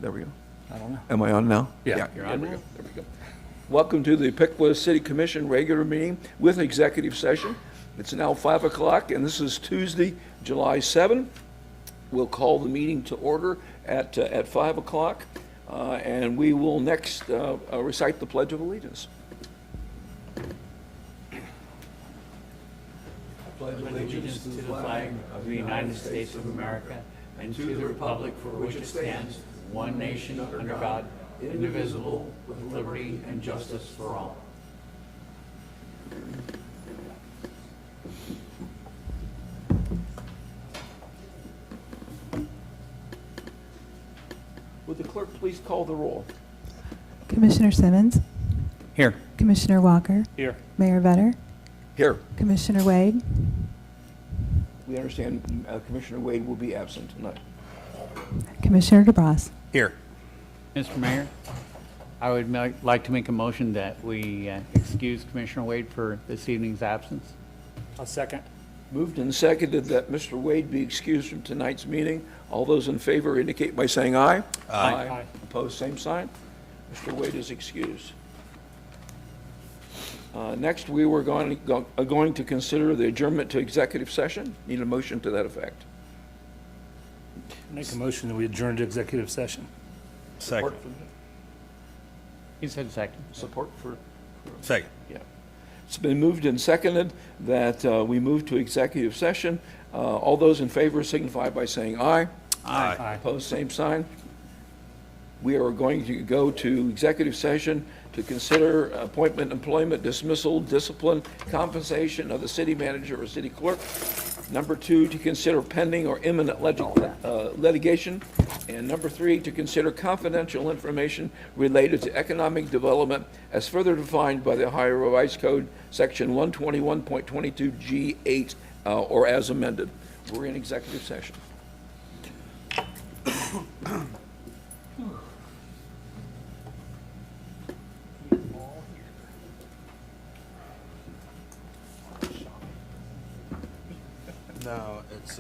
There we go. I don't know. Am I on now? Yeah. There we go. There we go. Welcome to the Piqua City Commission regular meeting with executive session. It's now 5 o'clock, and this is Tuesday, July 7. We'll call the meeting to order at 5 o'clock, and we will next recite the Pledge of Allegiance. Pledge allegiance to the flag of the United States of America and to the republic for which it stands, one nation under God, indivisible, with liberty and justice for all. Would the clerk please call the roll? Commissioner Simmons, Here. Commissioner Walker, Here. Mayor Vetter, Here. Commissioner Wade, We understand Commissioner Wade will be absent tonight. Commissioner DeBras. Here. Mr. Mayor, I would like to make a motion that we excuse Commissioner Wade for this evening's absence. I'll second. Moved and seconded that Mr. Wade be excused from tonight's meeting. All those in favor indicate by saying aye. Aye. Opposed, same sign. Mr. Wade is excused. Next, we were going to consider the adjournment to executive session. Need a motion to that effect. Make a motion that we adjourn to executive session. Second. He said second. Support for? Second. Yeah. It's been moved and seconded that we move to executive session. All those in favor signify by saying aye. Aye. Opposed, same sign. We are going to go to executive session to consider appointment, employment, dismissal, discipline, compensation of the city manager or city clerk. Number 2, to consider pending or imminent litigation. And number 3, to consider confidential information related to economic development as further defined by the Ohio Revised Code, Section 121.22G8, or as amended. We're in executive session. No, it's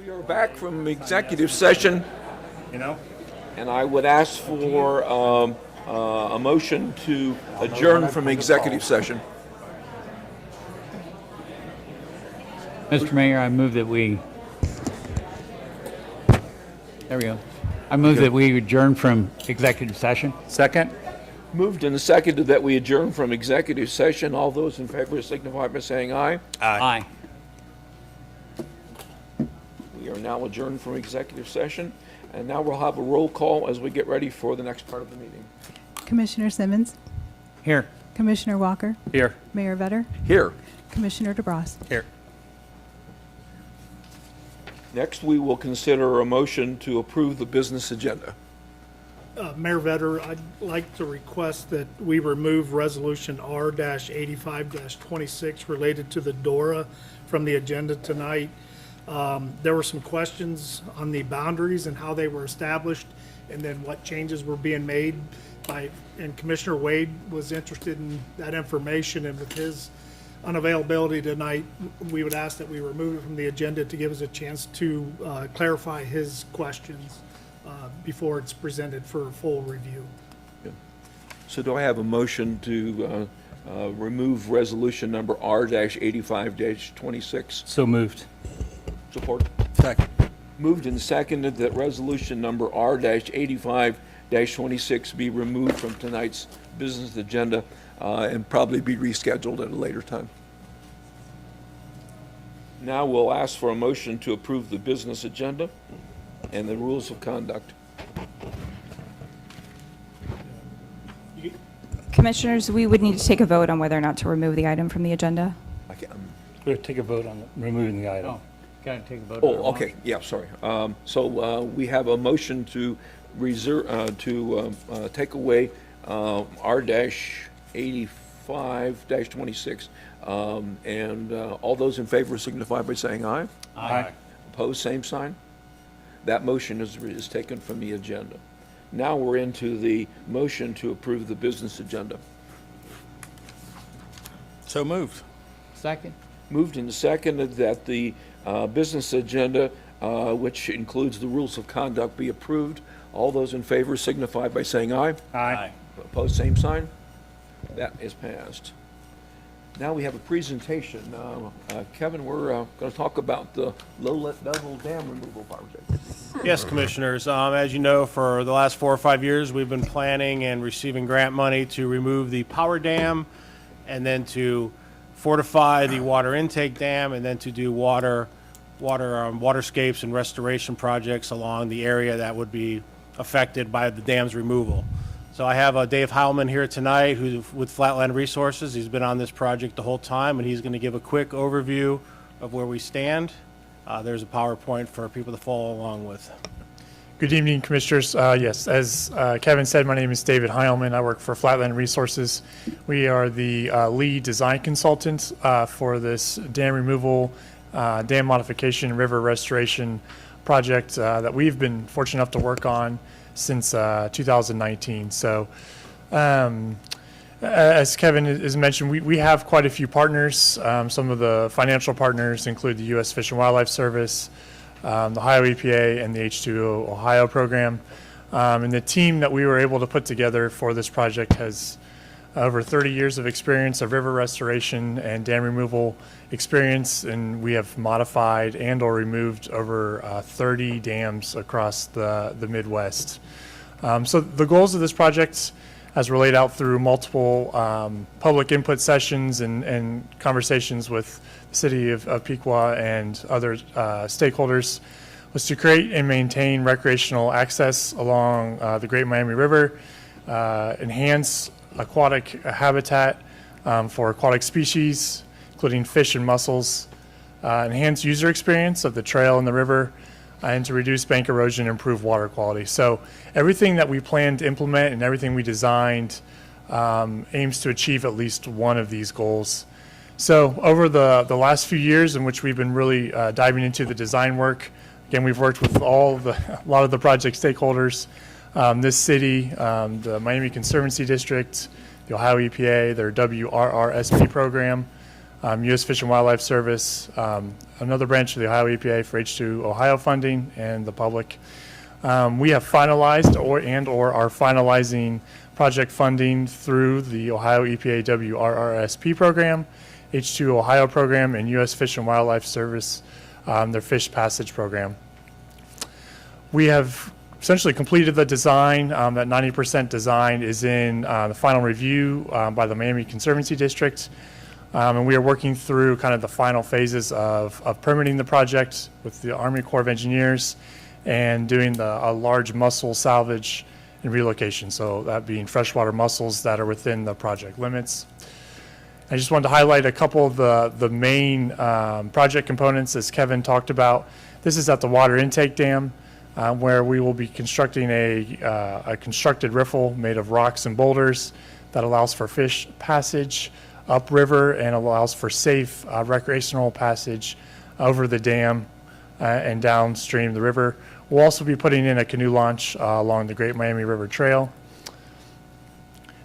We are back from executive session, You know? and I would ask for a motion to adjourn from executive session. Mr. Mayor, I move that we, there we go. I move that we adjourn from executive session. Second? Moved and seconded that we adjourn from executive session. All those in favor signify by saying aye. Aye. We are now adjourned from executive session, and now we'll have a roll call as we get ready for the next part of the meeting. Commissioner Simmons, Here. Commissioner Walker, Here. Mayor Vetter, Here. Commissioner DeBras. Here. Next, we will consider a motion to approve the business agenda. Mayor Vetter, I'd like to request that we remove Resolution R-85-26 related to the DORA from the agenda tonight. There were some questions on the boundaries and how they were established, and then what changes were being made and Commissioner Wade was interested in that information, and with his unavailability tonight, we would ask that we remove it from the agenda to give us a chance to clarify his questions before it's presented for a full review. So do I have a motion to remove resolution number R-85-26? So moved. Support. Second. Moved and seconded that resolution number R-85-26 be removed from tonight's business agenda and probably be rescheduled at a later time. Now we'll ask for a motion to approve the business agenda and the rules of conduct. Commissioners, we would need to take a vote on whether or not to remove the item from the agenda. We'll take a vote on removing the item. Oh, got to take a vote. Oh, okay, yeah, sorry. So we have a motion to reserve, to take away R-85-26. And all those in favor signify by saying aye. Aye. Opposed, same sign. That motion is taken from the agenda. Now we're into the motion to approve the business agenda. So moved. Second? Moved and seconded that the business agenda, which includes the rules of conduct, be approved. All those in favor signify by saying aye. Aye. Opposed, same sign. That is passed. Now we have a presentation. Kevin, we're going to talk about the low-level dam removal project. Yes, Commissioners. As you know, for the last 4 or 5 years, we've been planning and receiving grant money to remove the power dam and then to fortify the water intake dam and then to do waterscapes and restoration projects along the area that would be affected by the dam's removal. So I have Dave Heilman here tonight, who's with Flatland Resources. He's been on this project the whole time, and he's going to give a quick overview of where we stand. There's a PowerPoint for people to follow along with. Good evening, Commissioners. Yes, as Kevin said, my name is David Heilman. I work for Flatland Resources. We are the lead design consultant for this dam removal, dam modification, and river restoration project that we've been fortunate enough to work on since 2019. So, as Kevin has mentioned, we have quite a few partners. Some of the financial partners include the U.S. Fish and Wildlife Service, the Ohio EPA, and the H2O Ohio program. And the team that we were able to put together for this project has over 30 years of experience of river restoration and dam removal experience, and we have modified and or removed over 30 dams across the Midwest. So the goals of this project, as were laid out through multiple public input sessions and conversations with the city of Piqua and other stakeholders, was to create and maintain recreational access along the Great Miami River, enhance aquatic habitat for aquatic species, including fish and mussels, enhance user experience of the trail and the river, and to reduce bank erosion and improve water quality. So everything that we plan to implement and everything we designed aims to achieve at least one of these goals. So over the last few years in which we've been really diving into the design work, again, we've worked with a lot of the project stakeholders, this city, the Miami Conservancy District, the Ohio EPA, their WRRSP program, U.S. Fish and Wildlife Service, another branch of the Ohio EPA for H2 Ohio funding, and the public. We have finalized or are finalizing project funding through the Ohio EPA WRRSP program, H2 Ohio program, and U.S. Fish and Wildlife Service, their fish passage program. We have essentially completed the design. That 90% design is in the final review by the Miami Conservancy District. And we are working through kind of the final phases of permitting the project with the Army Corps of Engineers and doing a large mussel salvage and relocation. So that being freshwater mussels that are within the project limits. I just wanted to highlight a couple of the main project components as Kevin talked about. This is at the water intake dam where we will be constructing a constructed riffle made of rocks and boulders that allows for fish passage upriver and allows for safe recreational passage over the dam and downstream the river. We'll also be putting in a canoe launch along the Great Miami River Trail.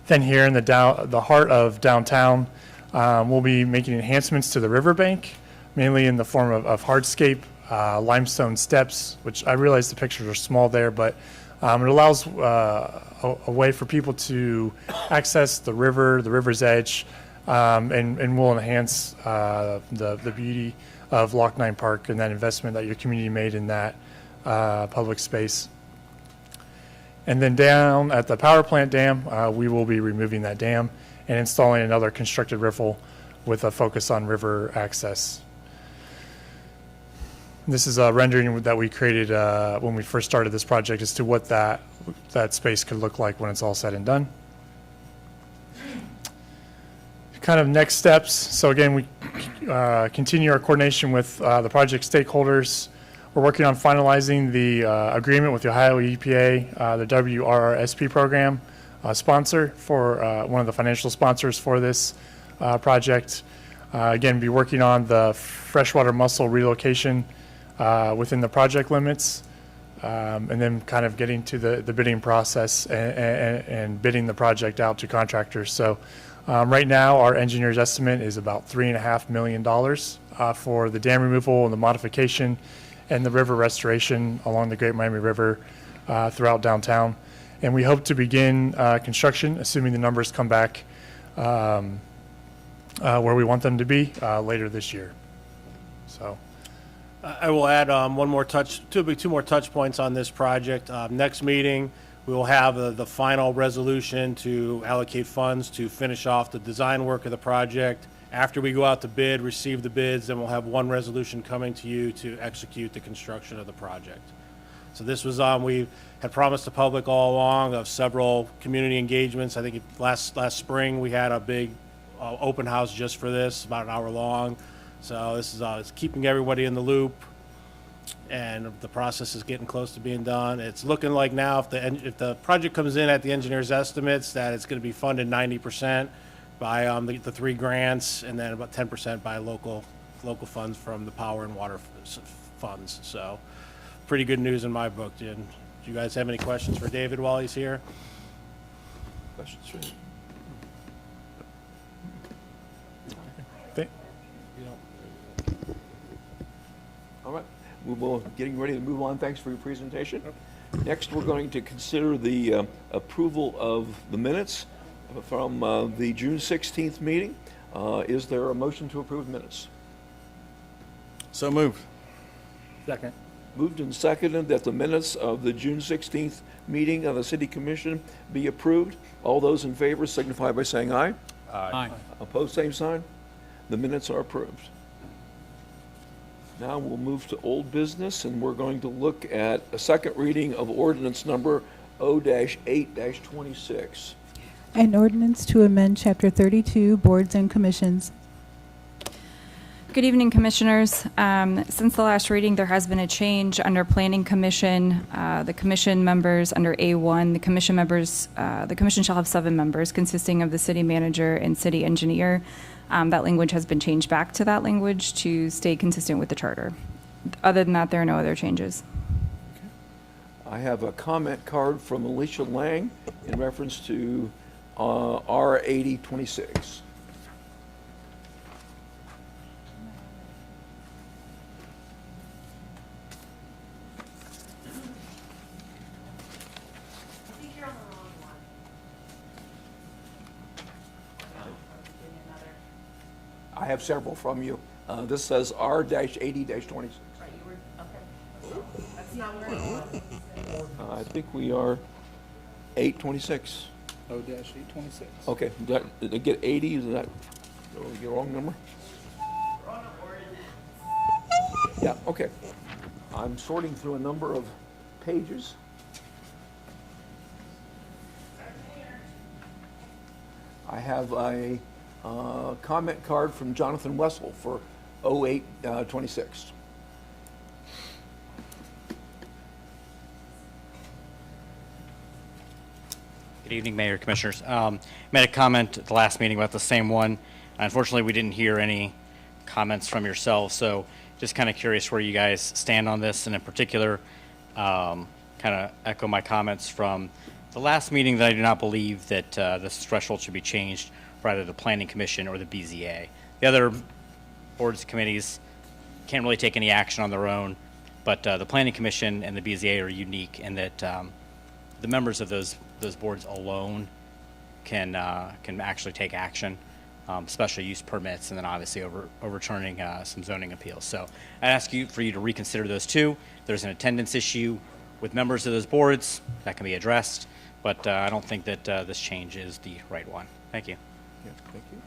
Then here in the heart of downtown, we'll be making enhancements to the riverbank, mainly in the form of hardscape, limestone steps, which I realize the pictures are small there, but it allows a way for people to access the river's edge, and will enhance the beauty of Loch 9 Park and that investment that your community made in that public space. And then down at the power plant dam, we will be removing that dam and installing another constructed riffle with a focus on river access. This is a rendering that we created when we first started this project as to what that space could look like when it's all said and done. Kind of next steps. So again, we continue our coordination with the project stakeholders. We're working on finalizing the agreement with the Ohio EPA, the WRRSP program sponsor for one of the financial sponsors for this project. Again, be working on the freshwater mussel relocation within the project limits, and then kind of getting to the bidding process and bidding the project out to contractors. So right now, our engineer's estimate is about $3.5 million for the dam removal and the modification and the river restoration along the Great Miami River throughout downtown. And we hope to begin construction, assuming the numbers come back where we want them to be later this year. So I will add two more touch points on this project. Next meeting, we will have the final resolution to allocate funds to finish off the design work of the project. After we go out to bid, receive the bids, then we'll have one resolution coming to you to execute the construction of the project. So this was we had promised the public all along of several community engagements. I think last spring we had a big open house just for this, about an hour long. So this is it's keeping everybody in the loop, and the process is getting close to being done. It's looking like now if the project comes in at the engineer's estimates that it's going to be funded 90% by the 3 grants, and then about 10% by local funds from the power and water funds. So pretty good news in my book. Do you guys have any questions for David while he's here? Questions for him? All right, we're getting ready to move on. Thanks for your presentation. Next, we're going to consider the approval of the minutes from the June 16th meeting. Is there a motion to approve minutes? So moved. Second. Moved and seconded that the minutes of the June 16th meeting of the City Commission be approved. All those in favor signify by saying aye. Aye. Opposed, same sign. The minutes are approved. Now we'll move to old business, and we're going to look at a second reading of ordinance number O-8-26. An ordinance to amend Chapter 32, Boards and Commissions. Good evening, Commissioners. Since the last reading, there has been a change under Planning Commission. The commission members under A1, the commission shall have 7 members consisting of the city manager and city engineer. That language has been changed back to that language to stay consistent with the charter. Other than that, there are no other changes. I have a comment card from Alicia Lang in reference to R-8026. I have several from you. This says R-80-26. I think we are 826. O-826. Okay, did I get 80? Is that the wrong number? Yeah, okay. I'm sorting through a number of pages. I have a comment card from Jonathan Wessel for 0826. Good evening, Mayor, Commissioners. Made a comment at the last meeting about the same one. Unfortunately, we didn't hear any comments from yourselves, so just kind of curious where you guys stand on this, and in particular, kind of echo my comments from the last meeting that I do not believe that this threshold should be changed for either the Planning Commission or the BZA. The other boards, committees can't really take any action on their own, but the Planning Commission and the BZA are unique in that the members of those boards alone can actually take action, special use permits, and then obviously overturning some zoning appeals. So I ask you for you to reconsider those two. If there's an attendance issue with members of those boards, that can be addressed, but I don't think that this change is the right one. Thank you. Yeah, thank you.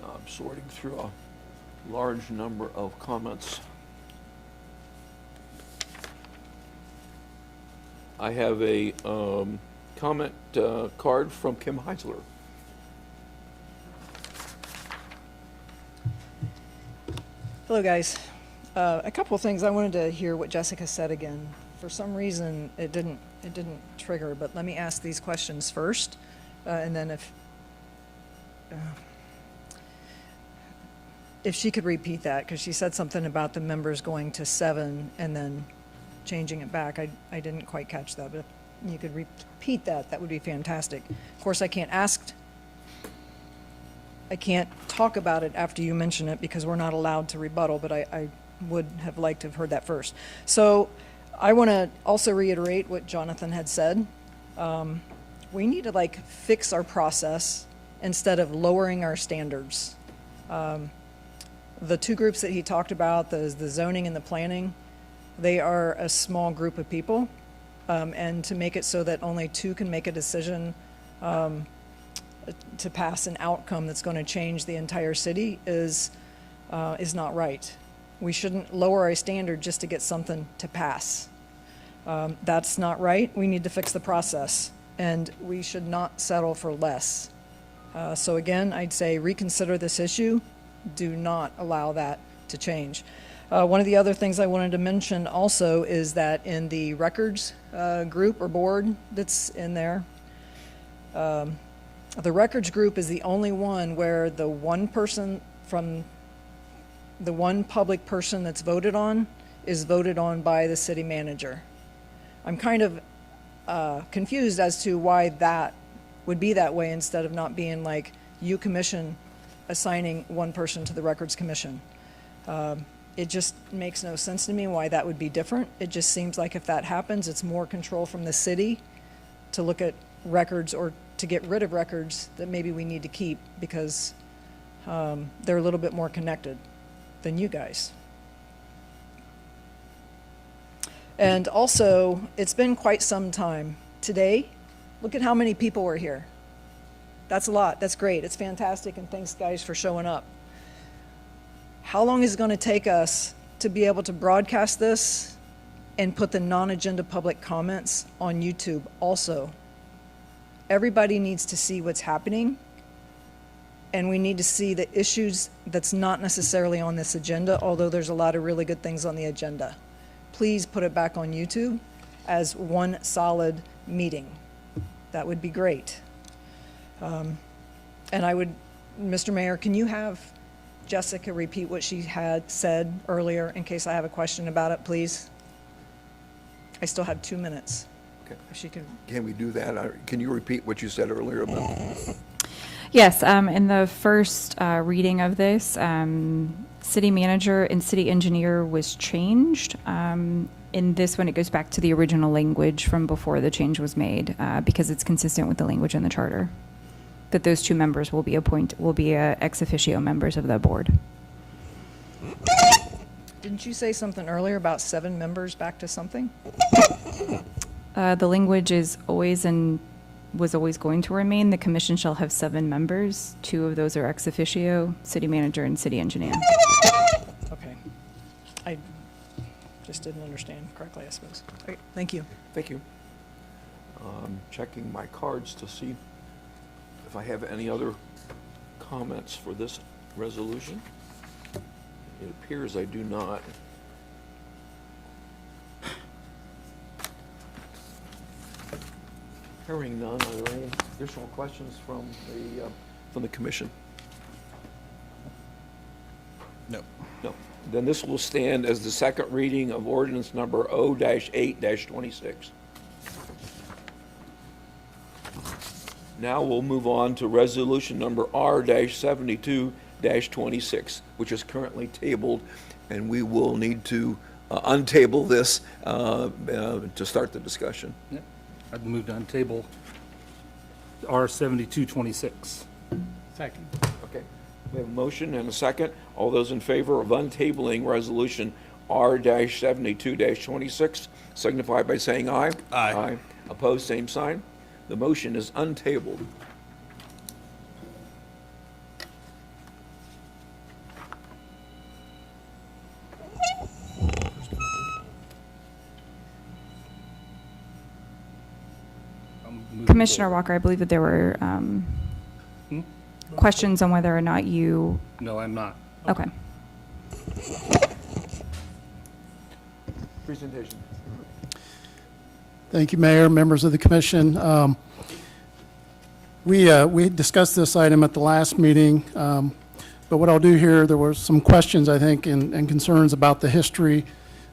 I'm sorting through a large number of comments. I have a comment card from Kim Heisler. Hello, guys. A couple of things. I wanted to hear what Jessica said again. For some reason, it didn't trigger, but let me ask these questions first, and then if she could repeat that, because she said something about the members going to 7 and then changing it back. I didn't quite catch that, but if you could repeat that, that would be fantastic. Of course, I can't talk about it after you mention it because we're not allowed to rebuttal, but I would have liked to have heard that first. So I want to also reiterate what Jonathan had said. We need to fix our process instead of lowering our standards. The two groups that he talked about, the zoning and the planning, they are a small group of people, and to make it so that only two can make a decision to pass an outcome that's going to change the entire city is not right. We shouldn't lower our standard just to get something to pass. That's not right. We need to fix the process, and we should not settle for less. So again, I'd say reconsider this issue. Do not allow that to change. One of the other things I wanted to mention also is that in the records group or board that's in there, the records group is the only one where the one person from the one public person that's voted on is voted on by the city manager. I'm kind of confused as to why that would be that way instead of not being like you commission assigning one person to the records commission. It just makes no sense to me why that would be different. It just seems like if that happens, it's more control from the city to look at records or to get rid of records that maybe we need to keep because they're a little bit more connected than you guys. And also, it's been quite some time. Today, look at how many people were here. That's a lot. That's great. It's fantastic, and thanks, guys, for showing up. How long is it going to take us to be able to broadcast this and put the non-agenda public comments on YouTube also? Everybody needs to see what's happening, and we need to see the issues that's not necessarily on this agenda, although there's a lot of really good things on the agenda. Please put it back on YouTube as one solid meeting. That would be great. And I would, Mr. Mayor, can you have Jessica repeat what she had said earlier in case I have a question about it, please? I still have 2 minutes. Okay. If she could. Can we do that? Can you repeat what you said earlier about? Yes, in the first reading of this, city manager and city engineer was changed. In this one, it goes back to the original language from before the change was made because it's consistent with the language in the charter. that those two members will be ex officio members of the board. Didn't you say something earlier about 7 members back to something? The language is always and was always going to remain, the commission shall have 7 members. 2 of those are ex officio, city manager and city engineer. Okay. I just didn't understand correctly, I suppose. Okay, thank you. Thank you. Checking my cards to see if I have any other comments for this resolution. It appears I do not. Hearing none, are there any additional questions from the commission? No. No. Then this will stand as the second reading of ordinance number O-8-26. Now we'll move on to resolution number R-72-26, which is currently tabled, and we will need to untable this to start the discussion. Yep. I'd move to untable R-7226. Second. Okay. We have a motion and a second. All those in favor of untabling resolution R-72-26 signify by saying aye. Aye. Aye. Opposed, same sign. The motion is untabled. Commissioner Walker, I believe that there were questions on whether or not you, No, I'm not. okay. Presentation. Thank you, Mayor, members of the commission. We discussed this item at the last meeting, but what I'll do here, there were some questions, I think, and concerns about the history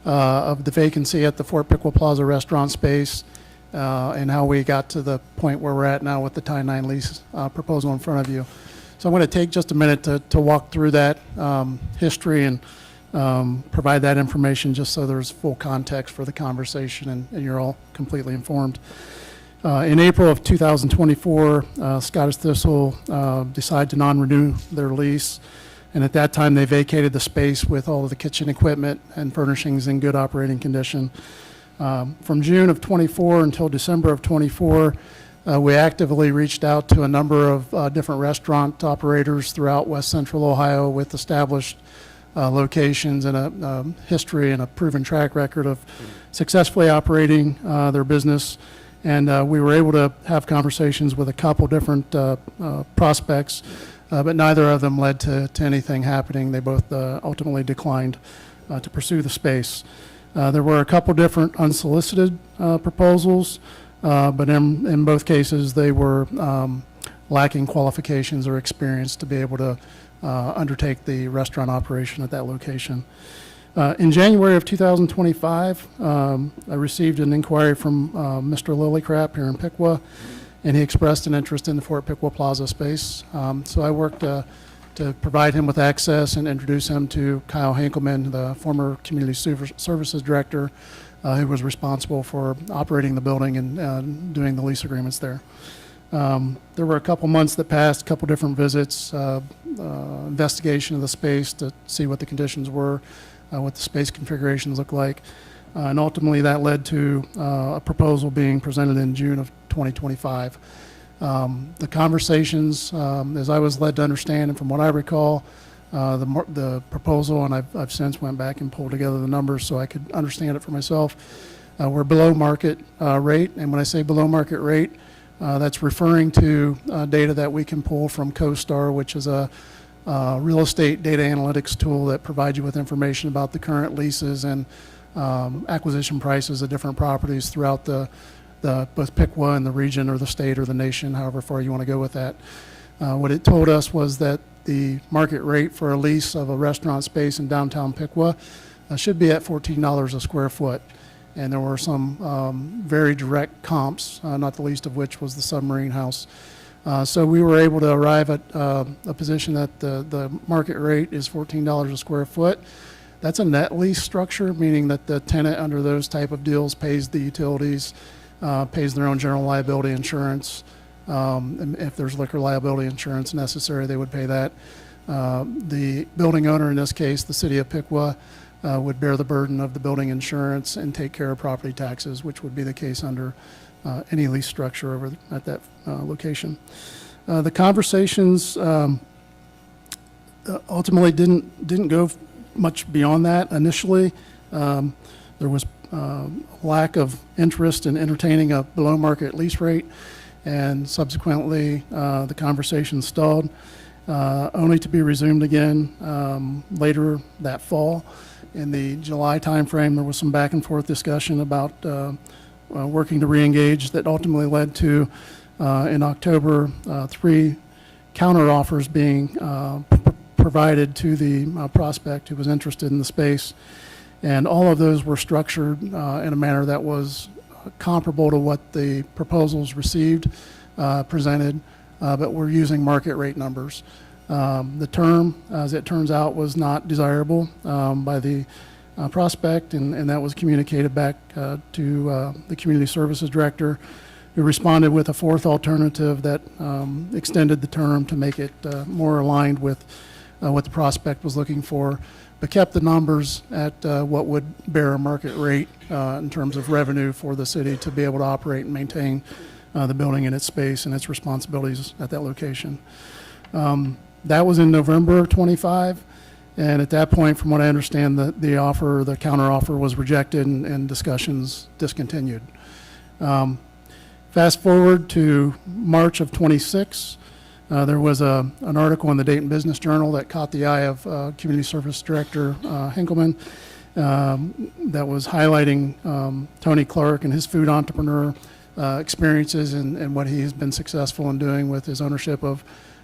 of the vacancy at the Fort Piqua Plaza restaurant space and how we got to the point where we're at now with the Tie 9 lease proposal in front of you. So I'm going to take just a minute to walk through that history and provide that information just so there's full context for the conversation and you're all completely informed. In April of 2024, Scottish Thistle decided to non-renew their lease, and at that time they vacated the space with all of the kitchen equipment and furnishings in good operating condition. From June of 24 until December of 24, we actively reached out to a number of different restaurant operators throughout West Central Ohio with established locations and a history and a proven track record of successfully operating their business. And we were able to have conversations with a couple different prospects, but neither of them led to anything happening. They both ultimately declined to pursue the space. There were a couple different unsolicited proposals, but in both cases they were lacking qualifications or experience to be able to undertake the restaurant operation at that location. In January of 2025, I received an inquiry from Mr. Lillycrap here in Piqua, and he expressed an interest in the Fort Piqua Plaza space. So I worked to provide him with access and introduce him to Kyle Hankelman, the former Community Services Director, who was responsible for operating the building and doing the lease agreements there. There were a couple months that passed, a couple different visits, investigation of the space to see what the conditions were, what the space configurations look like, and ultimately that led to a proposal being presented in June of 2025. The conversations, as I was led to understand, and from what I recall, the proposal, and I've since went back and pulled together the numbers so I could understand it for myself, we're below market rate, and when I say below market rate, that's referring to data that we can pull from CoStar, which is a real estate data analytics tool that provides you with information about the current leases and acquisition prices of different properties throughout both Piqua and the region or the state or the nation, however far you want to go with that. What it told us was that the market rate for a lease of a restaurant space in downtown Piqua should be at $14 a square foot. And there were some very direct comps, not the least of which was the Submarine House. So we were able to arrive at a position that the market rate is $14 a square foot. That's a net lease structure, meaning that the tenant under those type of deals pays the utilities, pays their own general liability insurance, And if there's liquor liability insurance necessary, they would pay that. The building owner, in this case, the city of Piqua, would bear the burden of the building insurance and take care of property taxes, which would be the case under any lease structure over at that location. The conversations ultimately didn't go much beyond that initially. There was lack of interest in entertaining a below market lease rate, and subsequently the conversation stalled, only to be resumed again later that fall. In the July timeframe, there was some back and forth discussion about working to reengage that ultimately led to, in October, 3 counteroffers being provided to the prospect who was interested in the space. And all of those were structured in a manner that was comparable to what the proposals received, presented, but were using market rate numbers. The term, as it turns out, was not desirable by the prospect, and that was communicated back to the Community Services Director, who responded with a 4th alternative that extended the term to make it more aligned with what the prospect was looking for, but kept the numbers at what would bear a market rate in terms of revenue for the city to be able to operate and maintain the building and its space and its responsibilities at that location. That was in November of 25, and at that point, from what I understand, the offer, the counteroffer was rejected and discussions discontinued. Fast forward to March of 26, there was an article in the Dayton Business Journal that caught the eye of Community Service Director Hinkleman that was highlighting Tony Clark and his food entrepreneur experiences and what he has been successful in doing with his ownership of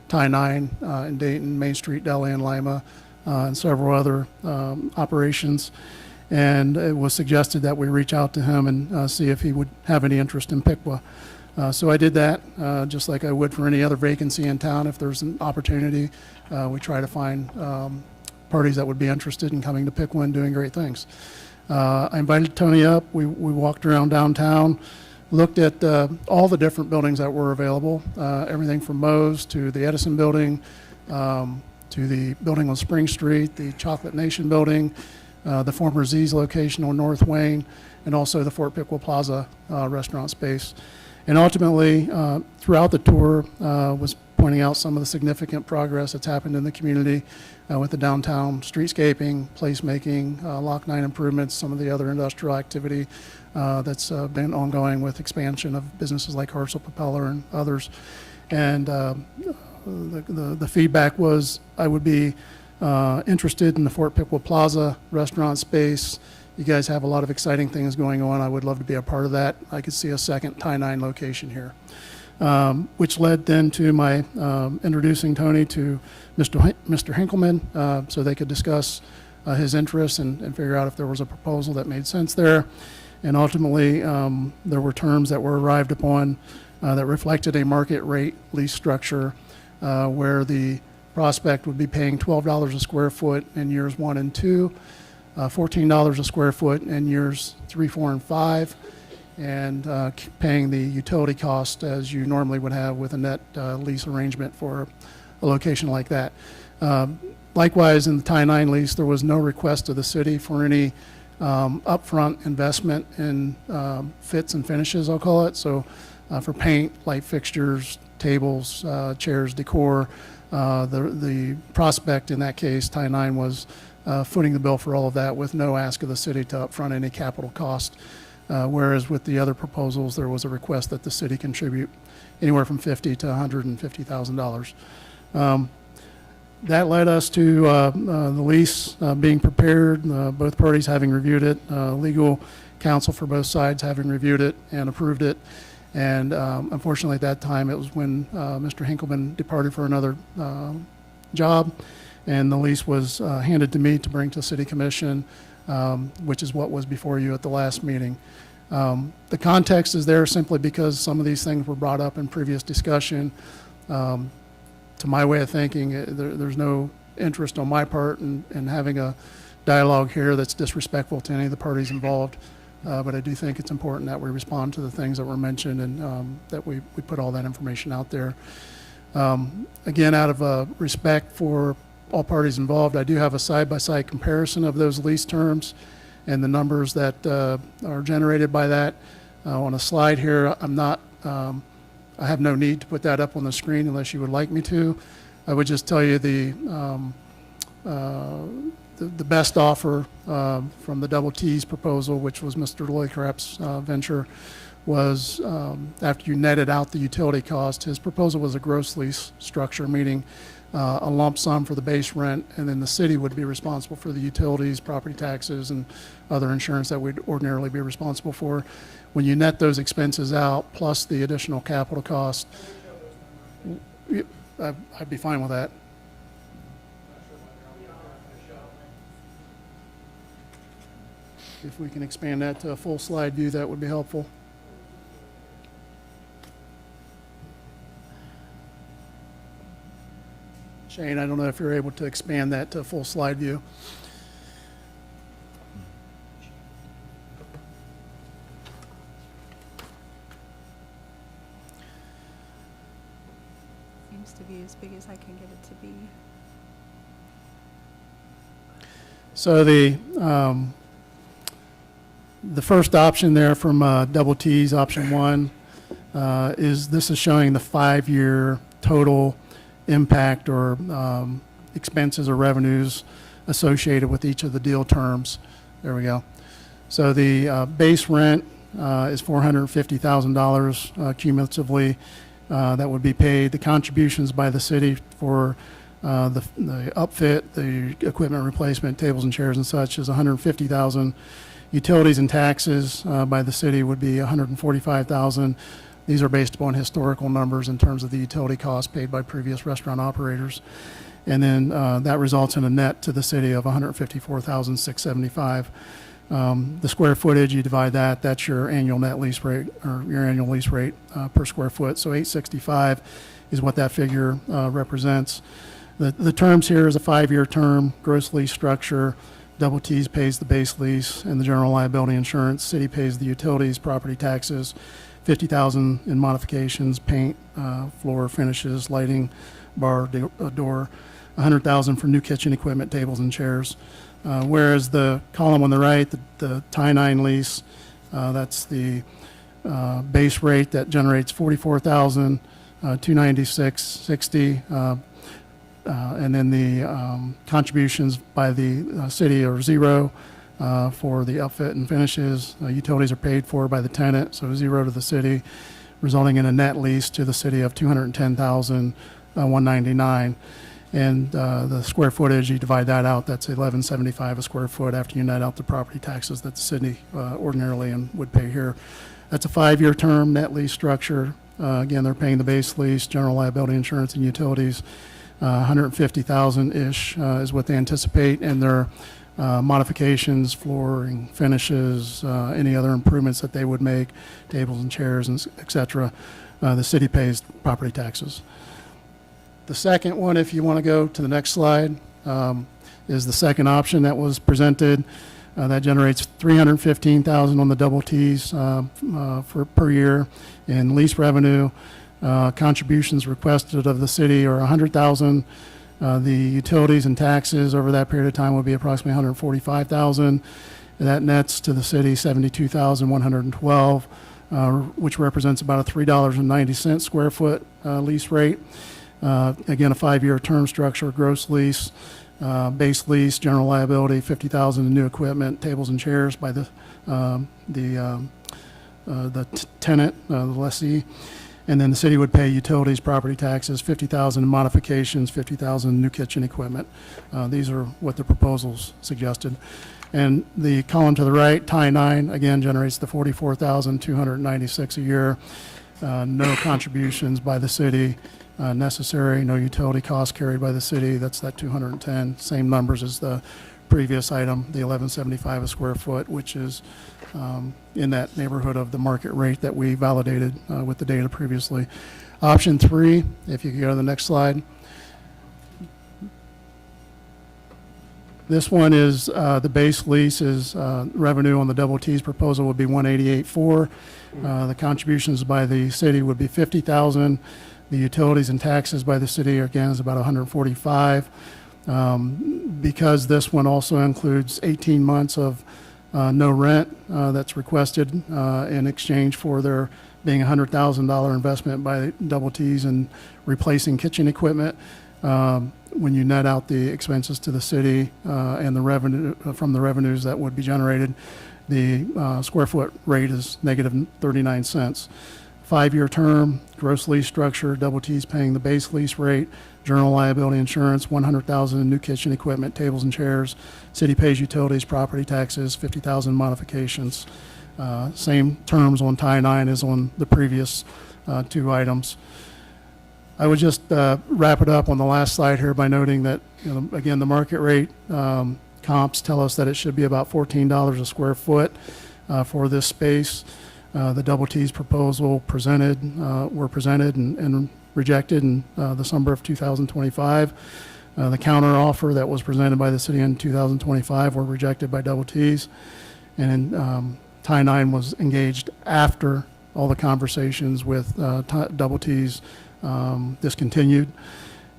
Thai 9 in Dayton, Main Street Deli in Lima, and several other operations. And it was suggested that we reach out to him and see if he would have any interest in Piqua. So I did that, just like I would for any other vacancy in town. If there's an opportunity, we try to find parties that would be interested in coming to Piqua and doing great things. I invited Tony up. We walked around downtown, looked at all the different buildings that were available, everything from Moe's to the Edison building, to the building on Spring Street, the Chocolate Nation building, the former Z's location on North Wayne, and also the Fort Piqua Plaza restaurant space. And ultimately, throughout the tour, was pointing out some of the significant progress that's happened in the community with the downtown streetscaping, placemaking, Lock 9 improvements, some of the other industrial activity that's been ongoing with expansion of businesses like Hartzell Propeller and others. And the feedback was I would be interested in the Fort Piqua Plaza restaurant space. You guys have a lot of exciting things going on. I would love to be a part of that. I could see a second Thai 9 location here, which led then to my introducing Tony to Mr. Hinkleman so they could discuss his interests and figure out if there was a proposal that made sense there. And ultimately, there were terms that were arrived upon that reflected a market rate lease structure where the prospect would be paying $12 a square foot in years 1 and 2, $14 a square foot in years 3, 4, and 5, and paying the utility cost as you normally would have with a net lease arrangement for a location like that. Likewise, in the Thai 9 lease, there was no request of the city for any upfront investment in fits and finishes, I'll call it. So for paint, light fixtures, tables, chairs, decor, the prospect in that case, Thai 9, was footing the bill for all of that with no ask of the city to upfront any capital cost. Whereas with the other proposals, there was a request that the city contribute anywhere from $50,000 to $150,000. That led us to the lease being prepared, both parties having reviewed it, legal counsel for both sides having reviewed it and approved it. And unfortunately, at that time, it was when Mr. Hinkleman departed for another job, and the lease was handed to me to bring to City Commission, which is what was before you at the last meeting. The context is there simply because some of these things were brought up in previous discussion. To my way of thinking, there's no interest on my part in having a dialogue here that's disrespectful to any of the parties involved. but I do think it's important that we respond to the things that were mentioned and that we put all that information out there. Again, out of respect for all parties involved, I do have a side-by-side comparison of those lease terms and the numbers that are generated by that on a slide here. I have no need to put that up on the screen unless you would like me to. I would just tell you the best offer from the Double T's proposal, which was Mr. Loycraft's venture, was after you netted out the utility cost, his proposal was a gross lease structure, meaning a lump sum for the base rent, and then the city would be responsible for the utilities, property taxes, and other insurance that we'd ordinarily be responsible for. When you net those expenses out, plus the additional capital cost, I'd be fine with that. If we can expand that to a full slide view, that would be helpful. Shane, I don't know if you're able to expand that to a full slide view. Seems to be as big as I can get it to be. So the first option there from Double T's, option one, this is showing the 5-year total impact or expenses or revenues associated with each of the deal terms. There we go. So the base rent is $450,000 cumulatively that would be paid. The contributions by the city for the upfit, the equipment replacement, tables and chairs and such is $150,000. Utilities and taxes by the city would be $145,000. These are based upon historical numbers in terms of the utility costs paid by previous restaurant operators. And then that results in a net to the city of $154,675. The square footage, you divide that, that's your annual net lease rate, or your annual lease rate per square foot. So $865 is what that figure represents. The terms here is a 5-year term, gross lease structure. Double T's pays the base lease and the general liability insurance. City pays the utilities, property taxes, $50,000 in modifications, paint, floor finishes, lighting, bar, door, $100,000 for new kitchen equipment, tables and chairs. Whereas the column on the right, the tie-9 lease, that's the base rate that generates $44,296.60, and then the contributions by the city are zero. For the outfit and finishes, utilities are paid for by the tenant, so zero to the city, resulting in a net lease to the city of $210,199. And the square footage, you divide that out, that's $1175 a square foot after you net out the property taxes that the city ordinarily and would pay here. That's a 5-year term net lease structure. Again, they're paying the base lease, general liability insurance, and utilities. $150,000-ish is what they anticipate, and their modifications, flooring, finishes, any other improvements that they would make, tables and chairs, and et cetera, the city pays property taxes. The second one, if you want to go to the next slide, is the second option that was presented. That generates $315,000 on the Double T's per year in lease revenue. Contributions requested of the city are $100,000. The utilities and taxes over that period of time would be approximately $145,000. That nets to the city $72,112, which represents about a $3.90 square foot lease rate. Again, a 5-year term structure, gross lease, base lease, general liability, $50,000 in new equipment, tables and chairs by the tenant, the lessee. And then the city would pay utilities, property taxes, $50,000 in modifications, $50,000 in new kitchen equipment. These are what the proposals suggested. And the column to the right, tie-9, again, generates the $44,296 a year. No contributions by the city necessary, no utility costs carried by the city. That's that 210, same numbers as the previous item, the $1175 a square foot, which is in that neighborhood of the market rate that we validated with the data previously. Option 3, if you could go to the next slide. This one is, the base lease is, revenue on the Double T's proposal would be 188.4. The contributions by the city would be 50,000. The utilities and taxes by the city, again, is about 145. Because this one also includes 18 months of no rent that's requested in exchange for there being a $100,000 investment by Double T's in replacing kitchen equipment. When you net out the expenses to the city and the revenue from the revenues that would be generated, the square foot rate is negative 39 cents. 5-year term, gross lease structure, Double T's paying the base lease rate, general liability insurance, 100,000 in new kitchen equipment, tables and chairs. City pays utilities, property taxes, 50,000 modifications. Same terms on tie 9 as on the previous 2 items. I would just wrap it up on the last slide here by noting that, again, the market rate comps tell us that it should be about $14 a square foot for this space. The Double T's proposal were presented and rejected in the summer of 2025. The counter offer that was presented by the city in 2025 were rejected by Double T's. And tie 9 was engaged after all the conversations with Double T's discontinued.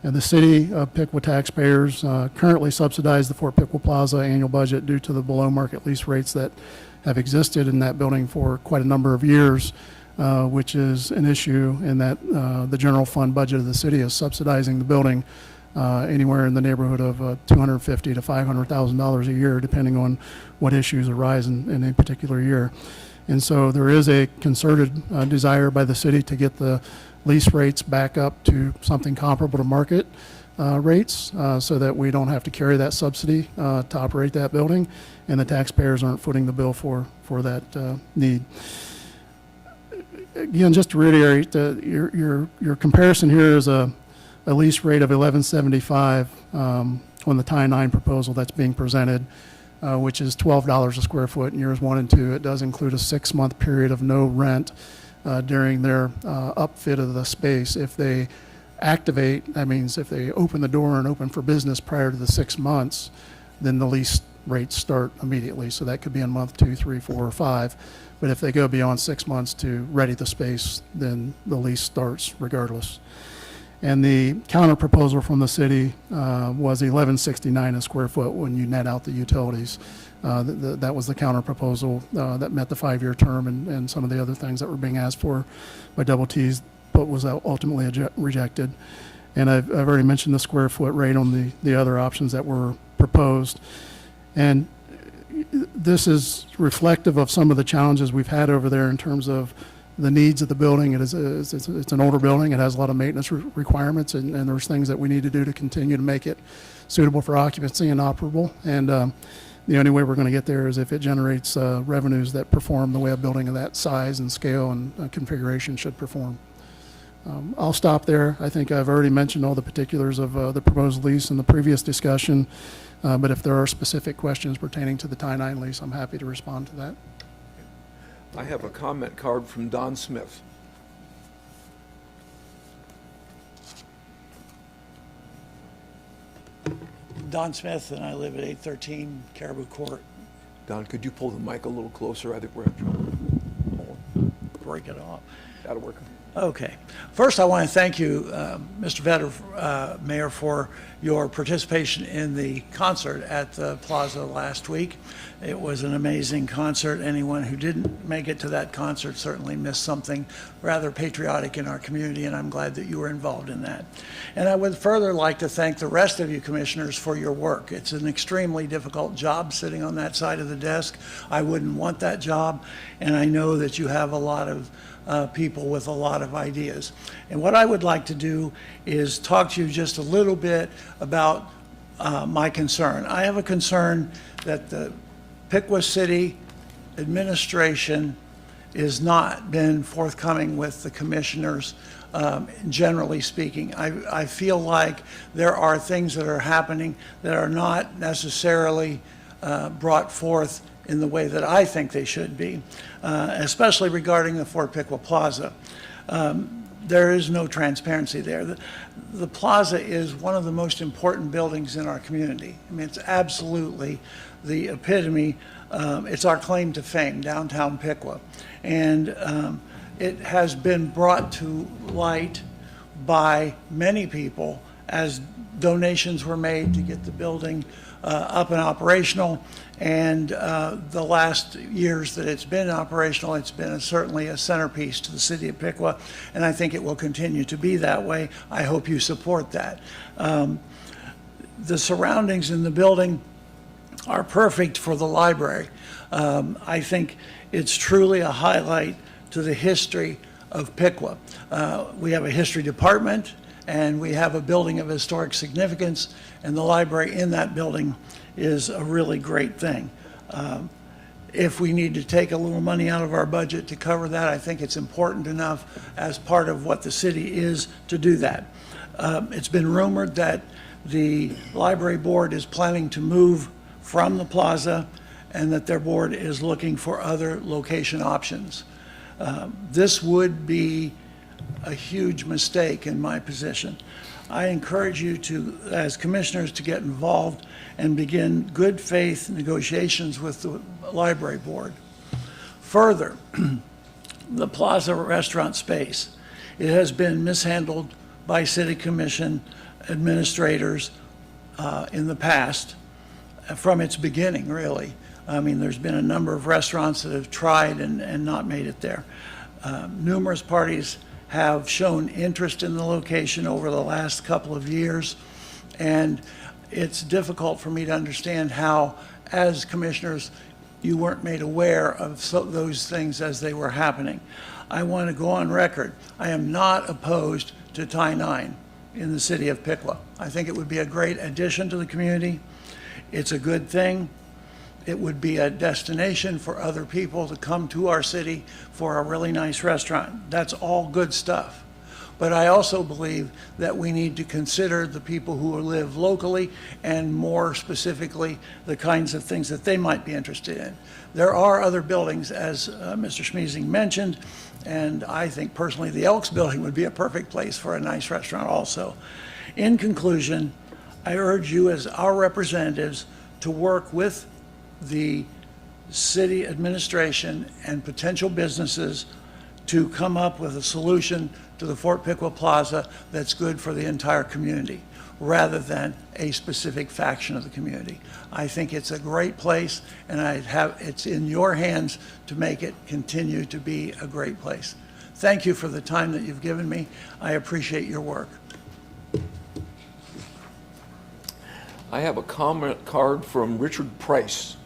And the city of Piqua taxpayers currently subsidize the Fort Piqua Plaza annual budget due to the below market lease rates that have existed in that building for quite a number of years, which is an issue in that the general fund budget of the city is subsidizing the building anywhere in the neighborhood of $250,000 to $500,000 a year, depending on what issues arise in a particular year. And so there is a concerted desire by the city to get the lease rates back up to something comparable to market rates so that we don't have to carry that subsidy to operate that building, and the taxpayers aren't footing the bill for that need. Again, just to reiterate, your comparison here is a lease rate of $11.75 on the tie 9 proposal that's being presented, which is $12 a square foot in years 1 and 2. It does include a 6-month period of no rent during their upfit of the space. If they activate, that means if they open the door and open for business prior to the 6 months, then the lease rates start immediately. So that could be in month 2, 3, 4, or 5. But if they go beyond 6 months to ready the space, then the lease starts regardless. And the counter proposal from the city was $11.69 a square foot when you net out the utilities. That was the counter proposal that met the 5-year term and some of the other things that were being asked for by Double T's, but was ultimately rejected. And I've already mentioned the square foot rate on the other options that were proposed. And this is reflective of some of the challenges we've had over there in terms of the needs of the building. It's an older building. It has a lot of maintenance requirements, and there's things that we need to do to continue to make it suitable for occupancy and operable. And the only way we're going to get there is if it generates revenues that perform the way a building of that size and scale and configuration should perform. I'll stop there. I think I've already mentioned all the particulars of the proposed lease in the previous discussion, but if there are specific questions pertaining to the tie 9 lease, I'm happy to respond to that. I have a comment card from Don Smith. Don Smith, and I live at 813 Caribou Court. Don, could you pull the mic a little closer? I think we're having trouble. Break it off. That'll work. Okay. First, I want to thank you, Mr. Vetter, Mayor, for your participation in the concert at the Plaza last week. It was an amazing concert. Anyone who didn't make it to that concert certainly missed something rather patriotic in our community, and I'm glad that you were involved in that. And I would further like to thank the rest of you commissioners for your work. It's an extremely difficult job sitting on that side of the desk. I wouldn't want that job, and I know that you have a lot of people with a lot of ideas. And what I would like to do is talk to you just a little bit about my concern. I have a concern that the Piqua City administration has not been forthcoming with the commissioners, generally speaking. I feel like there are things that are happening that are not necessarily brought forth in the way that I think they should be, especially regarding the Fort Piqua Plaza. there is no transparency there. The plaza is one of the most important buildings in our community. I mean, it's absolutely the epitome. It's our claim to fame, downtown Piqua. And it has been brought to light by many people as donations were made to get the building up and operational. And the last years that it's been operational, it's been certainly a centerpiece to the city of Piqua, and I think it will continue to be that way. I hope you support that. The surroundings in the building are perfect for the library. I think it's truly a highlight to the history of Piqua. We have a history department, and we have a building of historic significance, and the library in that building is a really great thing. If we need to take a little money out of our budget to cover that, I think it's important enough as part of what the city is to do that. It's been rumored that the library board is planning to move from the plaza and that their board is looking for other location options. This would be a huge mistake in my position. I encourage you to, as commissioners, to get involved and begin good faith negotiations with the library board. Further, the plaza restaurant space, it has been mishandled by city commission administrators in the past, from its beginning, really. I mean, there's been a number of restaurants that have tried and not made it there. Numerous parties have shown interest in the location over the last couple of years, and it's difficult for me to understand how, as commissioners, you weren't made aware of those things as they were happening. I want to go on record. I am not opposed to Thai 9 in the city of Piqua. I think it would be a great addition to the community. It's a good thing. It would be a destination for other people to come to our city for a really nice restaurant. That's all good stuff. But I also believe that we need to consider the people who live locally, and more specifically, the kinds of things that they might be interested in. There are other buildings, as Mr. Schmeezing mentioned, and I think personally the Elks building would be a perfect place for a nice restaurant also. In conclusion, I urge you as our representatives to work with the city administration and potential businesses to come up with a solution to the Fort Piqua Plaza that's good for the entire community, rather than a specific faction of the community. I think it's a great place, and it's in your hands to make it continue to be a great place. Thank you for the time that you've given me. I appreciate your work. I have a comment card from Richard Price.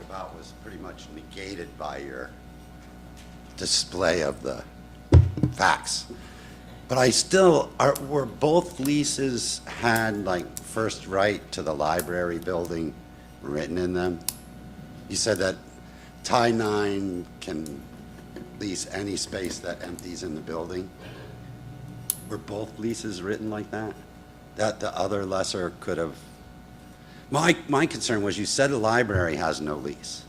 About was pretty much negated by your display of the facts. But I still, were both leases had like first right to the library building written in them? You said that Thai 9 can lease any space that empties in the building. Were both leases written like that? That the other lessor could have. My concern was you said the library has no lease.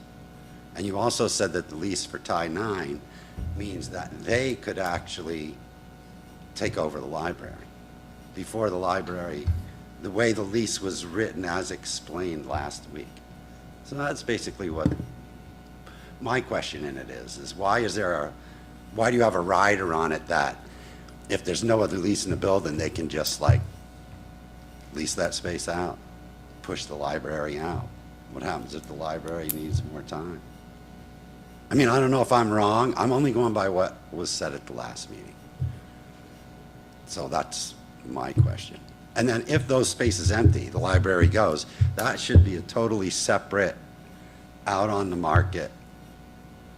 And you also said that the lease for Thai 9 means that they could actually take over the library. Before the library, the way the lease was written as explained last week. So that's basically what my question in it is why do you have a rider on it that if there's no other lease in the building, they can just like lease that space out? Push the library out. What happens if the library needs more time? I mean, I don't know if I'm wrong. I'm only going by what was said at the last meeting. So that's my question. And then if those spaces empty, the library goes, that should be a totally separate, out on the market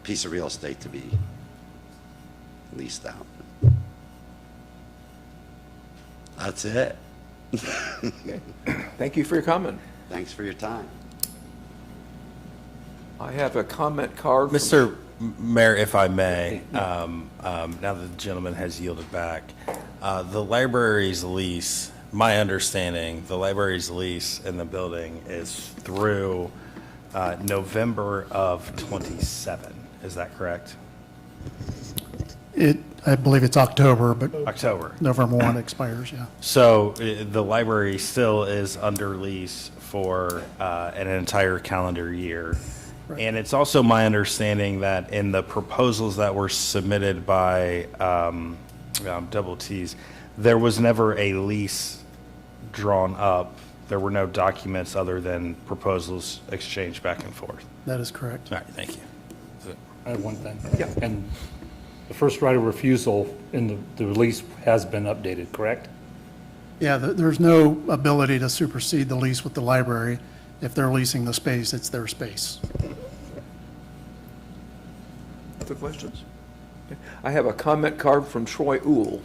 piece of real estate to be leased out. That's it. Okay. Thank you for your comment. Thanks for your time. I have a comment card. Mr. Mayor, if I may, now that the gentleman has yielded back, the library's lease my understanding, the library's lease in the building is through November of '27. Is that correct? I believe it's October, but October. November 1 expires, yeah. So the library still is under lease for an entire calendar year. And it's also my understanding that in the proposals that were submitted by Double T's, there was never a lease drawn up. There were no documents other than proposals exchanged back and forth. That is correct. All right, thank you. I have one thing. Yeah. And the first right of refusal in the release has been updated, correct? Yeah, there's no ability to supersede the lease with the library. If they're leasing the space, it's their space. Other questions? Okay. I have a comment card from Troy Uhl.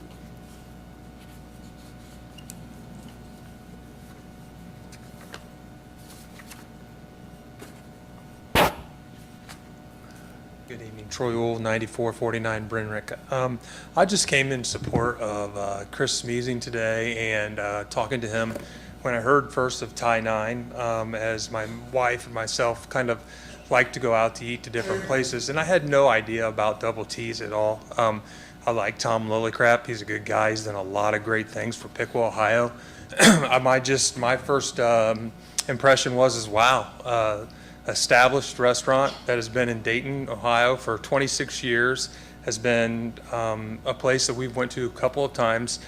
Good evening, Troy Uhl, 9449 Brinrick. I just came in support of Chris Smeezing today and talking to him when I heard first of Thai 9, as my wife and myself kind of like to go out to eat to different places, and I had no idea about Double T's at all. I like Tom Lillicrap. He's a good guy. He's done a lot of great things for Piqua, Ohio. My first impression was wow. Established restaurant that has been in Dayton, Ohio for 26 years, has been a place that we've went to a couple of times,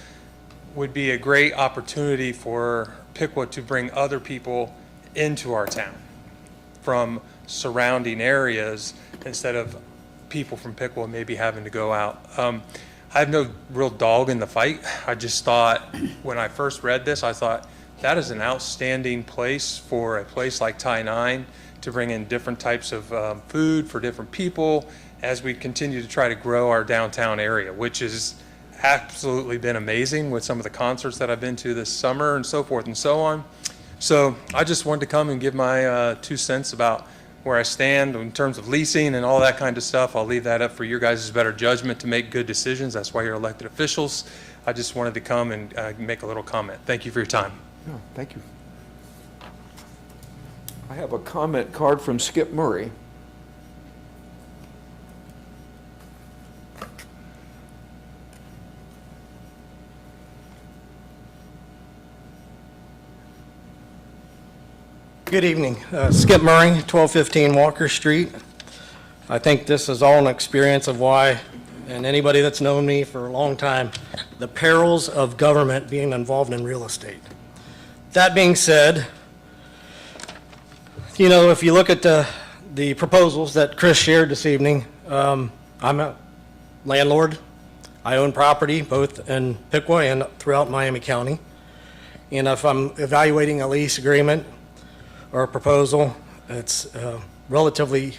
would be a great opportunity for Piqua to bring other people into our town from surrounding areas instead of people from Piqua maybe having to go out. I have no real dog in the fight. I just thought when I first read this, I thought that is an outstanding place for a place like Thai 9 to bring in different types of food for different people as we continue to try to grow our downtown area, which has absolutely been amazing with some of the concerts that I've been to this summer and so forth and so on. So I just wanted to come and give my 2 cents about where I stand in terms of leasing and all that kind of stuff. I'll leave that up for your guys' better judgment to make good decisions. That's why you're elected officials. I just wanted to come and make a little comment. Thank you for your time. No, thank you. I have a comment card from Skip Murray. Good evening. Skip Murray, 1215 Walker Street. I think this is all an experience of why, and anybody that's known me for a long time, the perils of government being involved in real estate. That being said, you know, if you look at the proposals that Chris shared this evening, I'm a landlord. I own property both in Piqua and throughout Miami County. And if I'm evaluating a lease agreement or a proposal, it's a relatively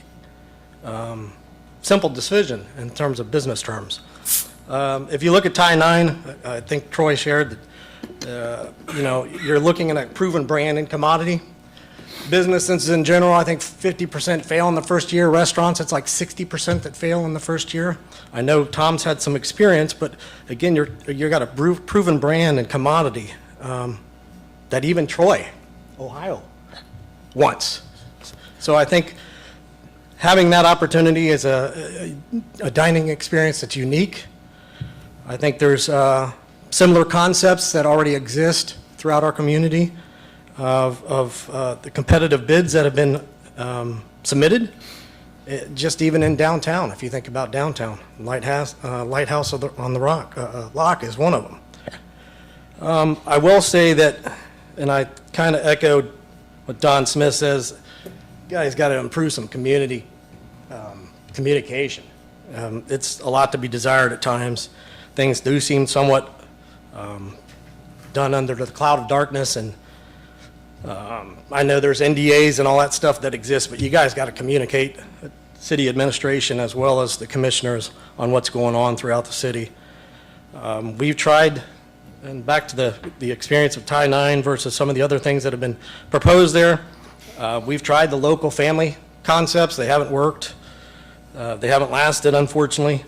simple decision in terms of business terms. If you look at Thai 9, I think Troy shared that, you know, you're looking at a proven brand and commodity. Businesses in general, I think 50% fail in the first year. Restaurants, it's like 60% that fail in the first year. I know Tom's had some experience, but again, you've got a proven brand and commodity that even Troy, Ohio, wants. So I think having that opportunity is a dining experience that's unique. I think there's similar concepts that already exist throughout our community of the competitive bids that have been submitted, just even in downtown. If you think about downtown, Lighthouse on the Lock is one of them. I will say that, and I kind of echoed what Don Smith says, you guys got to improve some community communication. It's a lot to be desired at times. Things do seem somewhat done under the cloud of darkness, and I know there's NDAs and all that stuff that exists, but you guys got to communicate, city administration as well as the commissioners, on what's going on throughout the city. We've tried, and back to the experience of Thai 9 versus some of the other things that have been proposed there, we've tried the local family concepts. They haven't worked. They haven't lasted, unfortunately.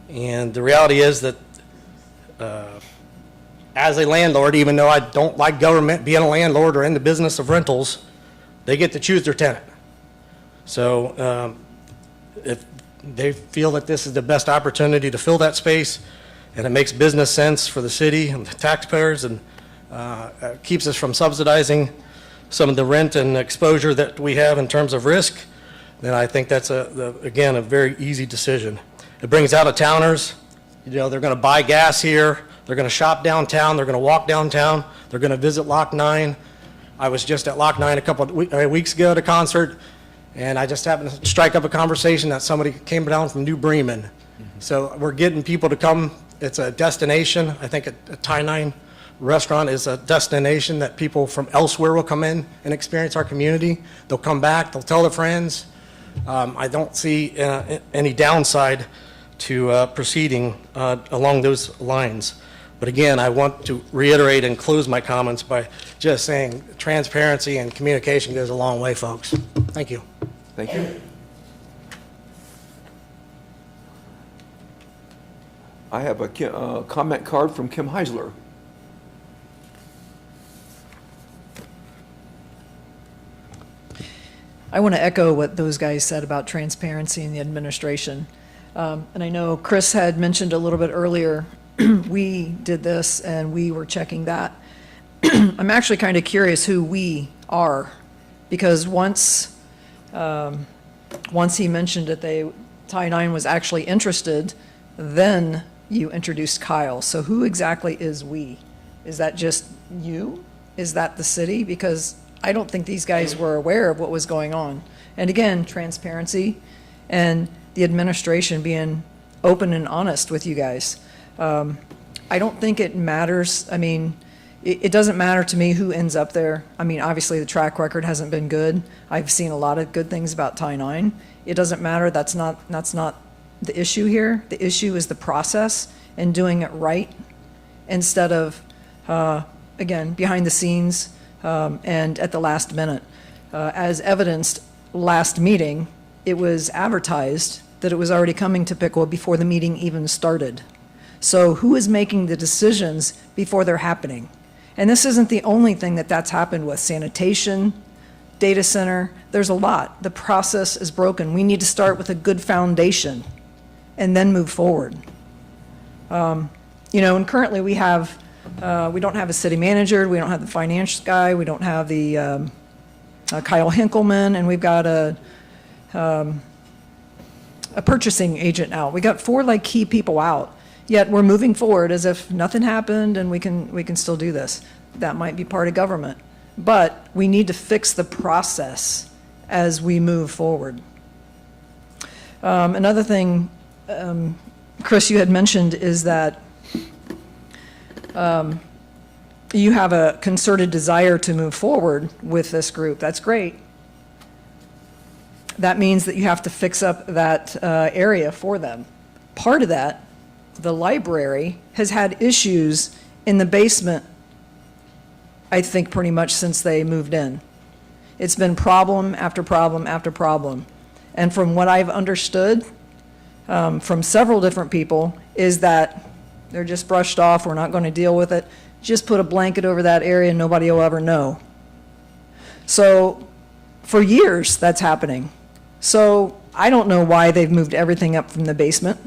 And the reality is that as a landlord, even though I don't like government, being a landlord or in the business of rentals, they get to choose their tenant. So if they feel that this is the best opportunity to fill that space, and it makes business sense for the city and the taxpayers, and keeps us from subsidizing some of the rent and exposure that we have in terms of risk, then I think that's, again, a very easy decision. It brings out-of-towners. You know, they're going to buy gas here. They're going to shop downtown. They're going to walk downtown. They're going to visit Lock 9. I was just at Lock 9 a couple of weeks ago at a concert, and I just happened to strike up a conversation that somebody came down from New Bremen. So we're getting people to come. It's a destination. I think a Thai 9 restaurant is a destination that people from elsewhere will come in and experience our community. They'll come back. They'll tell their friends. I don't see any downside to proceeding along those lines. But again, I want to reiterate and close my comments by just saying transparency and communication goes a long way, folks. Thank you. Thank you. I have a comment card from Kim Heisler. I want to echo what those guys said about transparency in the administration. And I know Chris had mentioned a little bit earlier, we did this and we were checking that. I'm actually kind of curious who we are, because once he mentioned that Thai 9 was actually interested, then you introduced Kyle. So who exactly is we? Is that just you? Is that the city? Because I don't think these guys were aware of what was going on. And again, transparency and the administration being open and honest with you guys. I don't think it matters. I mean, it doesn't matter to me who ends up there. I mean, obviously the track record hasn't been good. I've seen a lot of good things about Thai 9. It doesn't matter. That's not the issue here. The issue is the process and doing it right instead of, again, behind the scenes and at the last minute. As evidenced last meeting, it was advertised that it was already coming to Piqua before the meeting even started. So who is making the decisions before they're happening? And this isn't the only thing that's happened with sanitation, data center. There's a lot. The process is broken. We need to start with a good foundation and then move forward. You know, and currently we don't have a city manager, we don't have the finance guy, we don't have the Kyle Hinkleman, and we've got a purchasing agent out. We got 4 key people out, yet we're moving forward as if nothing happened and we can still do this. That might be part of government, but we need to fix the process as we move forward. Another thing, Chris, you had mentioned is that you have a concerted desire to move forward with this group. That's great. That means that you have to fix up that area for them. Part of that, the library has had issues in the basement, I think, pretty much since they moved in. It's been problem after problem after problem. And from what I've understood from several different people is that they're just brushed off, we're not going to deal with it. Just put a blanket over that area and nobody will ever know. So for years that's happening. So I don't know why they've moved everything up from the basement,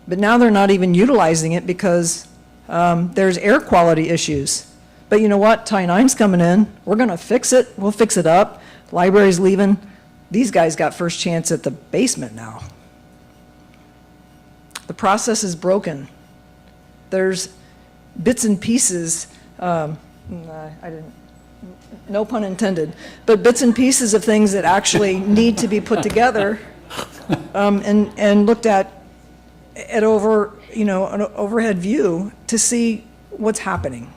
but now they're not even utilizing it because there's air quality issues. But you know what? Thai 9's coming in. We're going to fix it. We'll fix it up. Library's leaving. These guys got first chance at the basement now. The process is broken. There's bits and pieces, I didn't, no pun intended, but bits and pieces of things that actually need to be put together and looked at over, you know, an overhead view to see what's happening.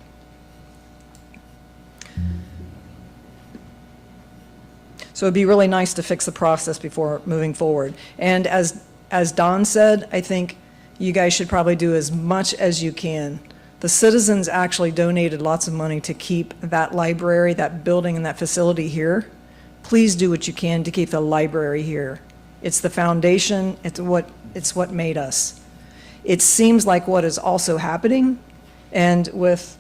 So it'd be really nice to fix the process before moving forward. And as Don said, I think you guys should probably do as much as you can. The citizens actually donated lots of money to keep that library, that building, and that facility here. Please do what you can to keep the library here. It's the foundation, it's what made us. It seems like what is also happening And with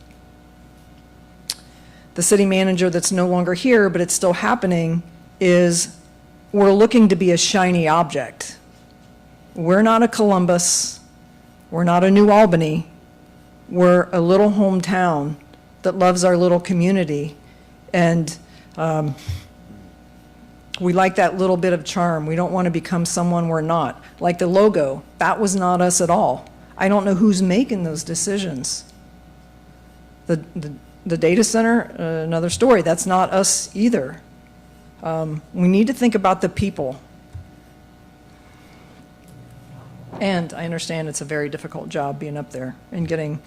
the city manager that's no longer here, but it's still happening, is we're looking to be a shiny object. We're not a Columbus, we're not a New Albany, we're a little hometown that loves our little community. And we like that little bit of charm. We don't want to become someone we're not. Like the logo, that was not us at all. I don't know who's making those decisions. The data center, another story, that's not us either. We need to think about the people. And I understand it's a very difficult job being up there and getting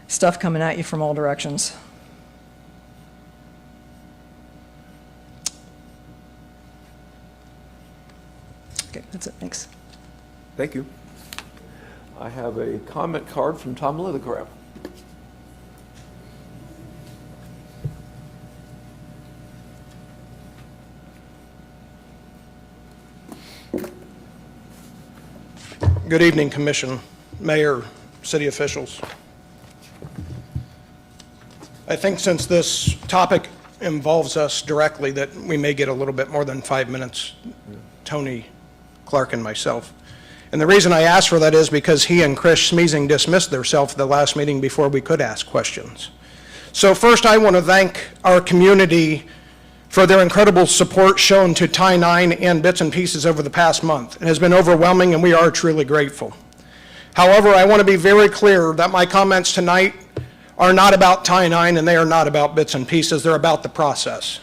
stuff coming at you from all directions. Okay, that's it, thanks. Thank you. I have a comment card from Tom Lithicrap. Good evening, Commission, Mayor, city officials. I think since this topic involves us directly, that we may get a little bit more than 5 minutes, Tony, Clark, and myself. And the reason I ask for that is because he and Chris Smeezing dismissed themselves at the last meeting before we could ask questions. So first, I want to thank our community for their incredible support shown to Tie 9 and Bits and Pieces over the past month. It has been overwhelming, and we are truly grateful. However, I want to be very clear that my comments tonight are not about Tie 9, and they are not about Bits and Pieces. They're about the process.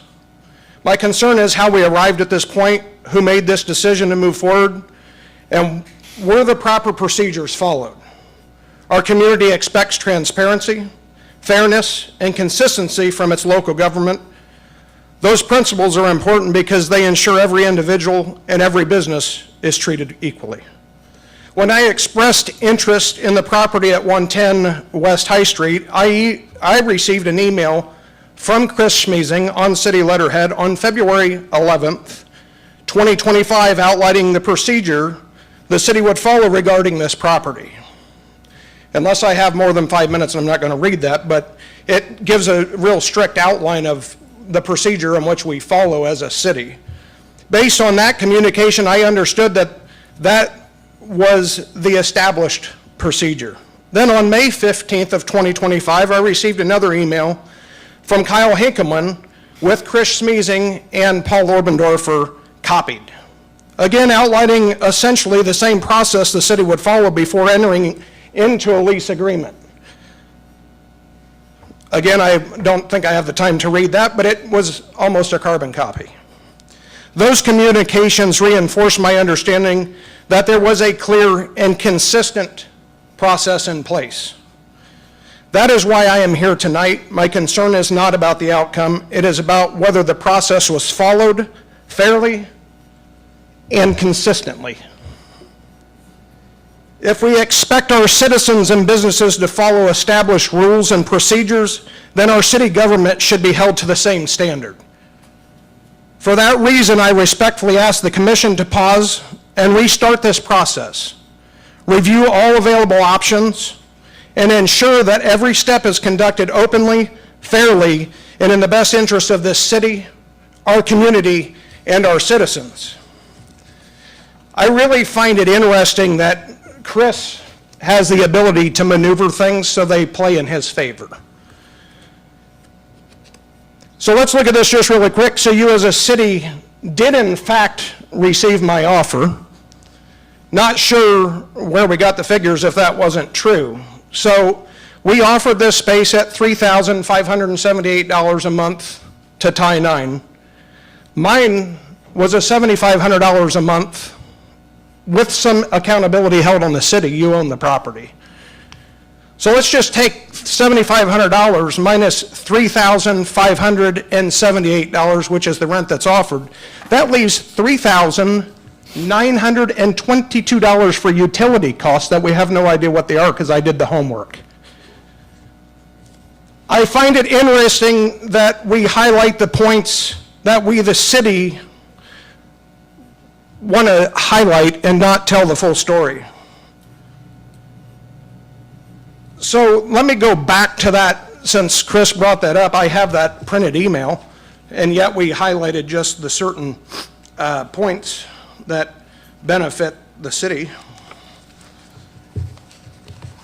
My concern is how we arrived at this point, who made this decision to move forward, and were the proper procedures followed. Our community expects transparency, fairness, and consistency from its local government. Those principles are important because they ensure every individual and every business is treated equally. When I expressed interest in the property at 110 West High Street, I received an email from Chris Smeezing on city letterhead on February 11th, 2025, outlining the procedure the city would follow regarding this property. Unless I have more than 5 minutes, I'm not going to read that, but it gives a real strict outline of the procedure in which we follow as a city. Based on that communication, I understood that that was the established procedure. Then on May 15th of 2025, I received another email from Kyle Hinkelman with Chris Smeezing and Paul Orbendorfer copied. Again, outlining essentially the same process the city would follow before entering into a lease agreement. Again, I don't think I have the time to read that, but it was almost a carbon copy. Those communications reinforced my understanding that there was a clear and consistent process in place. That is why I am here tonight. My concern is not about the outcome. It is about whether the process was followed fairly and consistently. If we expect our citizens and businesses to follow established rules and procedures, then our city government should be held to the same standard. For that reason, I respectfully ask the Commission to pause and restart this process, review all available options, and ensure that every step is conducted openly, fairly, and in the best interest of this city, our community, and our citizens. I really find it interesting that Chris has the ability to maneuver things so they play in his favor. So let's look at this just really quick. So you as a city did in fact receive my offer. Not sure where we got the figures if that wasn't true. So we offered this space at $3,578 a month to Tie 9. Mine was a $7,500 a month with some accountability held on the city. You own the property. So let's just take $7,500 minus $3,578, which is the rent that's offered. That leaves $3,922 for utility costs that we have no idea what they are because I did the homework. I find it interesting that we highlight the points that we, the city, want to highlight and not tell the full story. So let me go back to that, since Chris brought that up. I have that printed email, and yet we highlighted just the certain points that benefit the city.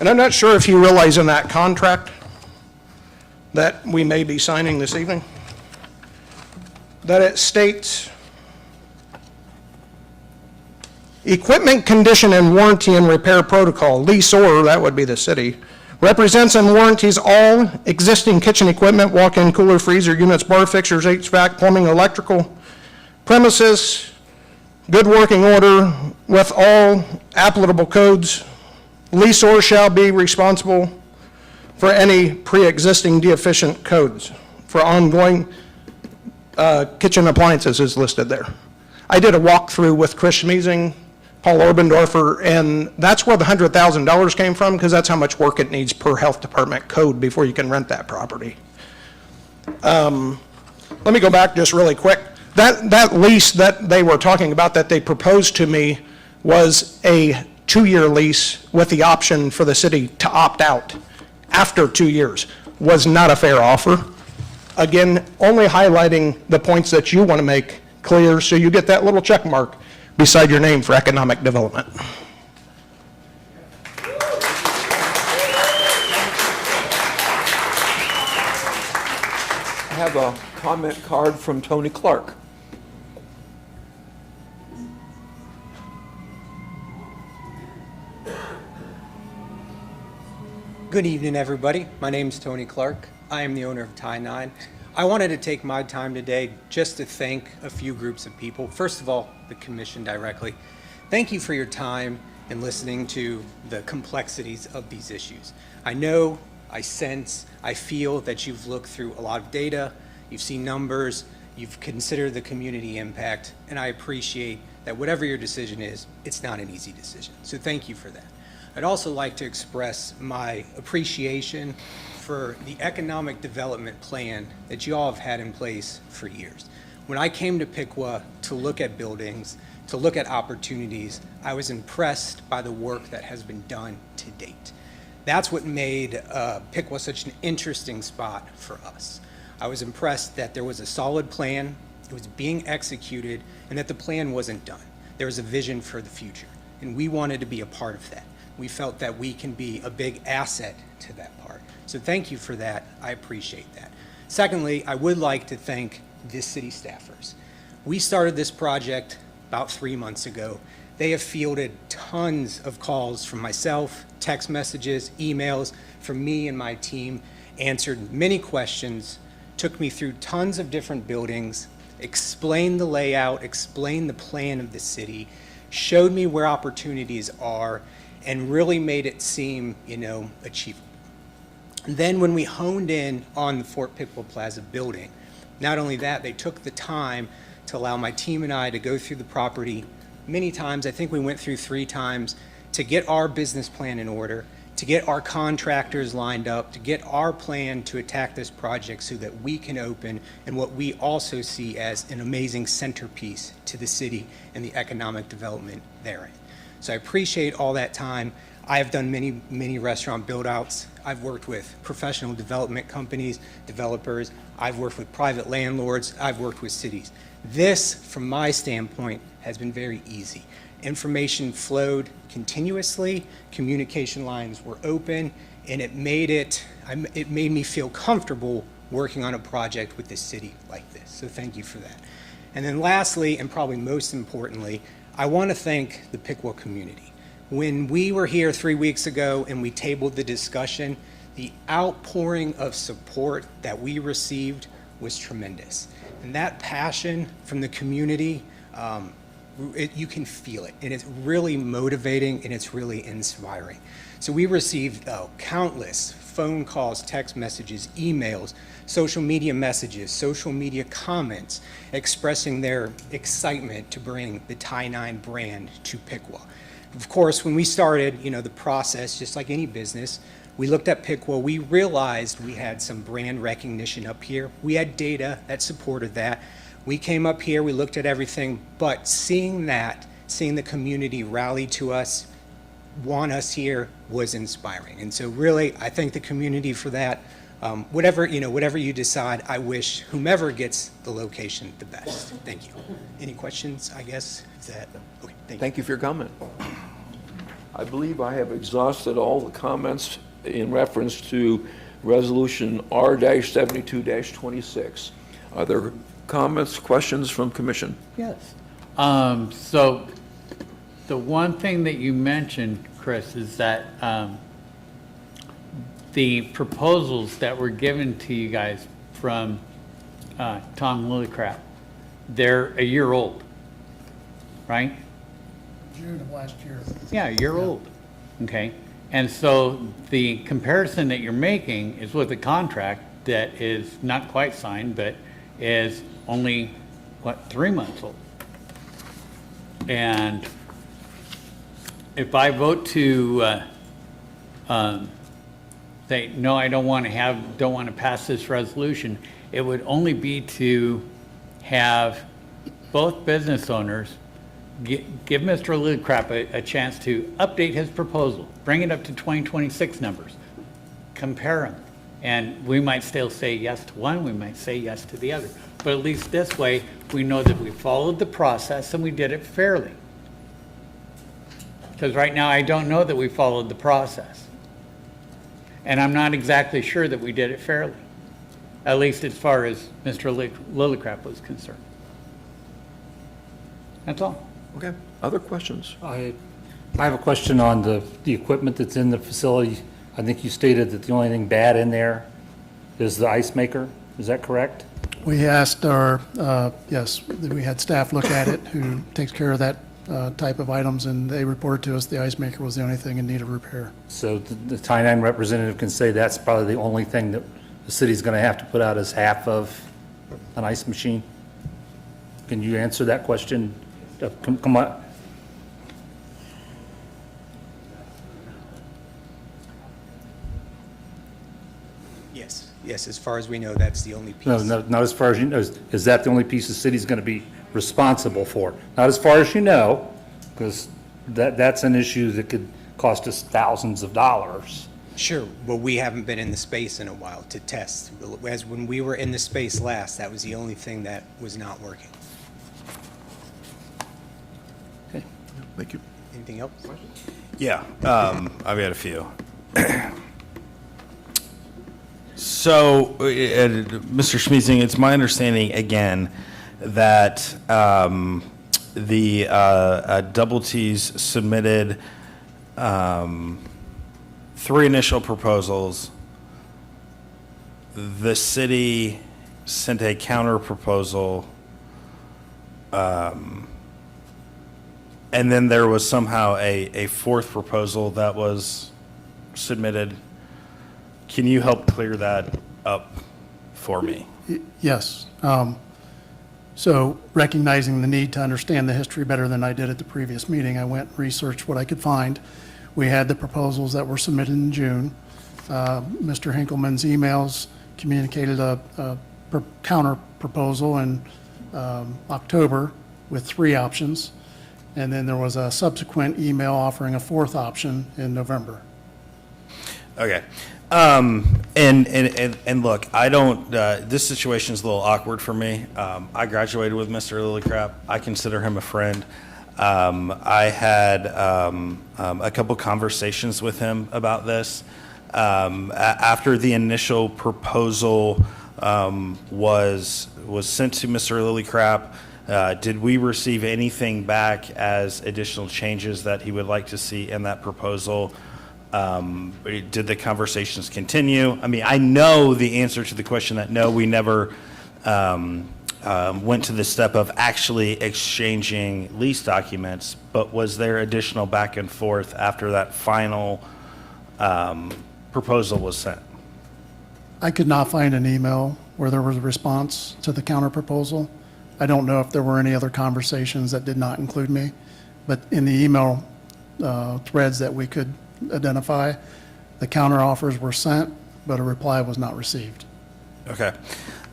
And I'm not sure if you realize in that contract that we may be signing this evening, that it states, equipment condition and warranty and repair protocol, leaseor, that would be the city, represents and warranties all existing kitchen equipment, walk-in cooler, freezer units, bar fixtures, HVAC, plumbing, electrical, premises, good working order with all applicable codes. Leaseor shall be responsible for any pre-existing deficient codes for ongoing kitchen appliances is listed there. I did a walkthrough with Chris Schmeezing, Paul Orbendorfer, and that's where the $100,000 came from, because that's how much work it needs per health department code before you can rent that property. Let me go back just really quick. That lease that they were talking about that they proposed to me was a 2-year lease with the option for the city to opt out after 2 years. Was not a fair offer. Again, only highlighting the points that you want to make clear so you get that little check mark beside your name for economic development. I have a comment card from Tony Clark. Good evening, everybody. My name is Tony Clark. I am the owner of Tie 9. I wanted to take my time today just to thank a few groups of people. First of all, the commission directly. Thank you for your time and listening to the complexities of these issues. I know, I sense, I feel that you've looked through a lot of data, you've seen numbers, you've considered the community impact, and I appreciate that whatever your decision is, it's not an easy decision. So thank you for that. I'd also like to express my appreciation for the economic development plan that you all have had in place for years. When I came to Piqua to look at buildings, to look at opportunities, I was impressed by the work that has been done to date. That's what made Piqua such an interesting spot for us. I was impressed that there was a solid plan, it was being executed, and that the plan wasn't done. There was a vision for the future, and we wanted to be a part of that. We felt that we can be a big asset to that part. So thank you for that. I appreciate that. Secondly, I would like to thank the city staffers. We started this project about 3 months ago. They have fielded tons of calls from myself, text messages, emails from me and my team, answered many questions, took me through tons of different buildings, explained the layout, explained the plan of the city, showed me where opportunities are, and really made it seem, achievable. And then when we honed in on the Fort Piqua Plaza building, not only that, they took the time to allow my team and I to go through the property many times. I think we went through 3 times to get our business plan in order, to get our contractors lined up, to get our plan to attack this project so that we can open in what we also see as an amazing centerpiece to the city and the economic development therein. So I appreciate all that time. I have done many restaurant build-outs. I've worked with professional development companies, developers. I've worked with private landlords. I've worked with cities. This, from my standpoint, has been very easy. Information flowed continuously, communication lines were open, and it made me feel comfortable working on a project with the city like this. So thank you for that. And then lastly, and probably most importantly, I want to thank the Piqua community. When we were here 3 weeks ago and we tabled the discussion, the outpouring of support that we received was tremendous. And that passion from the community, you can feel it, and it's really motivating and it's really inspiring. So we received countless phone calls, text messages, emails, social media messages, social media comments expressing their excitement to bring the Tie 9 brand to Piqua. Of course, when we started, the process, just like any business, we looked at Piqua, we realized we had some brand recognition up here. We had data that supported that. We came up here, we looked at everything, but seeing the community rally to us, want us here was inspiring. And so really, I thank the community for that. Whatever you decide, I wish whomever gets the location the best. Thank you. Any questions, I guess? Is that, okay, thank you. Thank you for your comment. I believe I have exhausted all the comments in reference to Resolution R-72-26. Are there comments, questions from Commission? Yes. So the one thing that you mentioned, Chris, is that the proposals that were given to you guys from Tom Lillicrap, they're a year old, right? June of last year. Yeah, a year old. Okay. And so the comparison that you're making is with a contract that is not quite signed, but is only, 3 months old. And if I vote to say, no, I don't want to pass this resolution, it would only be to have both business owners give Mr. Lillicrap a chance to update his proposal, bring it up to 2026 numbers, compare them. And we might still say yes to one, we might say yes to the other. But at least this way, we know that we followed the process and we did it fairly. Because right now, I don't know that we followed the process. And I'm not exactly sure that we did it fairly, at least as far as Mr. Lillicrap was concerned. That's all. Okay. Other questions? I have a question on the equipment that's in the facility. I think you stated that the only thing bad in there is the ice maker. Is that correct? We asked yes, we had staff look at it who takes care of that type of items, and they reported to us the ice maker was the only thing in need of repair. So the Tie 9 representative can say that's probably the only thing that the city's going to have to put out as half of an ice machine? Can you answer that question? Come on. Yes, as far as we know, that's the only piece. No, not as far as you know. Is that the only piece the city's going to be responsible for? Not as far as you know, because that's an issue that could cost us thousands of dollars. Sure. Well, we haven't been in the space in a while to test. As when we were in the space last, that was the only thing that was not working. Okay. Thank you. Anything else? Yeah, I've got a few. So, Mr. Schmeezing, it's my understanding, again, that the Double T's submitted 3 initial proposals. The city sent a counter proposal, and then there was somehow a 4th proposal that was submitted. Can you help clear that up for me? Yes. So recognizing the need to understand the history better than I did at the previous meeting, I went and researched what I could find. We had the proposals that were submitted in June. Mr. Hinkleman's emails communicated a counter proposal in October with 3 options. And then there was a subsequent email offering a 4th option in November. Okay. And look, I don't, this situation is a little awkward for me. I graduated with Mr. Lillicrap. I consider him a friend. I had a couple conversations with him about this. After the initial proposal was sent to Mr. Lillicrap, did we receive anything back as additional changes that he would like to see in that proposal? Did the conversations continue? I mean, I know the answer to the question that no, we never went to the step of actually exchanging lease documents, but was there additional back and forth after that final proposal was sent? I could not find an email where there was a response to the counter proposal. I don't know if there were any other conversations that did not include me, but in the email threads that we could identify, the counter offers were sent, but a reply was not received. Okay.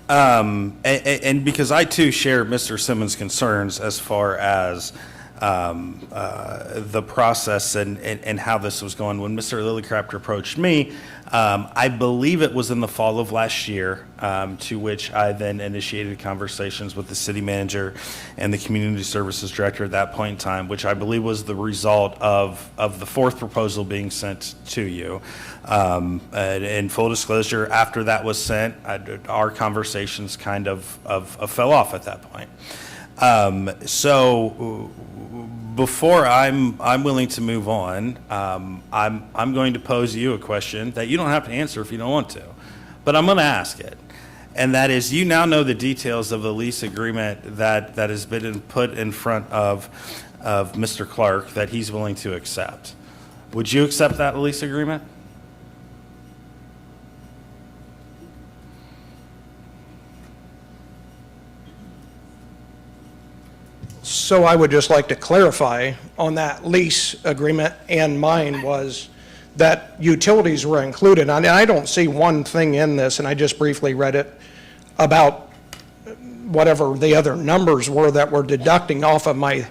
And because I too share Mr. Simmons' concerns as far as the process and how this was going. When Mr. Lillycraft approached me, I believe it was in the fall of last year, to which I then initiated conversations with the city manager and the community services director at that point in time, which I believe was the result of the fourth proposal being sent to you. And in full disclosure, after that was sent, our conversations kind of fell off at that point. So before I'm willing to move on, I'm going to pose you a question that you don't have to answer if you don't want to, but I'm going to ask it. And that is, you now know the details of the lease agreement that has been put in front of Mr. Clark that he's willing to accept. Would you accept that lease agreement? So I would just like to clarify on that lease agreement, and mine was that utilities were included. And I don't see one thing in this, and I just briefly read it, about whatever the other numbers were that were deducting off of my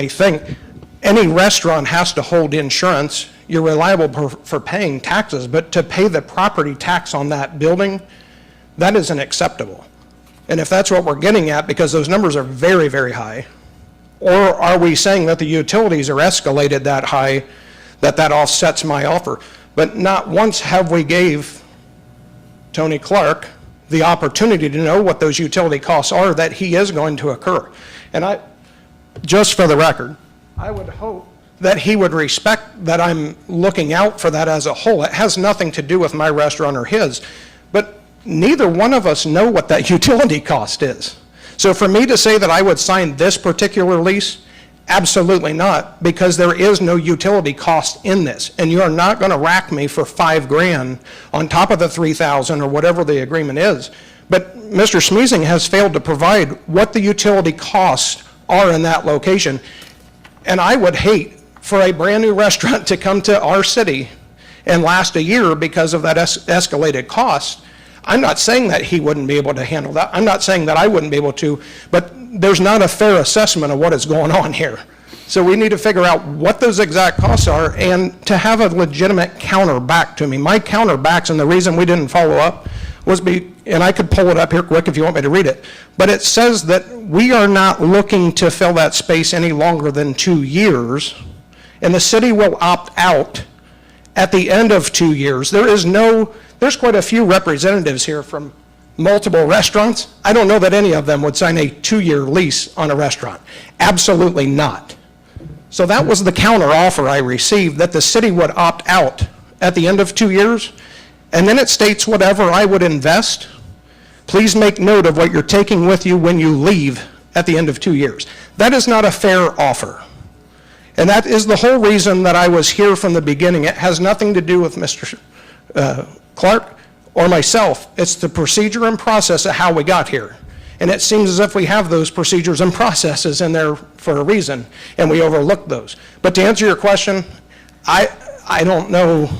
thing. Any restaurant has to hold insurance. You're reliable for paying taxes, but to pay the property tax on that building, that isn't acceptable. And if that's what we're getting at, because those numbers are very, very high, or are we saying that the utilities are escalated that high, that offsets my offer? But not once have we gave Tony Clark the opportunity to know what those utility costs are that he is going to occur. And just for the record, I would hope that he would respect that I'm looking out for that as a whole. It has nothing to do with my restaurant or his, but neither one of us know what that utility cost is. So for me to say that I would sign this particular lease, absolutely not, because there is no utility cost in this. And you are not going to rack me for $5,000 on top of the $3,000 or whatever the agreement is. But Mr. Smeezing has failed to provide what the utility costs are in that location. And I would hate for a brand new restaurant to come to our city and last a year because of that escalated cost. I'm not saying that he wouldn't be able to handle that. I'm not saying that I wouldn't be able to, but there's not a fair assessment of what is going on here. So we need to figure out what those exact costs are and to have a legitimate counter back to me. My counter backs, and the reason we didn't follow up was and I could pull it up here quick if you want me to read it, but it says that we are not looking to fill that space any longer than 2 years, and the city will opt out at the end of 2 years. There's quite a few representatives here from multiple restaurants. I don't know that any of them would sign a 2-year lease on a restaurant. Absolutely not. So that was the counter offer I received, that the city would opt out at the end of 2 years. And then it states whatever I would invest, please make note of what you're taking with you when you leave at the end of 2 years. That is not a fair offer. And that is the whole reason that I was here from the beginning. It has nothing to do with Mr. Clark or myself. It's the procedure and process of how we got here. And it seems as if we have those procedures and processes in there for a reason, and we overlook those. But to answer your question, I don't know,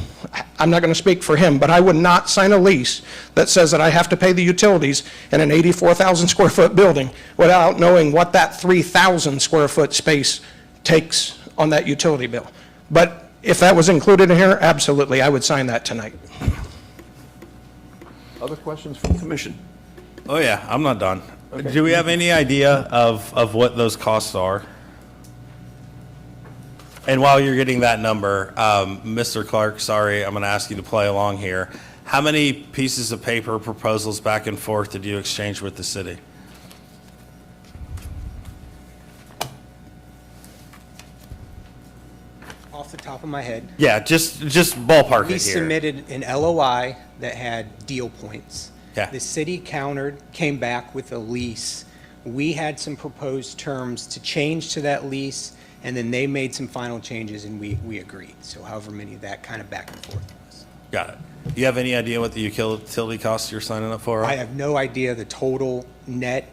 I'm not going to speak for him, but I would not sign a lease that says that I have to pay the utilities in an 84,000 square foot building without knowing what that 3,000 square foot space takes on that utility bill. But if that was included in here, absolutely, I would sign that tonight. Other questions from the commission? Oh, yeah, I'm not done. Okay. Do we have any idea of what those costs are? And while you're getting that number, Mr. Clark, sorry, I'm going to ask you to play along here. How many pieces of paper, proposals back and forth did you exchange with the city? Off the top of my head, Yeah, just ballpark we it here. submitted an LOI that had deal points. Yeah. The city countered, came back with a lease. We had some proposed terms to change to that lease, and then they made some final changes, and we agreed. So however many of that kind of back and forth was. Got it. Do you have any idea what the utility costs you're signing up for are? I have no idea the total net.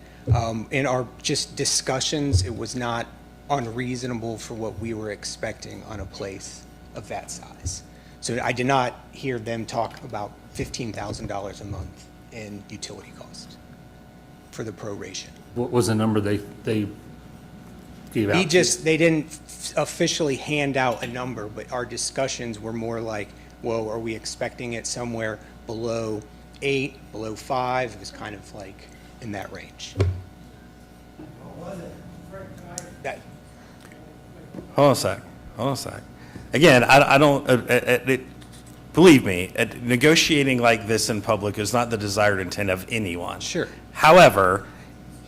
In our just discussions, it was not unreasonable for what we were expecting on a place of that size. So I did not hear them talk about $15,000 a month in utility costs for the proration. What was the number they gave out to you? They didn't officially hand out a number, but our discussions were more like, well, are we expecting it somewhere below 8, below 5? It was kind of like in that range. That, Hold on a sec. Again, I don't, believe me, negotiating like this in public is not the desired intent of anyone. Sure. However,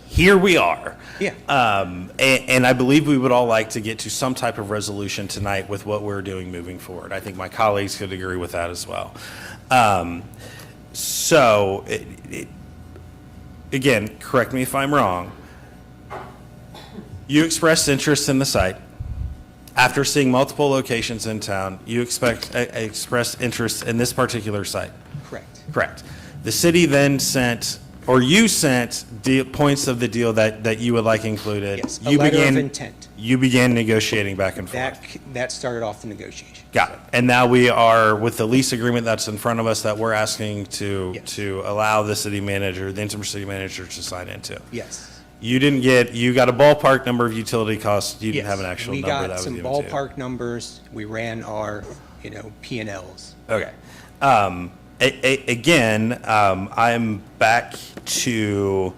here we are. Yeah. And I believe we would all like to get to some type of resolution tonight with what we're doing moving forward. I think my colleagues could agree with that as well. So, again, correct me if I'm wrong. You expressed interest in the site. After seeing multiple locations in town, you expressed interest in this particular site. correct. Correct. The city then sent, or you sent points of the deal that you would like included. Yes, a letter of intent. You began negotiating back and forth. That started off the negotiation. Got it. And now we are with the lease agreement that's in front of us that we're asking to allow the city manager, the interim city manager, to sign into. Yes. You got a ballpark number of utility costs. You didn't have an actual number that was given to you. We got some ballpark numbers. We ran our, P&Ls. Okay. Again, I'm back to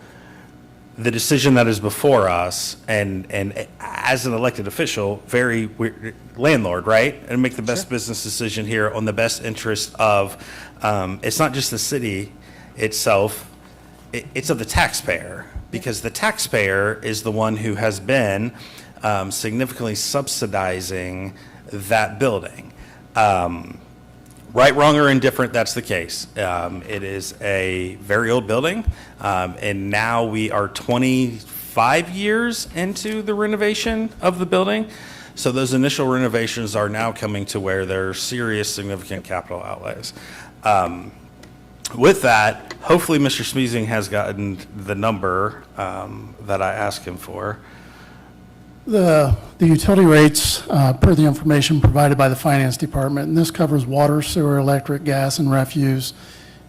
the decision that is before us, and as an elected official, landlord, right? And make the best business decision here on the best interest of, it's not just the city itself, it's of the taxpayer, because the taxpayer is the one who has been significantly subsidizing that building. Right, wrong, or indifferent, that's the case. It is a very old building, and now we are 25 years into the renovation of the building. So those initial renovations are now coming to where there are serious, significant capital outlays. With that, hopefully Mr. Smeezing has gotten the number that I asked him for. The utility rates, per the information provided by the Finance Department, and this covers water, sewer, electric, gas, and refuse,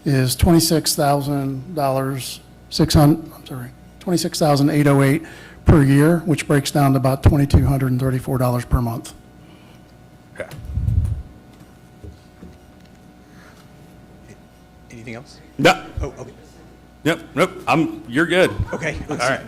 is $26,808 per year, which breaks down to about $2,234 per month. Okay. Anything else? No. Oh, okay. Nope. You're good. Okay. All right.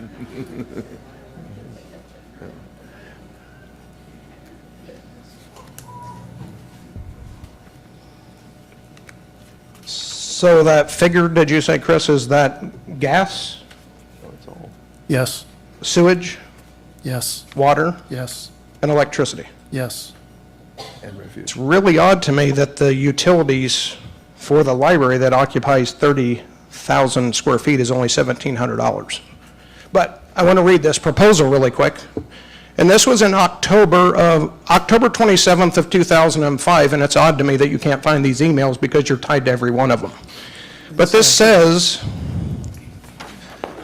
So that figure, did you say, Chris, is that gas, Yes, sewage, yes, water, yes, and electricity? yes. It's really odd to me that the utilities for the library that occupies 30,000 square feet is only $1,700. But I want to read this proposal really quick. And this was in October 27th of 2005, and it's odd to me that you can't find these emails because you're tied to every one of them. But this says,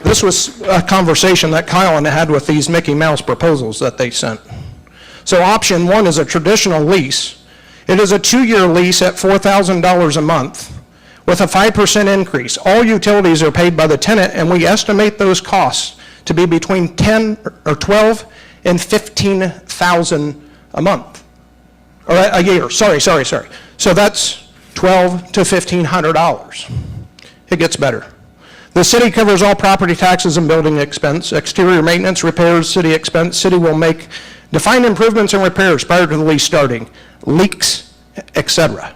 this was a conversation that Kyle had with these Mickey Mouse proposals that they sent. So option one is a traditional lease. It is a 2-year lease at $4,000 a month with a 5% increase. All utilities are paid by the tenant, and we estimate those costs to be between 10 or 12 and 15,000 a month, or a year. Sorry. So that's $1,200 to $1,500. It gets better. The city covers all property taxes and building expense, exterior maintenance, repairs, city expense. City will make defined improvements and repairs prior to the lease starting, leaks, etc.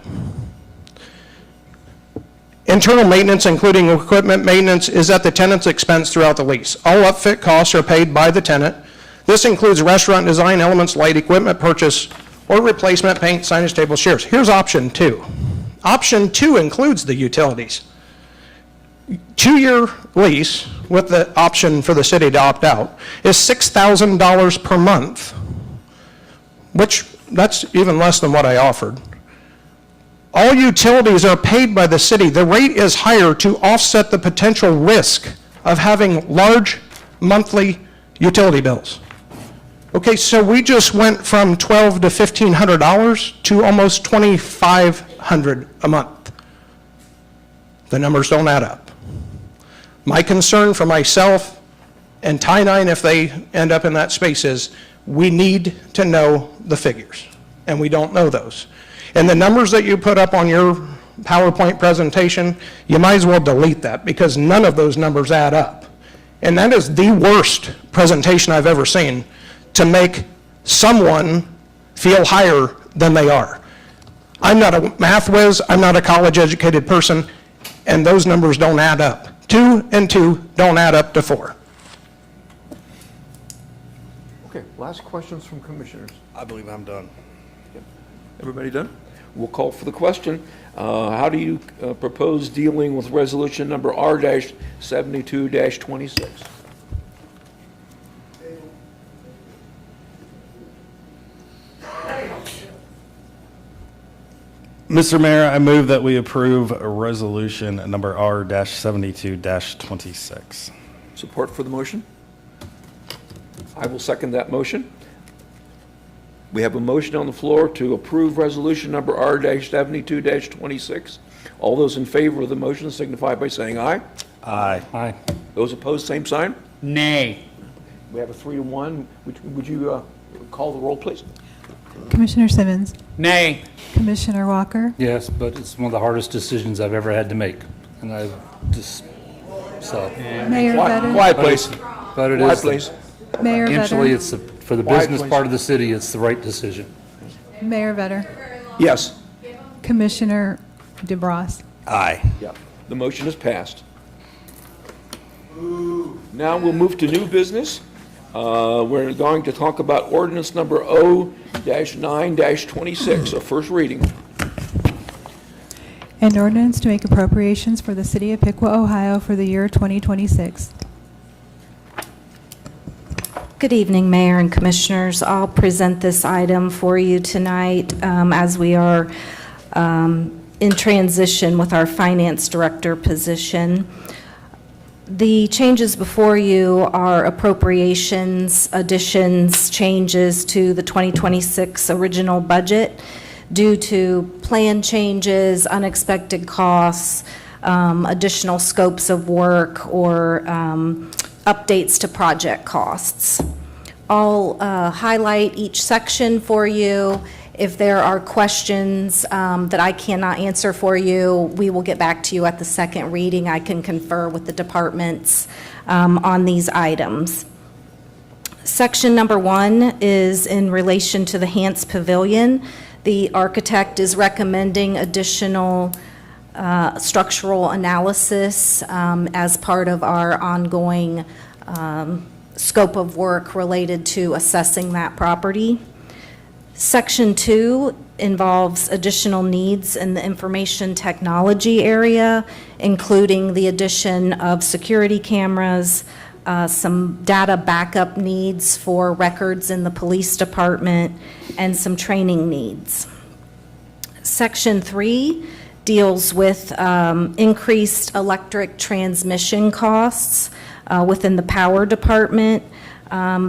Internal maintenance, including equipment maintenance, is at the tenant's expense throughout the lease. All upfit costs are paid by the tenant. This includes restaurant design elements, light equipment purchase, or replacement, paint, signage, tables, chairs. Here's option two. Option two includes the utilities. 2-year lease with the option for the city to opt out is $6,000 per month, which that's even less than what I offered. All utilities are paid by the city. The rate is higher to offset the potential risk of having large monthly utility bills. Okay, so we just went from $1,200 to $1,500 to almost $2,500 a month. The numbers don't add up. My concern for myself and Tie 9, if they end up in that space, is we need to know the figures, and we don't know those. And the numbers that you put up on your PowerPoint presentation, you might as well delete that, because none of those numbers add up. And that is the worst presentation I've ever seen to make someone feel higher than they are. I'm not a math whiz, I'm not a college-educated person, and those numbers don't add up. 2 and 2 don't add up to 4. Okay, last questions from commissioners. I believe I'm done. Everybody done? We'll call for the question. How do you propose dealing with resolution number R-72-26? Mr. Mayor, I move that we approve resolution number R-72-26. Support for the motion? I will second that motion. We have a motion on the floor to approve resolution number R-72-26. All those in favor of the motion signify by saying aye. Aye. Aye. Those opposed, same sign. Nay. We have a 3-1. Would you call the roll, please? Commissioner Simmons. Nay. Commissioner Walker. Yes, but it's one of the hardest decisions I've ever had to make, and I just, so. Mayor Vedder. Quiet, please. But it Quiet, is, please. Mayor financially, Vedder. it's, for the Quiet, business please. part of the city, it's the right decision. Mayor Vedder. Yes. Commissioner DeBras. Aye. Yeah. The motion is passed. Now we'll move to new business. We're going to talk about ordinance number O-9-26, a first reading. An ordinance to make appropriations for the city of Piqua, Ohio for the year 2026. Good evening, Mayor and Commissioners. I'll present this item for you tonight as we are in transition with our Finance Director position. The changes before you are appropriations, additions, changes to the 2026 original budget due to plan changes, unexpected costs, additional scopes of work, or updates to project costs. I'll highlight each section for you. If there are questions that I cannot answer for you, we will get back to you at the second reading. I can confer with the departments on these items. Section number 1 is in relation to the Hance Pavilion. The architect is recommending additional structural analysis as part of our ongoing scope of work related to assessing that property. Section 2 involves additional needs in the information technology area, including the addition of security cameras, some data backup needs for records in the police department, and some training needs. Section 3 deals with increased electric transmission costs within the power department.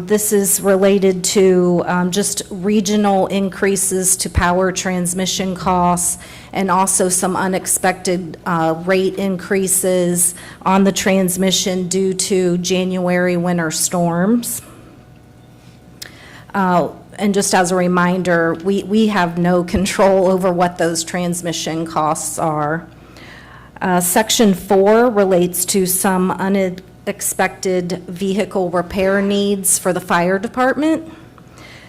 This is related to just regional increases to power transmission costs and also some unexpected rate increases on the transmission due to January winter storms. And just as a reminder, we have no control over what those transmission costs are. Section 4 relates to some unexpected vehicle repair needs for the fire department.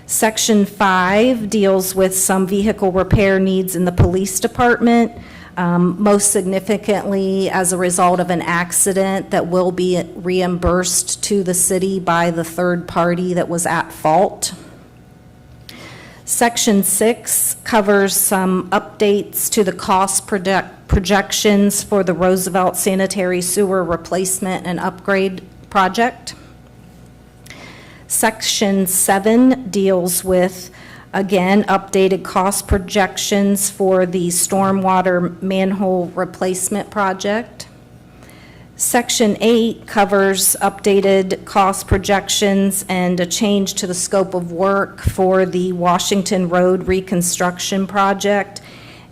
Section 5 deals with some vehicle repair needs in the police department, most significantly as a result of an accident that will be reimbursed to the city by the third party that was at fault. Section 6 covers some updates to the cost projections for the Roosevelt Sanitary Sewer Replacement and Upgrade Project. Section 7 deals with, again, updated cost projections for the Stormwater Manhole Replacement Project. Section 8 covers updated cost projections and a change to the scope of work for the Washington Road Reconstruction Project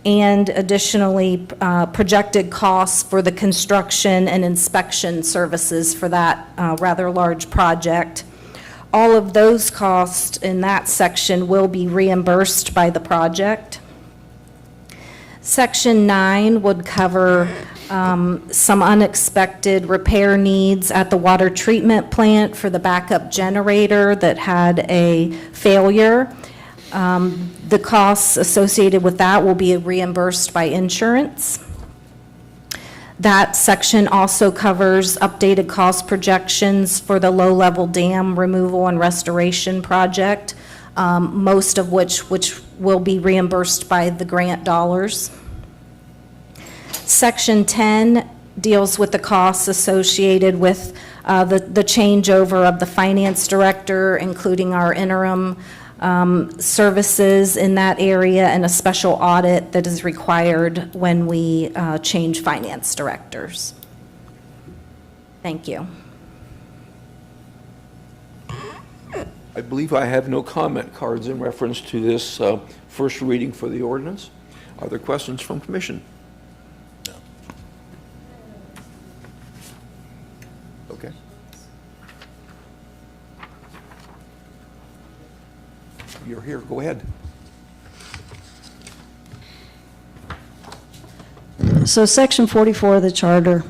and additionally, projected costs for the construction and inspection services for that rather large project. All of those costs in that section will be reimbursed by the project. Section 9 would cover some unexpected repair needs at the water treatment plant for the backup generator that had a failure. The costs associated with that will be reimbursed by insurance. That section also covers updated cost projections for the low-level dam removal and restoration project, most of which will be reimbursed by the grant dollars. Section 10 deals with the costs associated with the changeover of the finance director, including our interim services in that area and a special audit that is required when we change finance directors. Thank you. I believe I have no comment cards in reference to this first reading for the ordinance. Are there questions from commission? No. Okay. You're here, go ahead. So Section 44 of the Charter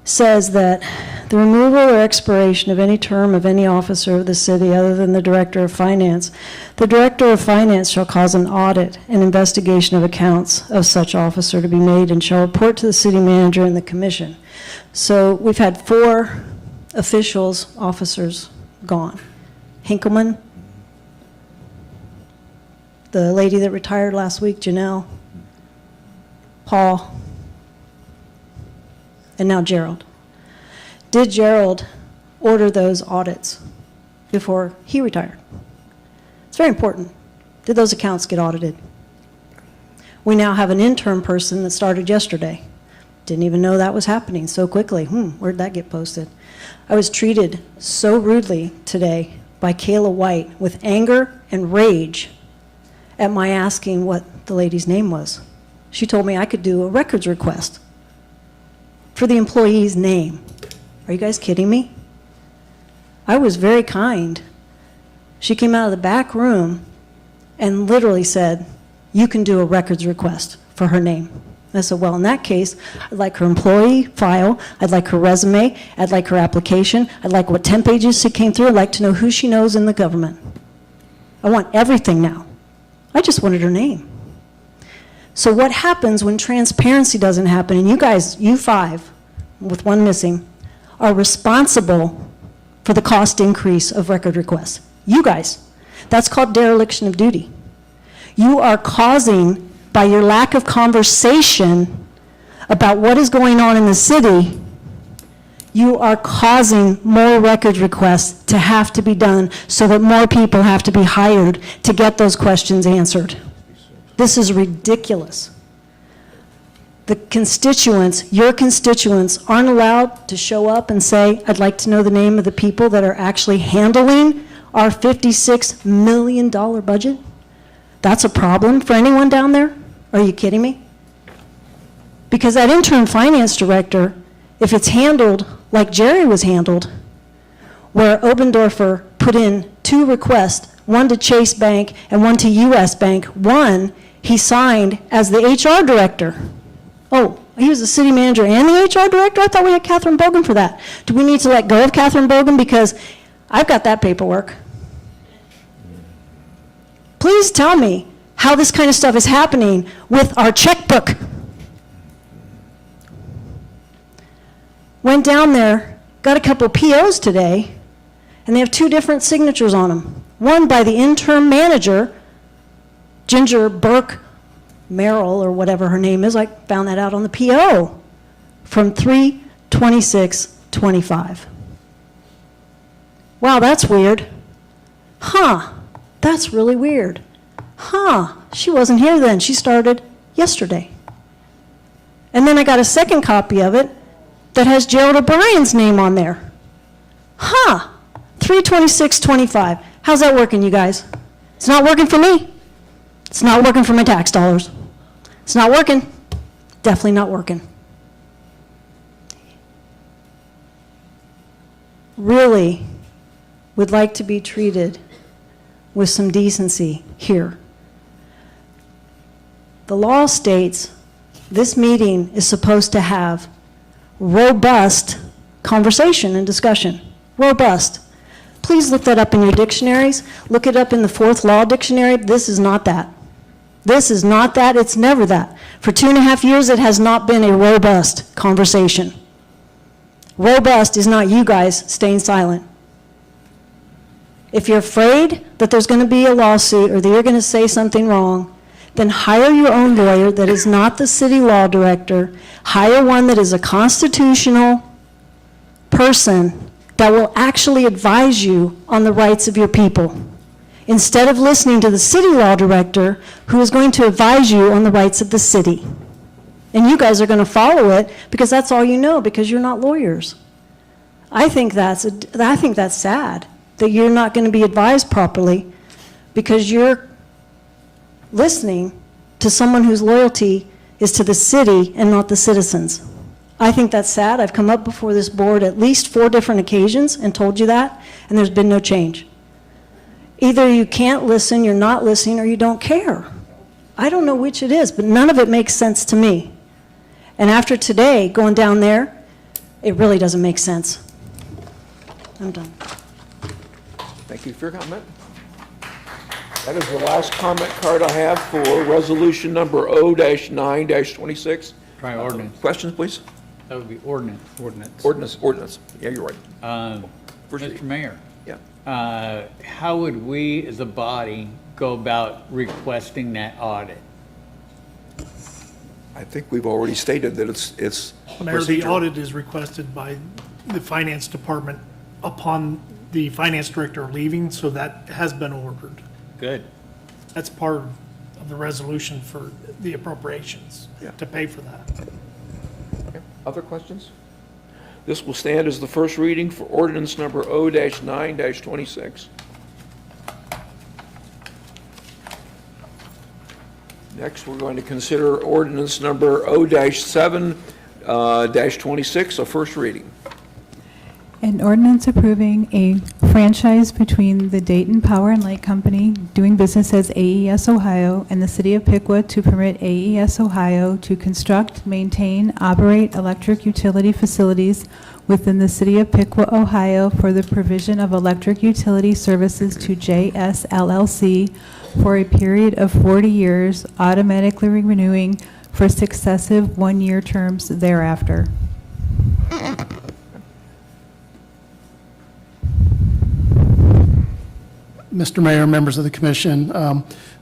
says that the removal or expiration of any term of any officer of the city other than the Director of Finance, the Director of Finance shall cause an audit and investigation of accounts of such officer to be made and shall report to the city manager and the commission. So we've had 4 officials, officers gone. Hinkleman, the lady that retired last week, Janelle, Paul, and now Gerald. Did Gerald order those audits before he retired? It's very important. Did those accounts get audited? We now have an intern person that started yesterday. Didn't even know that was happening so quickly. Where'd that get posted? I was treated so rudely today by Kayla White with anger and rage at my asking what the lady's name was. She told me I could do a records request for the employee's name. Are you guys kidding me? I was very kind. She came out of the back room and literally said, you can do a records request for her name. I said, well, in that case, I'd like her employee file, I'd like her resume, I'd like her application, I'd like what 10 pages she came through, I'd like to know who she knows in the government. I want everything now. I just wanted her name. So what happens when transparency doesn't happen, and you guys, you 5, with 1 missing, are responsible for the cost increase of record requests? You guys. That's called dereliction of duty. You are causing, by your lack of conversation about what is going on in the city, you are causing more record requests to have to be done so that more people have to be hired to get those questions answered. This is ridiculous. The constituents, your constituents, aren't allowed to show up and say, I'd like to know the name of the people that are actually handling our $56 million budget. That's a problem for anyone down there? Are you kidding me? Because that interim finance director, if it's handled like Jerry was handled, where Obendorfer put in 2 requests, one to Chase Bank and one to US Bank, one he signed as the HR director. Oh, he was the city manager and the HR director? I thought we had Catherine Bogan for that. Do we need to let go of Catherine Bogan? Because I've got that paperwork. Please tell me how this kind of stuff is happening with our checkbook. Went down there, got a couple POs today, and they have 2 different signatures on them. One by the interim manager, Ginger Burke Merrill, or whatever her name is. I found that out on the PO from 3/26/25. Wow, that's weird. Huh, that's really weird. Huh, she wasn't here then. She started yesterday. And then I got a second copy of it that has Gerald O'Brien's name on there. Huh, 3/26/25. How's that working, you guys? It's not working for me. It's not working for my tax dollars. It's not working. Definitely not working. Really would like to be treated with some decency here. The law states this meeting is supposed to have robust conversation and discussion. Robust. Please look that up in your dictionaries. Look it up in the Fourth Law Dictionary. This is not that. This is not that. It's never that. For 2.5 years, it has not been a robust conversation. Robust is not you guys staying silent. If you're afraid that there's going to be a lawsuit or that you're going to say something wrong, then hire your own lawyer that is not the city law director. Hire one that is a constitutional person that will actually advise you on the rights of your people, instead of listening to the city law director who is going to advise you on the rights of the city. And you guys are going to follow it because that's all you know, because you're not lawyers. I think that's sad that you're not going to be advised properly because you're listening to someone whose loyalty is to the city and not the citizens. I think that's sad. I've come up before this board at least 4 different occasions and told you that, and there's been no change. Either you can't listen, you're not listening, or you don't care. I don't know which it is, but none of it makes sense to me. And after today, going down there, it really doesn't make sense. I'm done. Thank you for your comment. That is the last comment card I have for resolution number O-9-26. Try ordinance. Questions, please? That would be ordinance. Ordinance. Yeah, you're right. Mr. Mayor. Yeah. How would we as a body go about requesting that audit? I think we've already stated that it's Mayor, the procedural. audit is requested by the finance department upon the finance director leaving, so that has been ordered. Good. That's part of the resolution for the appropriations Yeah. to pay for that. Okay. Other questions? This will stand as the first reading for ordinance number O-9-26. Next, we're going to consider ordinance number O-7-26, a first reading. An ordinance approving a franchise between the Dayton Power and Light Company, doing business as AES Ohio, and the City of Piqua to permit AES Ohio to construct, maintain, operate electric utility facilities within the City of Piqua, Ohio, for the provision of electric utility services to JS LLC for a period of 40 years, automatically renewing for successive one-year terms thereafter. Mr. Mayor, members of the commission,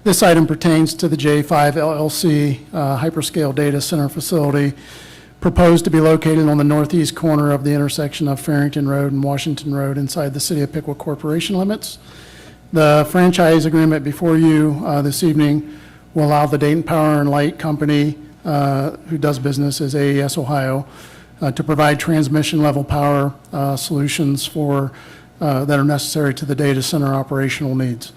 this item pertains to the J5 LLC hyperscale data center facility proposed to be located on the northeast corner of the intersection of Farrington Road and Washington Road inside the City of Piqua Corporation limits. The franchise agreement before you this evening will allow the Dayton Power and Light Company, who does business as AES Ohio, to provide transmission level power solutions for that are necessary to the data center operational needs.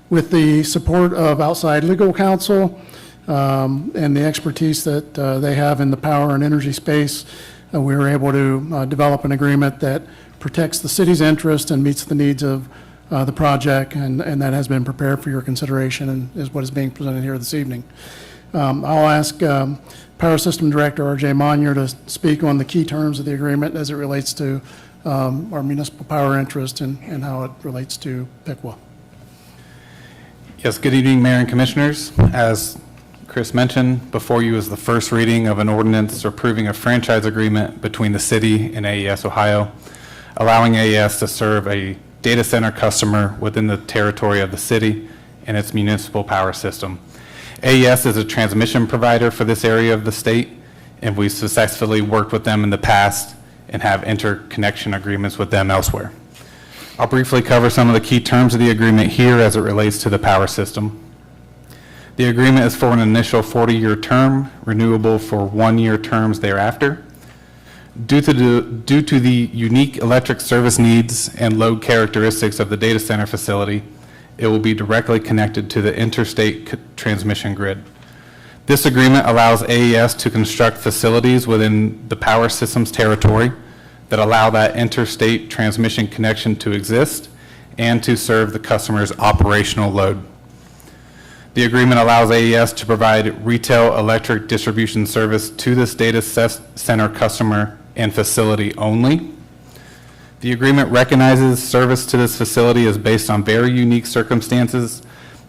With the support of outside legal counsel and the expertise that they have in the power and energy space, we were able to develop an agreement that protects the city's interest and meets the needs of the project, and that has been prepared for your consideration and is what is being presented here this evening. I'll ask Power System Director R.J. Monier to speak on the key terms of the agreement as it relates to our municipal power interest and how it relates to Piqua. Yes, good evening, Mayor and Commissioners. As Chris mentioned, before you is the first reading of an ordinance approving a franchise agreement between the city and AES Ohio, allowing AES to serve a data center customer within the territory of the city and its municipal power system. AES is a transmission provider for this area of the state, and we've successfully worked with them in the past and have interconnection agreements with them elsewhere. I'll briefly cover some of the key terms of the agreement here as it relates to the power system. The agreement is for an initial 40-year term, renewable for one-year terms thereafter. Due to the unique electric service needs and load characteristics of the data center facility, it will be directly connected to the interstate transmission grid. This agreement allows AES to construct facilities within the power system's territory that allow that interstate transmission connection to exist and to serve the customer's operational load. The agreement allows AES to provide retail electric distribution service to this data center customer and facility only. The agreement recognizes service to this facility is based on very unique circumstances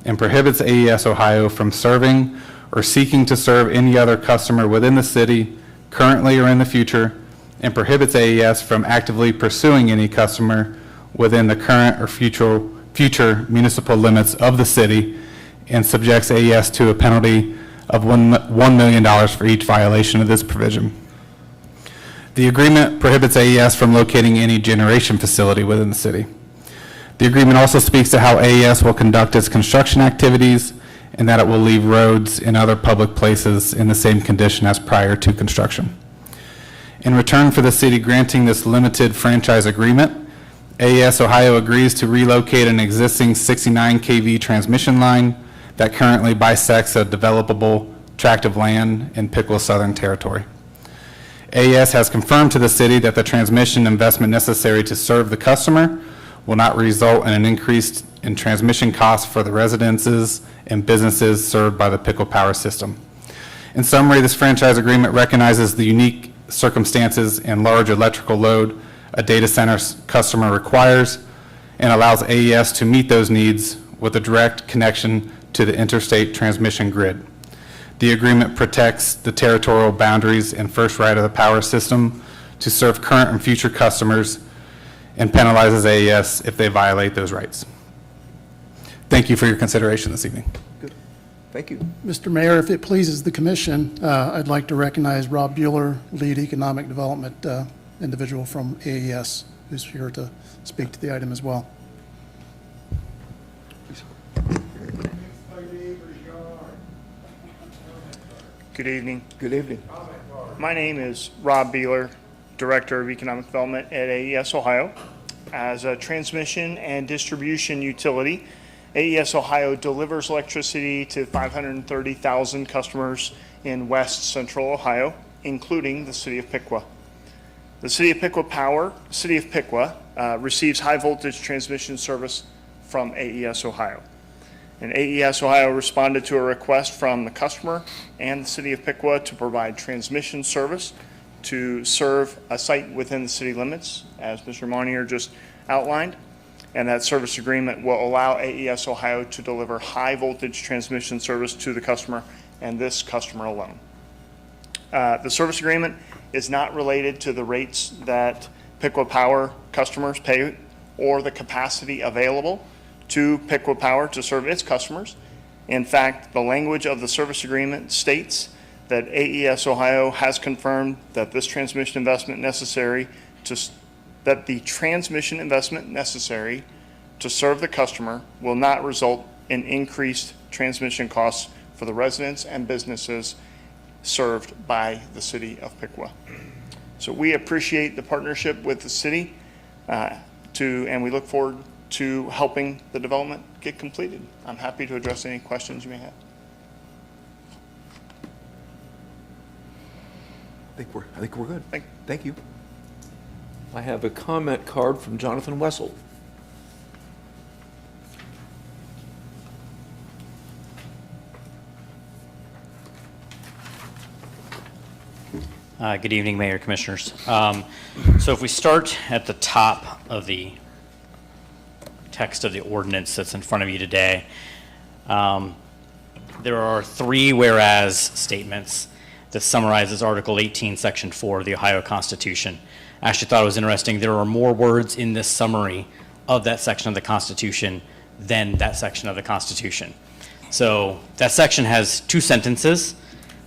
and prohibits AES Ohio from serving or seeking to serve any other customer within the city, currently or in the future, and prohibits AES from actively pursuing any customer within the current or future municipal limits of the city, and subjects AES to a penalty of $1 million for each violation of this provision. The agreement prohibits AES from locating any generation facility within the city. The agreement also speaks to how AES will conduct its construction activities and that it will leave roads and other public places in the same condition as prior to construction. In return for the city granting this limited franchise agreement, AES Ohio agrees to relocate an existing 69 kV transmission line that currently bisects a developable tract of land in Piqua Southern Territory. AES has confirmed to the city that the transmission investment necessary to serve the customer will not result in an increase in transmission costs for the residences and businesses served by the Piqua Power System. In summary, this franchise agreement recognizes the unique circumstances and large electrical load a data center customer requires and allows AES to meet those needs with a direct connection to the interstate transmission grid. The agreement protects the territorial boundaries and first right of the power system to serve current and future customers and penalizes AES if they violate those rights. Thank you for your consideration this evening. Good. Thank you. Mr. Mayor, if it pleases the commission, I'd like to recognize Rob Bueller, lead economic development individual from AES, who's here to speak to the item as well. Good evening. Good evening. My name is Rob Beeler, Director of Economic Development at AES Ohio. As a transmission and distribution utility, AES Ohio delivers electricity to 530,000 customers in west central Ohio, including the city of Piqua. The city of Piqua receives high voltage transmission service from AES Ohio. And AES Ohio responded to a request from the customer and the city of Piqua to provide transmission service to serve a site within the city limits, as Mr. Monier just outlined. And that service agreement will allow AES Ohio to deliver high voltage transmission service to the customer and this customer alone. The service agreement is not related to the rates that Piqua Power customers pay or the capacity available to Piqua Power to serve its customers. In fact, the language of the service agreement states that AES Ohio has confirmed that this transmission investment necessary to serve the customer will not result in increased transmission costs for the residents and businesses served by the city of Piqua. So we appreciate the partnership with the city and we look forward to helping the development get completed. I'm happy to address any questions you may have. I think we're good. Thank you. I have a comment card from Jonathan Wessel. Good evening, Mayor, Commissioners. So if we start at the top of the text of the ordinance that's in front of you today, there are 3 whereas statements that summarizes Article 18, Section 4 of the Ohio Constitution. I actually thought it was interesting. There are more words in this summary of that section of the Constitution than that section of the Constitution. So that section has 2 sentences.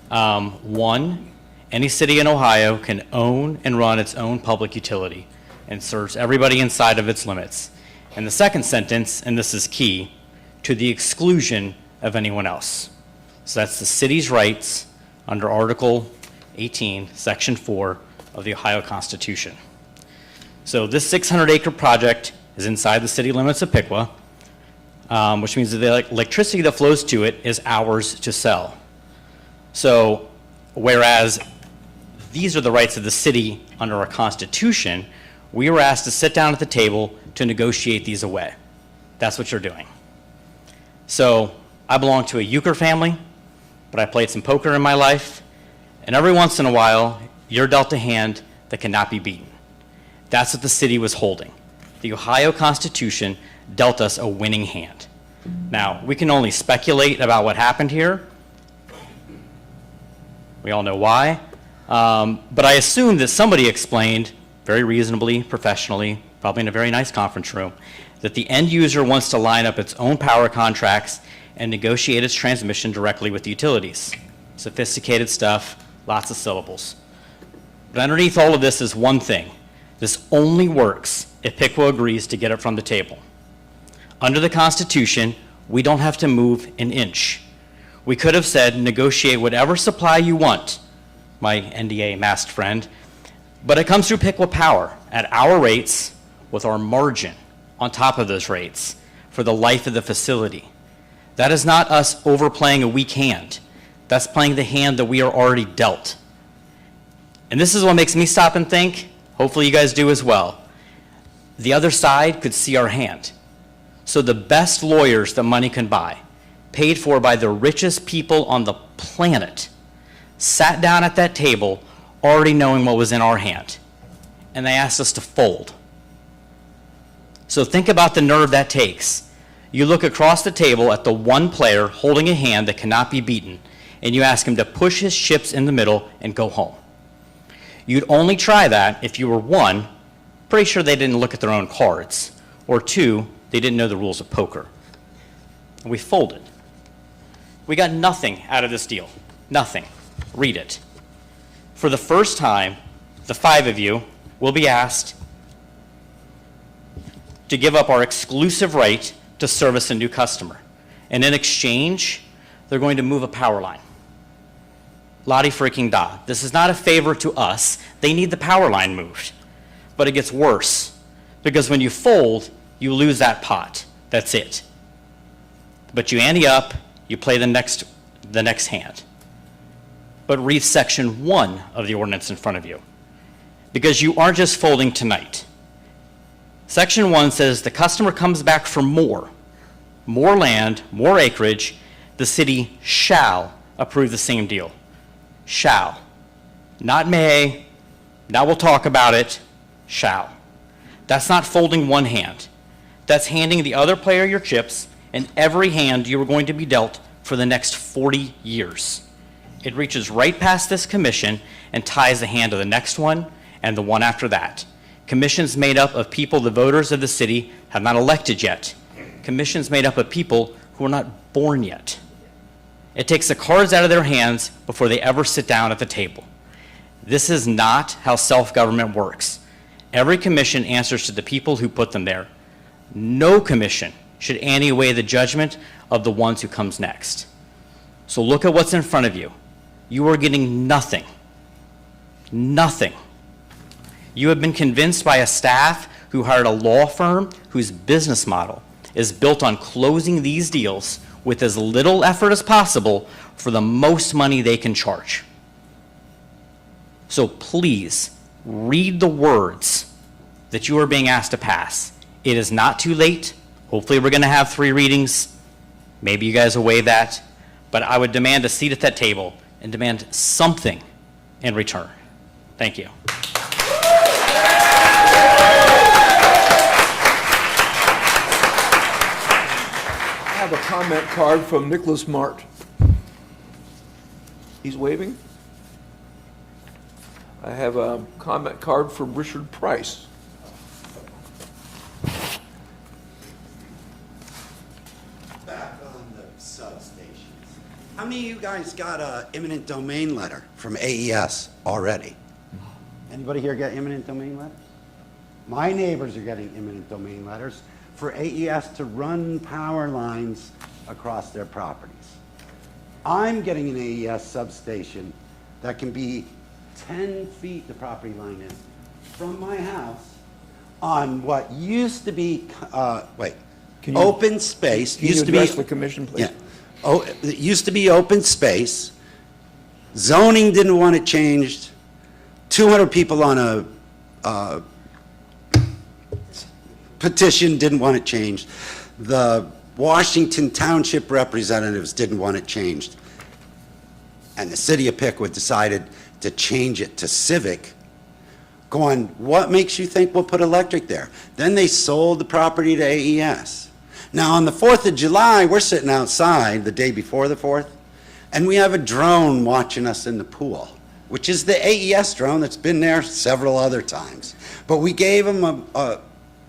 1, any city in Ohio can own and run its own public utility and serves everybody inside of its limits. And the second sentence, and this is key, to the exclusion of anyone else. So that's the city's rights under Article 18, Section 4 of the Ohio Constitution. So this 600-acre project is inside the city limits of Piqua, which means that the electricity that flows to it is ours to sell. So whereas these are the rights of the city under our Constitution, we were asked to sit down at the table to negotiate these away. That's what you're doing. So I belong to a euchre family, but I played some poker in my life, and every once in a while, you're dealt a hand that cannot be beaten. That's what the city was holding. The Ohio Constitution dealt us a winning hand. Now, we can only speculate about what happened here. We all know why. But I assume that somebody explained very reasonably, professionally, probably in a very nice conference room, that the end user wants to line up its own power contracts and negotiate its transmission directly with the utilities. Sophisticated stuff, lots of syllables. But underneath all of this is one thing. This only works if Piqua agrees to get it from the table. Under the Constitution, we don't have to move an inch. We could have said, negotiate whatever supply you want, my NDA masked friend, but it comes through Piqua Power at our rates with our margin on top of those rates for the life of the facility. That is not us overplaying a weak hand. That's playing the hand that we are already dealt. And this is what makes me stop and think, hopefully you guys do as well. The other side could see our hand. So the best lawyers that money can buy, paid for by the richest people on the planet, sat down at that table already knowing what was in our hand. And they asked us to fold. So think about the nerve that takes. You look across the table at the one player holding a hand that cannot be beaten, and you ask him to push his chips in the middle and go home. You'd only try that if you were, one, pretty sure they didn't look at their own cards, or two, they didn't know the rules of poker. And we folded. We got nothing out of this deal. Nothing. Read it. For the first time, the five of you will be asked to give up our exclusive right to service a new customer. And in exchange, they're going to move a power line. Lottie freaking da. This is not a favor to us. They need the power line moved. But it gets worse, because when you fold, you lose that pot. That's it. But you ante up, you play the next hand. But read section 1 of the ordinance in front of you, because you aren't just folding tonight. Section 1 says the customer comes back for more land, more acreage. The city shall approve the same deal. Shall. Not may, not we'll talk about it, shall. That's not folding one hand. That's handing the other player your chips and every hand you are going to be dealt for the next 40 years. It reaches right past this commission and ties the hand of the next one and the one after that. Commissions made up of people the voters of the city have not elected yet. Commissions made up of people who are not born yet. It takes the cards out of their hands before they ever sit down at the table. This is not how self-government works. Every commission answers to the people who put them there. No commission should ante away the judgment of the ones who comes next. So look at what's in front of you. You are getting nothing. Nothing. You have been convinced by a staff who hired a law firm whose business model is built on closing these deals with as little effort as possible for the most money they can charge. So please, read the words that you are being asked to pass. It is not too late. Hopefully we're going to have 3 readings. Maybe you guys will waive that. But I would demand a seat at that table and demand something in return. Thank you. I have a comment card from Nicholas Mart. He's waving. I have a comment card from Richard Price. Back on the substations. How many of you guys got an eminent domain letter from AES already? Anybody here get eminent domain letters? My neighbors are getting eminent domain letters for AES to run power lines across their properties. I'm getting an AES substation that can be 10 feet, the property line is, from my house on what used to be, open space. Can you address the commission, please? Yeah. Oh, it used to be open space, Zoning didn't want it changed. 200 people on a petition didn't want it changed. The Washington Township representatives didn't want it changed. And the city of Piqua decided to change it to civic, going, what makes you think we'll put electric there? Then they sold the property to AES. Now, on the 4th of July, we're sitting outside the day before the 4th, and we have a drone watching us in the pool, which is the AES drone that's been there several other times. But we gave them a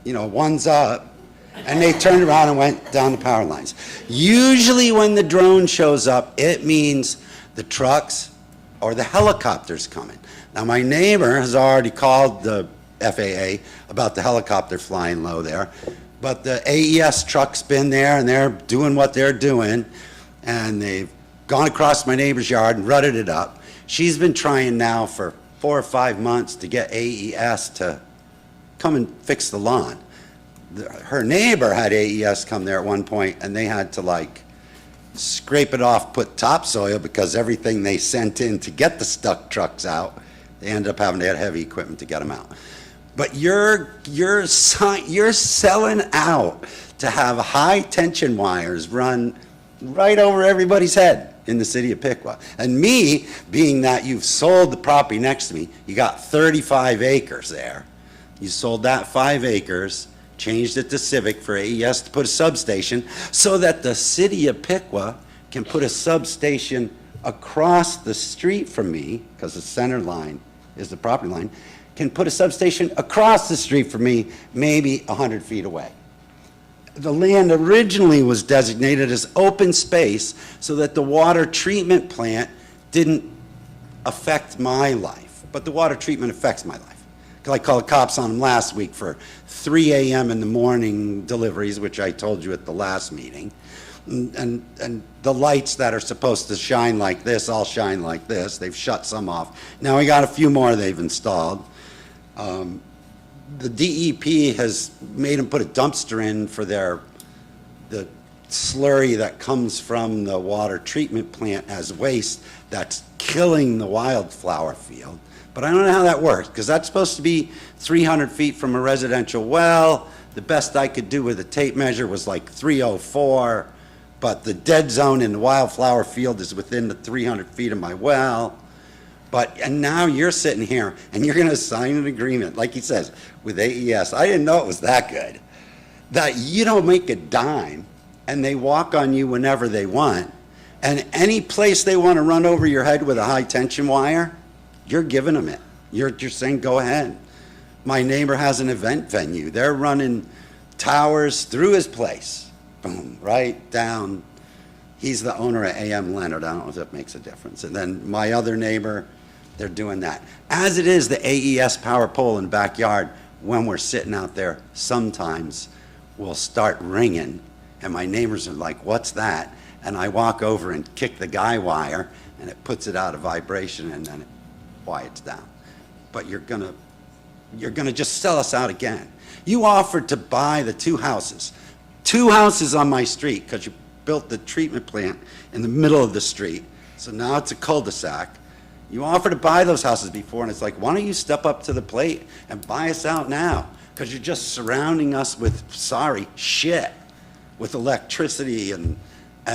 one's up, and they turned around and went down the power lines. Usually when the drone shows up, it means the trucks or the helicopter's coming. Now, my neighbor has already called the FAA about the helicopter flying low there, but the AES truck's been there, and they're doing what they're doing, and they've gone across my neighbor's yard and rutted it up. She's been trying now for 4 or 5 months to get AES to come and fix the lawn. Her neighbor had AES come there at one point, and they had to scrape it off, put topsoil, because everything they sent in to get the stuck trucks out, they ended up having to have heavy equipment to get them out. But you're selling out to have high tension wires run right over everybody's head in the city of Piqua. And me, being that you've sold the property next to me, you got 35 acres there. You sold that 5 acres, changed it to civic for AES to put a substation, so that the city of Piqua can put a substation across the street from me, because the center line is the property line, can put a substation across the street from me, maybe 100 feet away. The land originally was designated as open space so that the water treatment plant didn't affect my life, but the water treatment affects my life. I called cops on them last week for 3 a.m. in the morning deliveries, which I told you at the last meeting. And the lights that are supposed to shine like this all shine like this. They've shut some off. Now we got a few more they've installed. The DEP has made them put a dumpster in for the slurry that comes from the water treatment plant as waste that's killing the wildflower field. But I don't know how that works, because that's supposed to be 300 feet from a residential well. The best I could do with a tape measure was like 304, but the dead zone in the wildflower field is within the 300 feet of my well. And now you're sitting here, and you're going to sign an agreement, like he says, with AES. I didn't know it was that good. That you don't make a dime, and they walk on you whenever they want, and any place they want to run over your head with a high-tension wire, you're giving them it. You're saying, go ahead. My neighbor has an event venue. They're running towers through his place. Boom, right down. He's the owner of AM Leonard. I don't know if that makes a difference. And then my other neighbor, they're doing that. As it is, the AES power pole in the backyard, when we're sitting out there, sometimes will start ringing. And my neighbors are like, what's that? And I walk over and kick the guy wire, and it puts it out of vibration, and then it quiets down. But you're gonna just sell us out again. You offered to buy the 2 houses on my street, because you built the treatment plant in the middle of the street. So now it's a cul-de-sac. You offered to buy those houses before, and it's like, why don't you step up to the plate and buy us out now? Because you're just surrounding us with, shit, with electricity and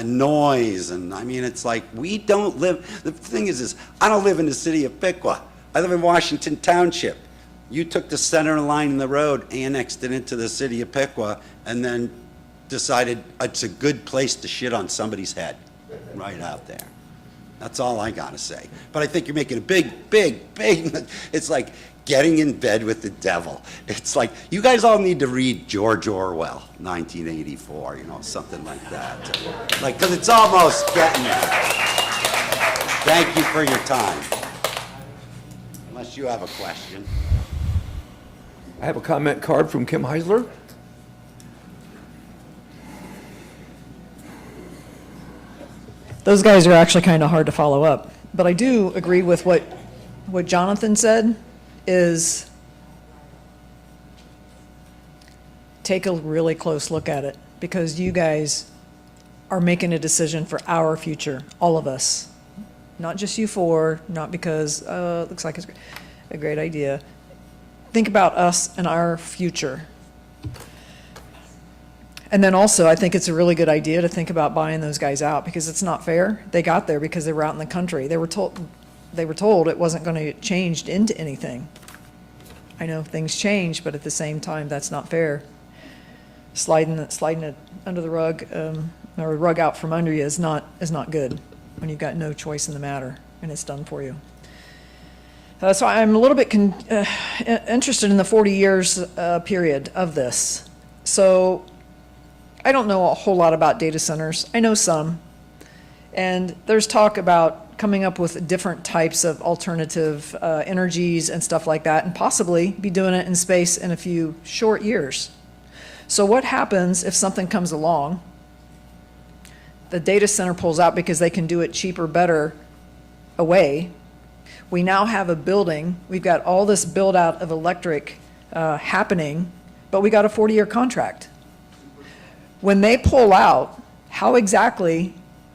noise. And I mean, it's like, we don't live, the thing is I don't live in the city of Piqua. I live in Washington Township. You took the center line in the road, annexed it into the city of Piqua, and then decided it's a good place to shit on somebody's head right out there. That's all I gotta say. But I think you're making a big, it's like getting in bed with the devil. It's like, you guys all need to read George Orwell, 1984, something like that. Because it's almost getting there. Thank you for your time. Unless you have a question. I have a comment card from Kim Heisler. Those guys are actually kind of hard to follow up. But I do agree with what Jonathan said, is take a really close look at it, because you guys are making a decision for our future, all of us. not just you four, not because, it looks like it's a great idea. Think about us and our future. And then also, I think it's a really good idea to think about buying those guys out, because it's not fair. They got there because they were out in the country. They were told it wasn't going to get changed into anything. I know things change, but at the same time, that's not fair. Sliding it under the rug, or rug out from under you is not good when you've got no choice in the matter and it's done for you. So I'm a little bit interested in the 40 years period of this. So I don't know a whole lot about data centers. I know some. And there's talk about coming up with different types of alternative energies and stuff like that, and possibly be doing it in space in a few short years. So what happens if something comes along, the data center pulls out because they can do it cheaper, better away? We now have a building, we've got all this build out of electric happening, but we got a 40-year contract. When they pull out, how exactly,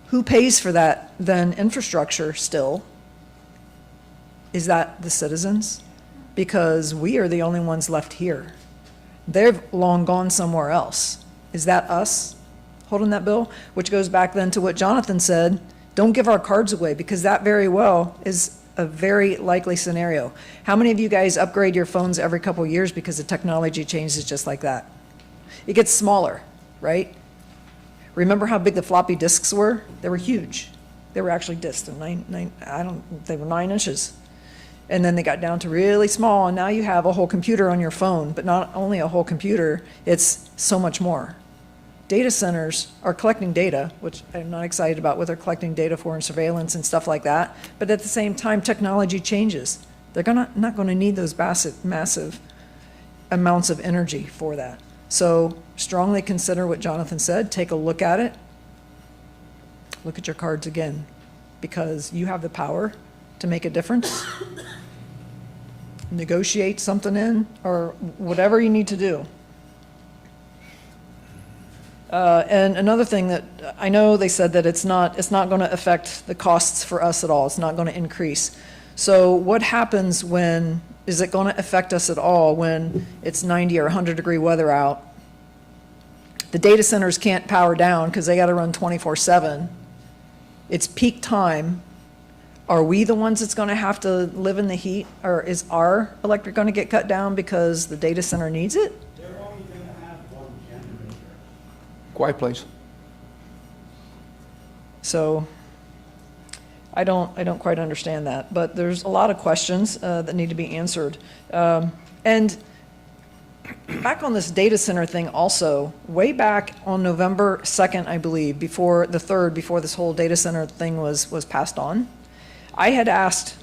who pays for that then infrastructure still? Is that the citizens? Because we are the only ones left here. They've long gone somewhere else. Is that us holding that bill? Which goes back then to what Jonathan said, don't give our cards away, because that very well is a very likely scenario. How many of you guys upgrade your phones every couple of years because the technology changes just like that? It gets smaller, right? Remember how big the floppy disks were? They were huge. They were actually disks, they were 9 inches. And then they got down to really small, and now you have a whole computer on your phone, but not only a whole computer, it's so much more. Data centers are collecting data, which I'm not excited about what they're collecting data for and surveillance and stuff like that, but at the same time, technology changes. They're not going to need those massive amounts of energy for that. So strongly consider what Jonathan said, take a look at it, look at your cards again, because you have the power to make a difference. Negotiate something in, or whatever you need to do. And another thing that I know they said that it's not going to affect the costs for us at all. It's not going to increase. So what happens when, is it going to affect us at all when it's 90 or 100 degree weather out? The data centers can't power down because they got to run 24/7. It's peak time. Are we the ones that's going to have to live in the heat, or is our electric going to get cut down because the data center needs it? Quiet, please. So I don't quite understand that, but there's a lot of questions that need to be answered. And back on this data center thing also, way back on November 2nd, I believe, before this whole data center thing was passed on, I had asked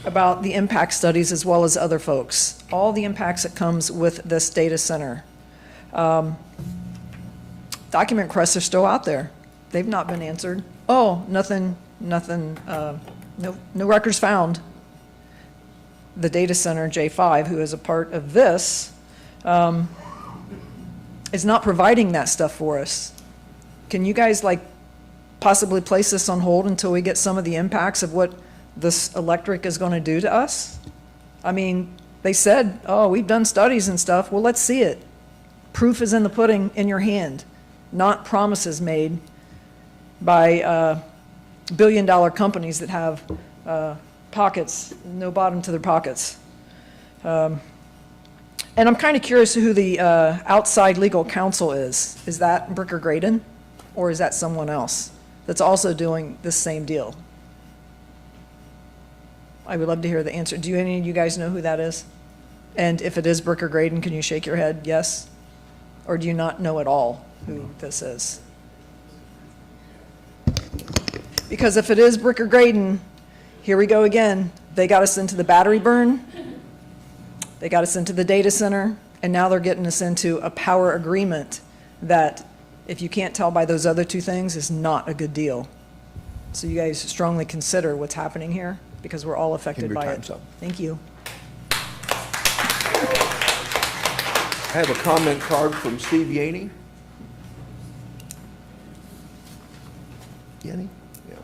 about the impact studies as well as other folks, all the impacts that comes with this data center. Document requests are still out there. They've not been answered. Oh, nothing, no records found. The data center, J5, who is a part of this, is not providing that stuff for us. Can you guys possibly place this on hold until we get some of the impacts of what this electric is going to do to us? I mean, they said, oh, we've done studies and stuff. Well, let's see it. Proof is in the pudding in your hand, not promises made by billion-dollar companies that have pockets, no bottom to their pockets. And I'm kind of curious who the outside legal counsel is. Is that Bricker Graydon, or is that someone else that's also doing this same deal? I would love to hear the answer. Do any of you guys know who that is? And if it is Bricker Graydon, can you shake your head yes? Or do you not know at all who this is? Because if it is Bricker Graydon, here we go again. They got us into the battery burn. They got us into the data center. And now they're getting us into a power agreement that, if you can't tell by those other two things, is not a good deal. So you guys strongly consider what's happening here, because we're all affected by it. Thank you. I have a comment card from Steve Yaney. Yaney? Yeah.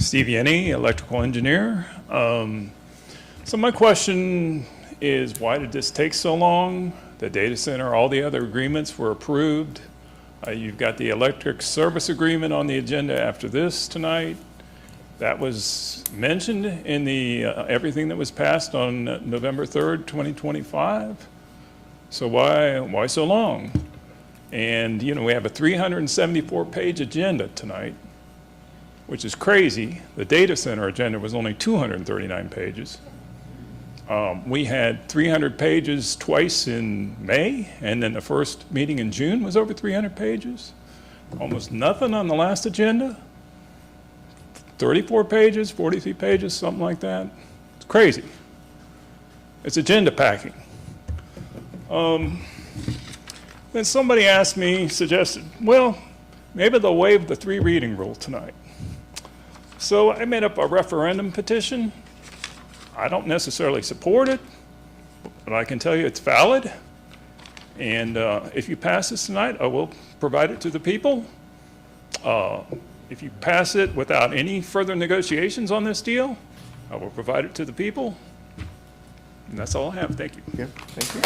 Steve Yenny, electrical engineer. So my question is, why did this take so long? The data center, all the other agreements were approved. You've got the electric service agreement on the agenda after this tonight. That was mentioned in the everything that was passed on November 3rd, 2025. So why so long? And you know, we have a 374-page agenda tonight, which is crazy. The data center agenda was only 239 pages. We had 300 pages twice in May, and then the first meeting in June was over 300 pages. Almost nothing on the last agenda. 34 pages, 43 pages, something like that. It's crazy. It's agenda packing. Then somebody asked me, suggested, well, maybe they'll waive the 3 reading rule tonight. So I made up a referendum petition. I don't necessarily support it, but I can tell you it's valid. And if you pass this tonight, I will provide it to the people. If you pass it without any further negotiations on this deal, I will provide it to the people. And that's all I have. Thank you. Yeah, thank you.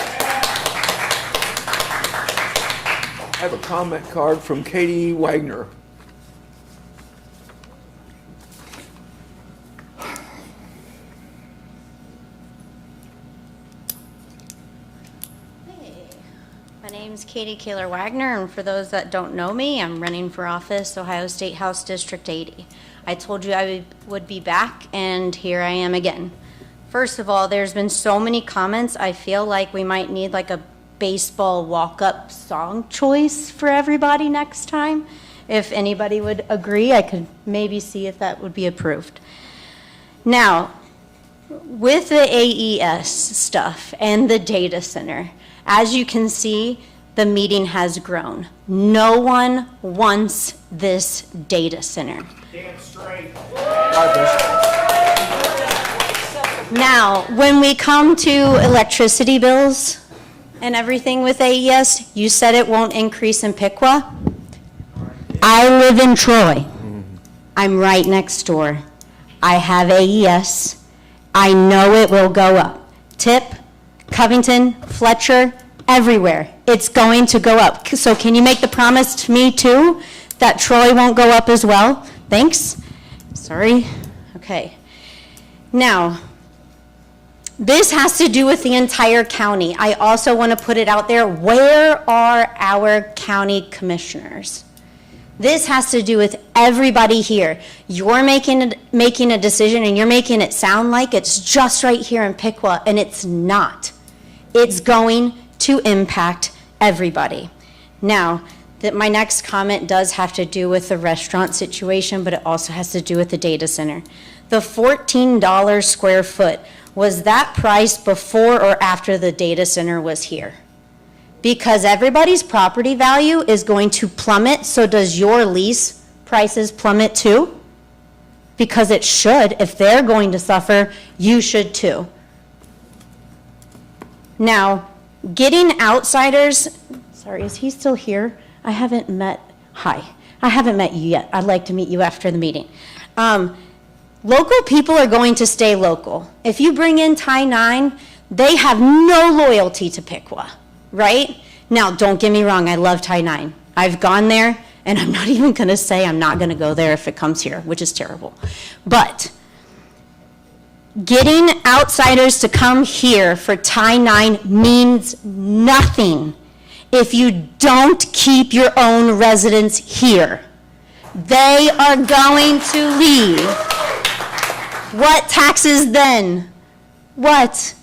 I have a comment card from Katie Wagner. My name's Katie Kaler Wagner, and for those that don't know me, I'm running for office, Ohio State House District 80. I told you I would be back, and here I am again. First of all, there's been so many comments, I feel like we might need like a baseball walk-up song choice for everybody next time. If anybody would agree, I could maybe see if that would be approved. Now, with the AES stuff and the data center, as you can see, the meeting has grown. No one wants this data center. Damn straight. Now, when we come to electricity bills and everything with AES, you said it won't increase in Piqua. I live in Troy. I'm right next door. I have AES. I know it will go up. Tip, Covington, Fletcher, everywhere. It's going to go up. So can you make the promise to me too that Troy won't go up as well? Thanks. Sorry. Okay. Now, this has to do with the entire county. I also want to put it out there. Where are our county commissioners? This has to do with everybody here. You're making a decision and you're making it sound like it's just right here in Piqua, and it's not. It's going to impact everybody. Now, my next comment does have to do with the restaurant situation, but it also has to do with the data center. The $14 square foot, was that price before or after the data center was here? Because everybody's property value is going to plummet, so does your lease prices plummet too? Because it should. If they're going to suffer, you should too. Now, getting outsiders, sorry, is he still here? I haven't met you yet. I'd like to meet you after the meeting. Local people are going to stay local. If you bring in Tie 9, they have no loyalty to Piqua, right? Now, don't get me wrong, I love Tie 9. I've gone there, and I'm not even gonna say I'm not gonna go there if it comes here, which is terrible. But getting outsiders to come here for Tie 9 means nothing if you don't keep your own residents here. They are going to leave. What taxes then? What?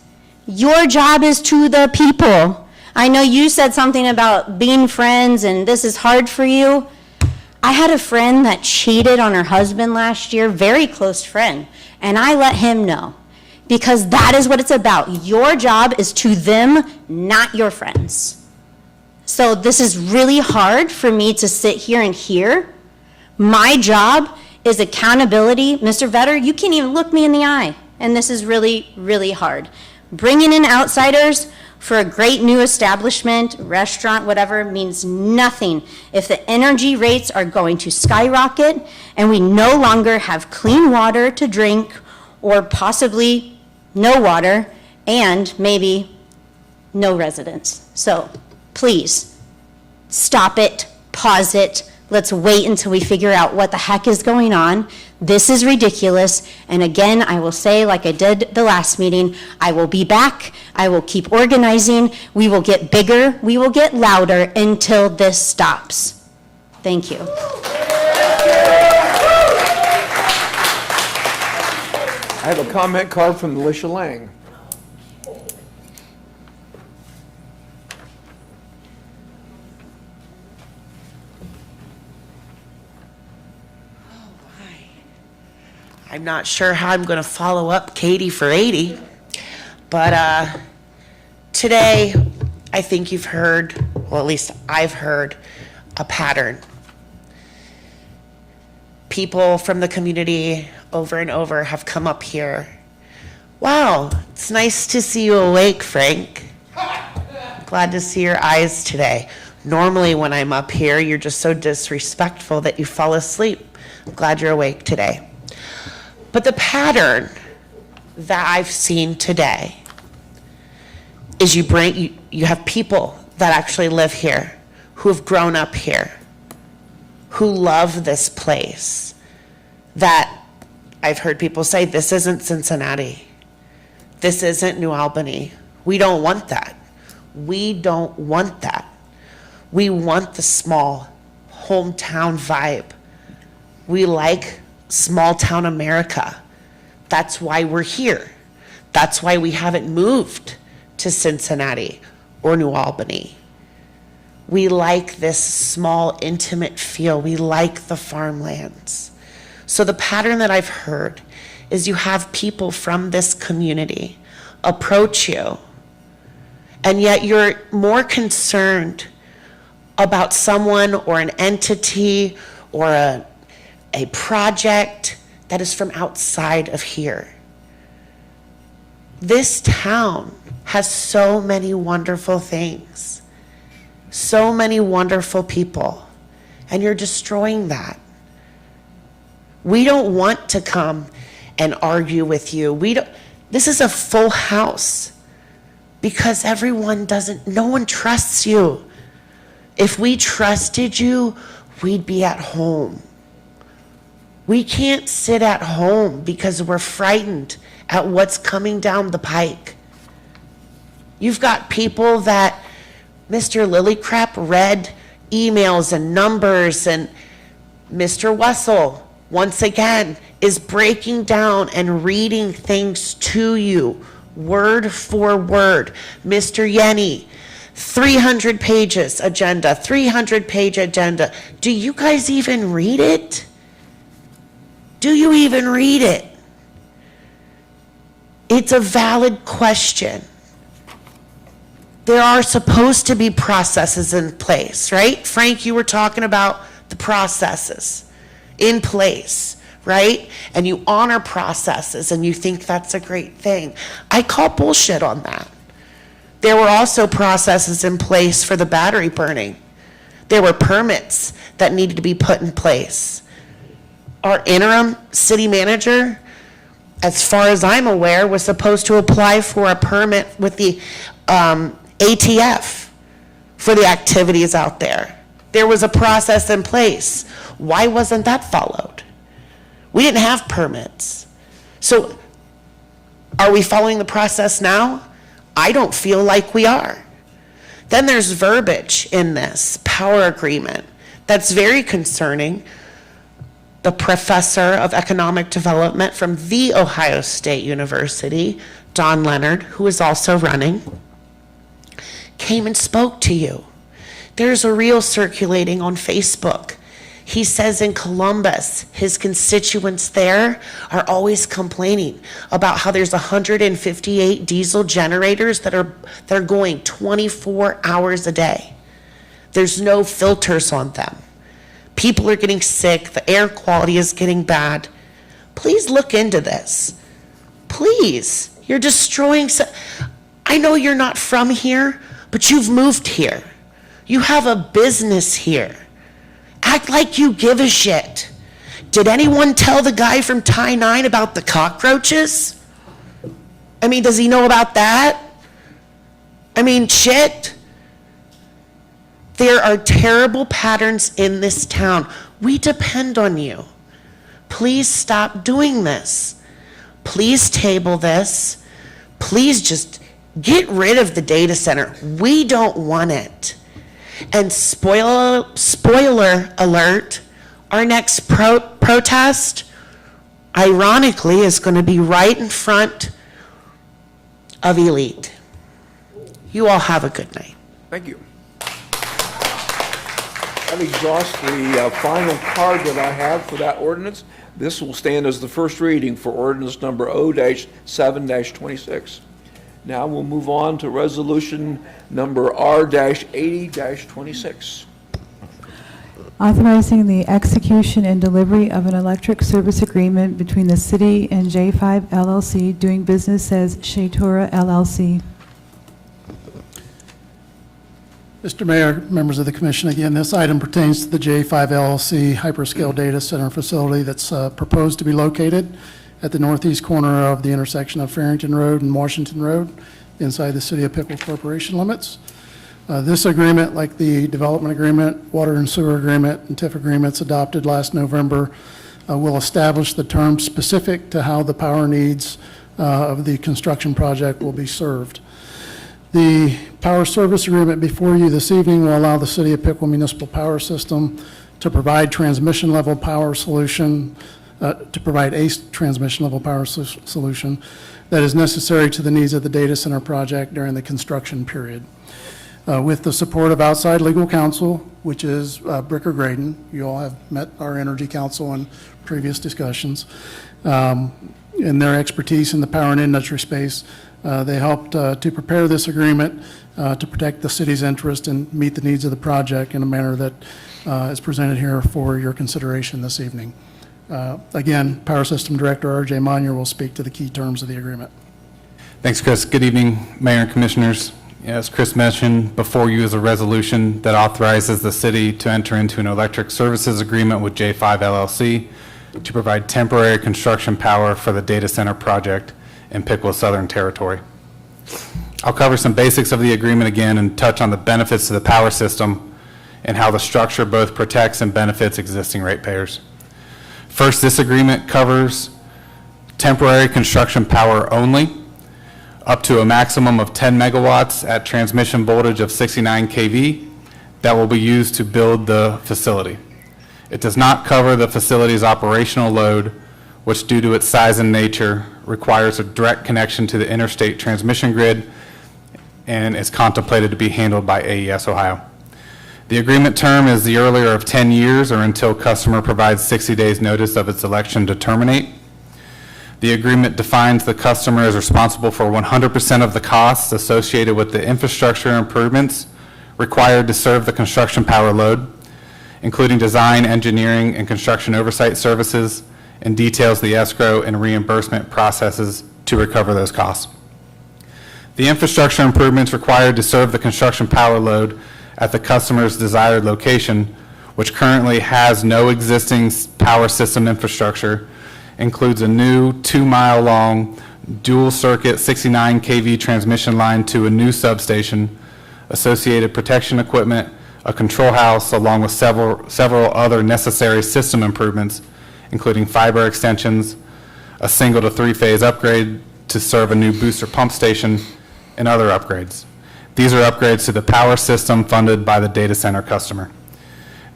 Your job is to the people. I know you said something about being friends and this is hard for you. I had a friend that cheated on her husband last year, very close friend, and I let him know because that is what it's about. Your job is to them, not your friends. So this is really hard for me to sit here and hear. My job is accountability. Mr. Vetter, you can't even look me in the eye, and this is really, really hard. Bringing in outsiders, for a great new establishment, restaurant, whatever, means nothing if the energy rates are going to skyrocket and we no longer have clean water to drink, or possibly no water, and maybe no residents. So please, stop it, pause it. Let's wait until we figure out what the heck is going on. This is ridiculous. And again, I will say, like I did the last meeting, I will be back. I will keep organizing. We will get bigger. We will get louder until this stops. Thank you. I have a comment card from Alicia Lang. I'm not sure how I'm going to follow up Katie for 80, but today I think you've heard, well, at least I've heard, a pattern. People from the community over and over have come up here. Wow, it's nice to see you awake, Frank. Glad to see your eyes today. Normally when I'm up here, you're just so disrespectful that you fall asleep. I'm glad you're awake today. But the pattern that I've seen today is you have people that actually live here, who have grown up here, who love this place, that I've heard people say, this isn't Cincinnati. This isn't New Albany. We don't want that. We don't want that. We want the small hometown vibe. We like small town America. That's why we're here. That's why we haven't moved to Cincinnati or New Albany. We like this small, intimate feel. We like the farmlands. So the pattern that I've heard is you have people from this community approach you, and yet you're more concerned about someone or an entity or a project that is from outside of here. This town has so many wonderful things, so many wonderful people, and you're destroying that. We don't want to come and argue with you. This is a full house because no one trusts you. If we trusted you, we'd be at home. We can't sit at home because we're frightened at what's coming down the pike. You've got people that Mr. Lillycrap read emails and numbers, and Mr. Wessel, once again, is breaking down and reading things to you, word for word. Mr. Yenny, 300 pages agenda, 300-page agenda. Do you guys even read it? Do you even read it? It's a valid question. There are supposed to be processes in place, right? Frank, you were talking about the processes in place, right? And you honor processes and you think that's a great thing. I call bullshit on that. There were also processes in place for the battery burning. There were permits that needed to be put in place. Our interim city manager, as far as I'm aware, was supposed to apply for a permit with the ATF for the activities out there. There was a process in place. Why wasn't that followed? We didn't have permits. So are we following the process now? I don't feel like we are. Then there's verbiage in this power agreement that's very concerning. The professor of economic development from The Ohio State University, Don Leonard, who is also running, came and spoke to you. There's a reel circulating on Facebook. He says in Columbus, his constituents there are always complaining about how there's 158 diesel generators that are going 24 hours a day. There's no filters on them. People are getting sick. The air quality is getting bad. Please look into this. Please. You're destroying. I know you're not from here, but you've moved here. You have a business here. Act like you give a shit. Did anyone tell the guy from Tie 9 about the cockroaches? I mean, does he know about that? I mean, shit. There are terrible patterns in this town. We depend on you. Please stop doing this. Please table this. Please just get rid of the data center. We don't want it. And spoiler alert, our next protest, ironically, is going to be right in front of Elite. You all have a good night. Thank you. That exhausts the final card that I have for that ordinance. This will stand as the first reading for ordinance number O-7-26. Now we'll move on to resolution number R-80-26. Authorizing the execution and delivery of an electric service agreement between the city and J5 LLC, doing business as Shatura LLC. Mr. Mayor, members of the commission, again, this item pertains to the J5 LLC hyperscale data center facility that's proposed to be located at the northeast corner of the intersection of Farrington Road and Washington Road inside the City of Piqua Corporation limits. This agreement, like the development agreement, water and sewer agreement, and TIF agreements adopted last November, will establish the terms specific to how the power needs of the construction project will be served. The power service agreement before you this evening will allow the City of Piqua Municipal Power System to provide transmission level power solution, transmission level power solution that is necessary to the needs of the data center project during the construction period. With the support of outside legal counsel, which is Bricker Graydon. You all have met our Energy Council in previous discussions. In their expertise in the power and industry space, they helped to prepare this agreement to protect the city's interest and meet the needs of the project in a manner that is presented here for your consideration this evening. Again, Power System Director R.J. Monier will speak to the key terms of the agreement. Thanks, Chris. Good evening, Mayor and Commissioners. As Chris mentioned, before you is a resolution that authorizes the city to enter into an electric services agreement with J5 LLC to provide temporary construction power for the data center project in Piqua Southern Territory. I'll cover some basics of the agreement again and touch on the benefits to the power system and how the structure both protects and benefits existing ratepayers. First, this agreement covers temporary construction power only, up to a maximum of 10 megawatts at transmission voltage of 69 kV that will be used to build the facility. It does not cover the facility's operational load, which due to its size and nature requires a direct connection to the interstate transmission grid and is contemplated to be handled by AES Ohio. The agreement term is the earlier of 10 years or until customer provides 60 days notice of its election to terminate. The agreement defines the customer as responsible for 100% of the costs associated with the infrastructure improvements required to serve the construction power load, including design, engineering, and construction oversight services, and details the escrow and reimbursement processes to recover those costs. The infrastructure improvements required to serve the construction power load at the customer's desired location, which currently has no existing power system infrastructure, includes a new 2-mile-long dual-circuit 69 kV transmission line to a new substation, associated protection equipment, a control house, along with several other necessary system improvements, including fiber extensions, a single to three-phase upgrade to serve a new booster pump station, and other upgrades. These are upgrades to the power system funded by the data center customer.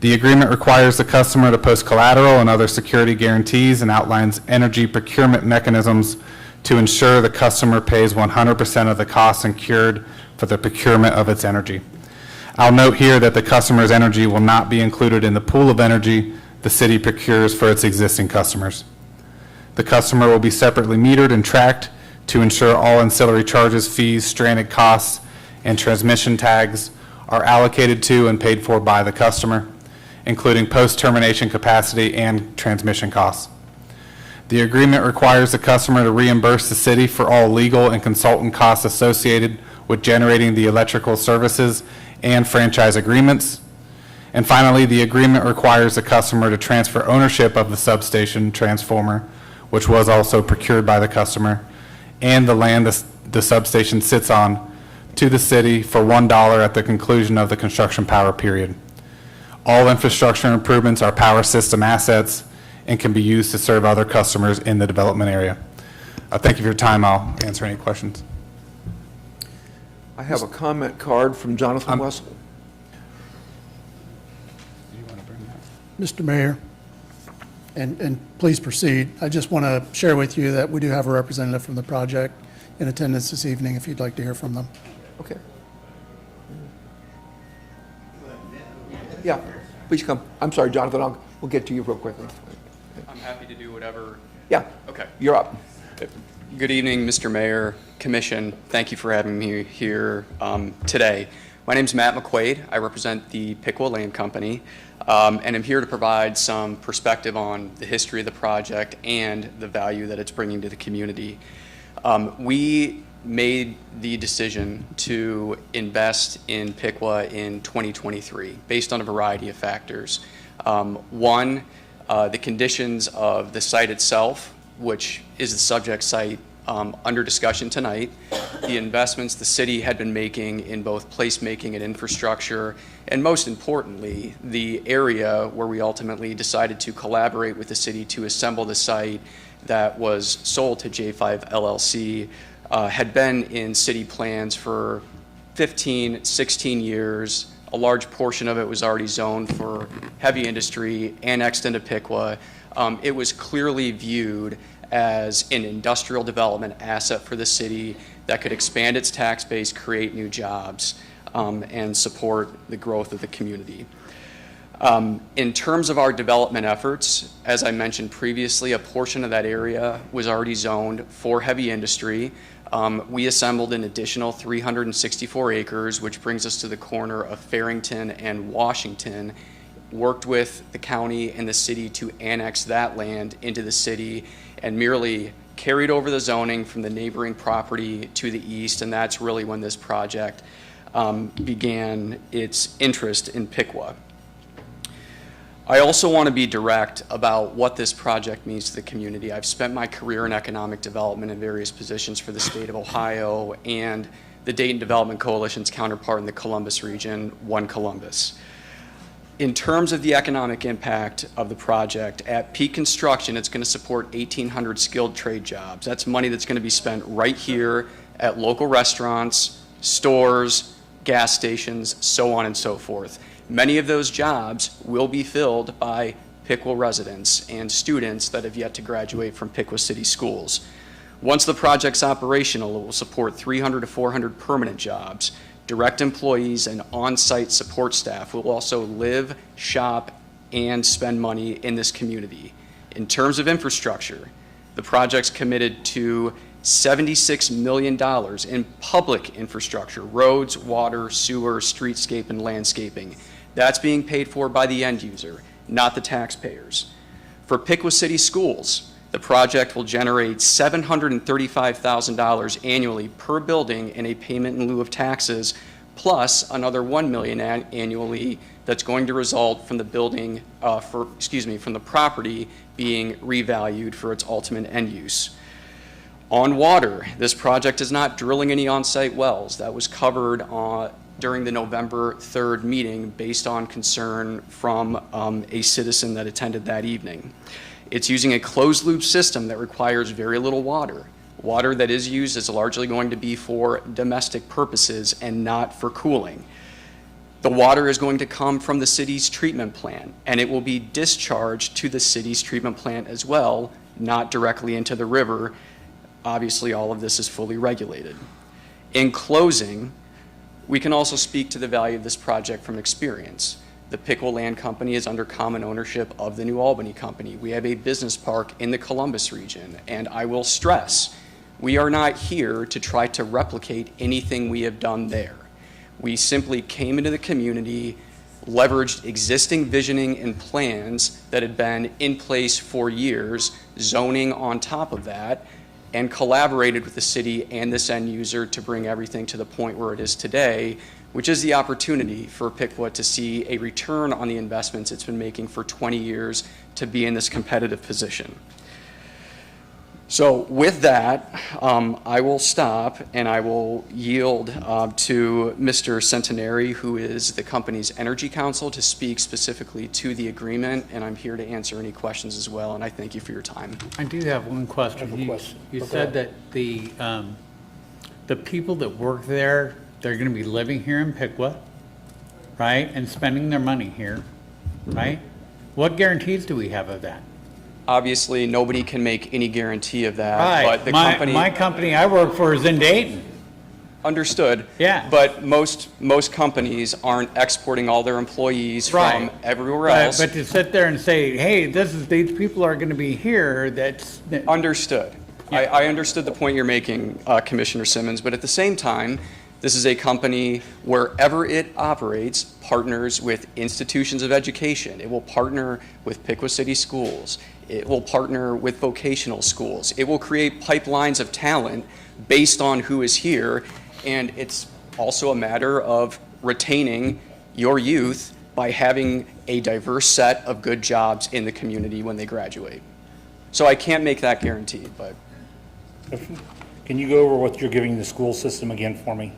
The agreement requires the customer to post collateral and other security guarantees and outlines energy procurement mechanisms to ensure the customer pays 100% of the costs incurred for the procurement of its energy. I'll note here that the customer's energy will not be included in the pool of energy the city procures for its existing customers. The customer will be separately metered and tracked to ensure all ancillary charges, fees, stranded costs, and transmission tags are allocated to and paid for by the customer, including post-termination capacity and transmission costs. The agreement requires the customer to reimburse the city for all legal and consultant costs associated with generating the electrical services and franchise agreements. And finally, the agreement requires the customer to transfer ownership of the substation transformer, which was also procured by the customer, and the land the substation sits on, to the city for $1 at the conclusion of the construction power period. All infrastructure improvements are power system assets and can be used to serve other customers in the development area. Thank you for your time. I'll answer any questions. I have a comment card from Jonathan Wessel. Mr. Mayor, and please proceed. I just want to share with you that we do have a representative from the project in attendance this evening, if you'd like to hear from them. Okay. Yeah, please come. I'm sorry, Jonathan, we'll get to you real quickly. I'm happy to do whatever. Yeah. Okay. You're up. Good evening, Mr. Mayor, Commission. Thank you for having me here today. My name is Matt McQuaid. I represent the Piqua Land Company, and I'm here to provide some perspective on the history of the project and the value that it's bringing to the community. We made the decision to invest in Piqua in 2023 based on a variety of factors. One, the conditions of the site itself, which is the subject site under discussion tonight, the investments the city had been making in both placemaking and infrastructure, and most importantly, the area where we ultimately decided to collaborate with the city to assemble the site that was sold to J5 LLC, had been in city plans for 15, 16 years. A large portion of it was already zoned for heavy industry annexed into Piqua. It was clearly viewed as an industrial development asset for the city that could expand its tax base, create new jobs, and support the growth of the community. In terms of our development efforts, as I mentioned previously, a portion of that area was already zoned for heavy industry. We assembled an additional 364 acres, which brings us to the corner of Farrington and Washington, worked with the county and the city to annex that land into the city, and merely carried over the zoning from the neighboring property to the east, and that's really when this project began its interest in Piqua. I also want to be direct about what this project means to the community. I've spent my career in economic development in various positions for the state of Ohio and the Dayton Development Coalition's counterpart in the Columbus region, One Columbus. In terms of the economic impact of the project, at peak construction, it's going to support 1,800 skilled trade jobs. That's money that's going to be spent right here at local restaurants, stores, gas stations, so on and so forth. Many of those jobs will be filled by Piqua residents and students that have yet to graduate from Piqua City schools. Once the project's operational, it will support 300 to 400 permanent jobs. Direct employees and on-site support staff will also live, shop, and spend money in this community. In terms of infrastructure, the project's committed to $76 million in public infrastructure, roads, water, sewer, streetscape, and landscaping. That's being paid for by the end user, not the taxpayers. For Piqua City Schools, the project will generate $735,000 annually per building in a payment in lieu of taxes, plus another $1 million annually that's going to result from the building, from the property being revalued for its ultimate end use. On water, this project is not drilling any on-site wells. That was covered during the November 3rd meeting based on concern from a citizen that attended that evening. It's using a closed-loop system that requires very little water. Water that is used is largely going to be for domestic purposes and not for cooling. The water is going to come from the city's treatment plant, and it will be discharged to the city's treatment plant as well, not directly into the river. Obviously, all of this is fully regulated. In closing, we can also speak to the value of this project from experience. The Piqua Land Company is under common ownership of the New Albany Company. We have a business park in the Columbus region, and I will stress, we are not here to try to replicate anything we have done there. We simply came into the community, leveraged existing visioning and plans that had been in place for years, zoning on top of that, and collaborated with the city and this end user to bring everything to the point where it is today, which is the opportunity for Piqua to see a return on the investments it's been making for 20 years to be in this competitive position. So with that, I will stop and I will yield to Mr. Centenary, who is the company's energy counsel, to speak specifically to the agreement, and I'm here to answer any questions as well, and I thank you for your time. I do have one question. You said that the people that work there, they're going to be living here in Piqua, right, and spending their money here, right? What guarantees do we have of that? Obviously, nobody can make any guarantee of that, Right. but the My company I work for is in Dayton. Understood. Yeah. But most companies aren't exporting all their employees Right. from everywhere else. But to sit there and say, hey, these people are going to be here, that's... Understood. I understood the point you're making, Commissioner Simmons, but at the same time, this is a company, wherever it operates, partners with institutions of education. It will partner with Piqua City Schools. It will partner with vocational schools. It will create pipelines of talent based on who is here, and it's also a matter of retaining your youth by having a diverse set of good jobs in the community when they graduate. So I can't make that guarantee, but... Can you go over what you're giving the school system again for me?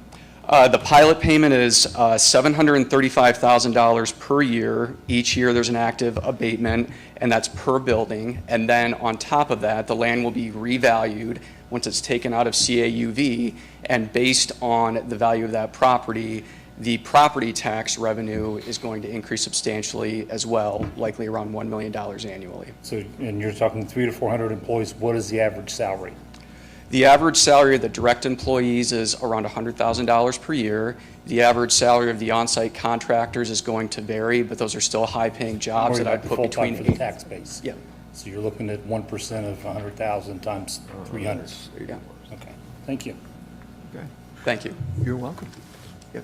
The pilot payment is $735,000 per year. Each year there's an active abatement, and that's per building. And then on top of that, the land will be revalued once it's taken out of CAUV, and based on the value of that property, the property tax revenue is going to increase substantially as well, likely around $1 million annually. So, and you're talking 300 to 400 employees, what is the average salary? The average salary of the direct employees is around $100,000 per year. The average salary of the on-site contractors is going to vary, but those are still high-paying jobs that I'd put between... For the tax base? Yeah. So you're looking at 1% of 100,000 times 300? Yeah. Okay, thank you. Okay. Thank you. You're welcome. Yep.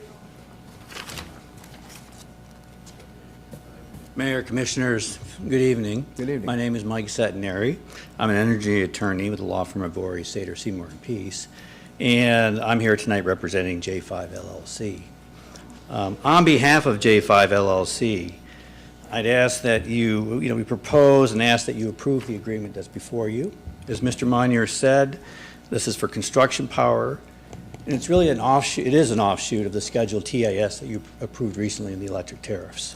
Mayor, Commissioners, good evening. Good evening. My name is Mike Centenary. I'm an energy attorney with the law firm of Vorey, Sater, Seymour & Peace, and I'm here tonight representing J5 LLC. On behalf of J5 LLC, I'd ask that we propose and ask that you approve the agreement that's before you. As Mr. Monier said, this is for construction power, and it's really an offshoot, it is an offshoot of the scheduled TIS that you approved recently in the electric tariffs.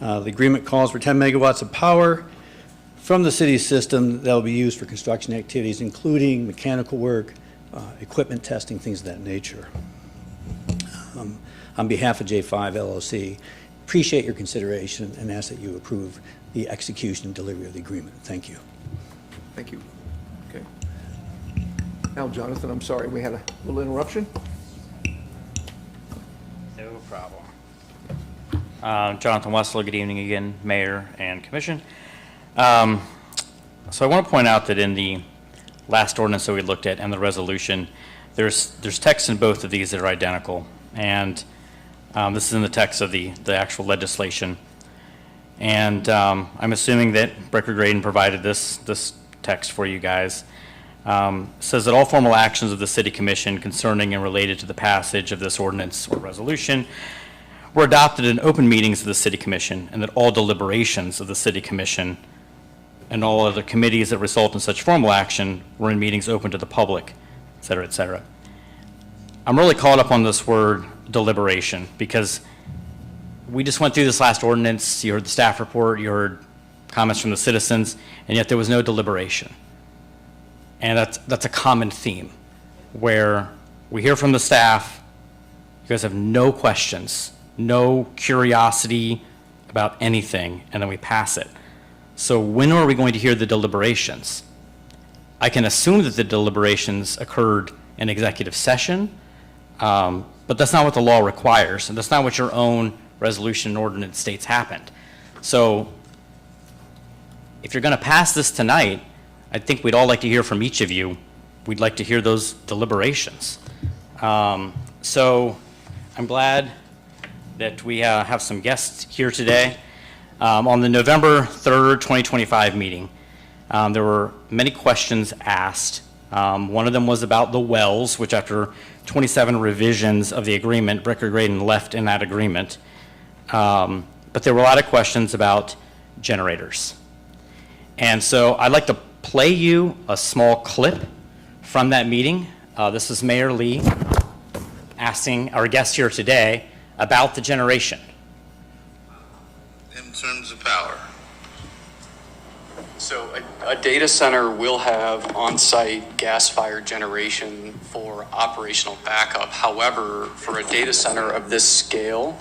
The agreement calls for 10 megawatts of power from the city's system that will be used for construction activities, including mechanical work, equipment testing, things of that nature. On behalf of J5 LLC, appreciate your consideration and ask that you approve the execution and delivery of the agreement. Thank you. Thank you. Okay. Now, Jonathan, I'm sorry, we had a little interruption. No problem. Jonathan Wessel, good evening again, Mayor and Commission. So I want to point out that in the last ordinance that we looked at and the resolution, there's text in both of these that are identical. And this is in the text of the actual legislation. And I'm assuming that Record Graydon provided this text for you guys. Says that all formal actions of the City Commission concerning and related to the passage of this ordinance or resolution were adopted in open meetings of the City Commission, and that all deliberations of the City Commission and all other committees that result in such formal action were in meetings open to the public, et cetera, et cetera. I'm really caught up on this word deliberation because we just went through this last ordinance. You heard the staff report, you heard comments from the citizens, and yet there was no deliberation. And that's a common theme where we hear from the staff, you guys have no questions, no curiosity about anything, and then we pass it. So when are we going to hear the deliberations? I can assume that the deliberations occurred in executive session, but that's not what the law requires, and that's not what your own resolution and ordinance states happened. So if you're going to pass this tonight, I think we'd all like to hear from each of you. We'd like to hear those deliberations. So I'm glad that we have some guests here today. On the November 3rd, 2025 meeting, there were many questions asked. One of them was about the wells, which after 27 revisions of the agreement, Bricker Graydon left in that agreement. But there were a lot of questions about generators. And so I'd like to play you a small clip from that meeting. This is Mayor Lee asking our guest here today about the generation. In terms of power? So a data center will have on-site gas-fired generation for operational backup. However, for a data center of this scale,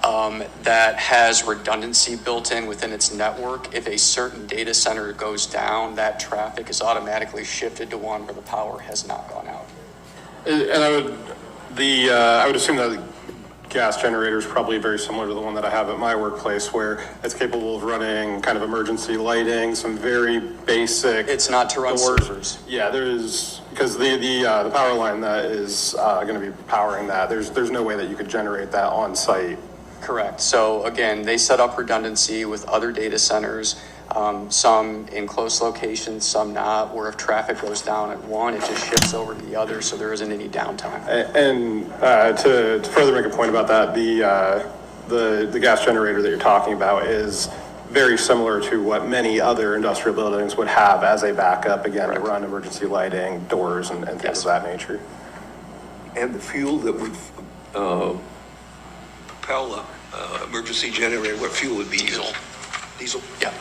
that has redundancy built in within its network, if a certain data center goes down, that traffic is automatically shifted to one where the power has not gone out. And I would assume that the gas generator is probably very similar to the one that I have at my workplace, where it's capable of running kind of emergency lighting, some very basic. It's not to run doors. servers. Yeah, there's because the power line that is going to be powering that. There's no way that you could generate that on site. Correct. So again, they set up redundancy with other data centers, some in close locations, some not, where if traffic goes down at one, it just shifts over to the other, so there isn't any downtime. And to further make a point about that, the gas generator that you're talking about is very similar to what many other industrial buildings would have as a backup, again, to run emergency lighting, doors, and things of that nature. And the fuel that would propel a emergency generator, what fuel would be diesel? Diesel? Yeah.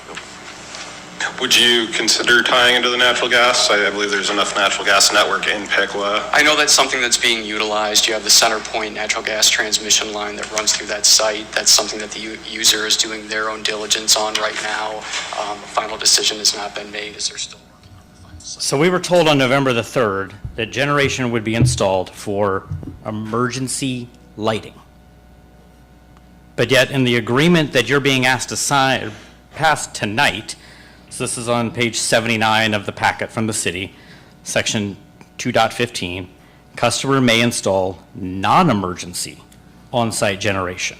Would you consider tying into the natural gas? I believe there's enough natural gas network in Piqua. I know that's something that's being utilized. You have the center point natural gas transmission line that runs through that site. That's something that the user is doing their own diligence on right now. Final decision has not been made as they're still working on the final site. So we were told on November the 3rd that generation would be installed for emergency lighting. But yet in the agreement that you're being asked to pass tonight, so this is on page 79 of the packet from the city, section 2.15, customer may install non-emergency on-site generation.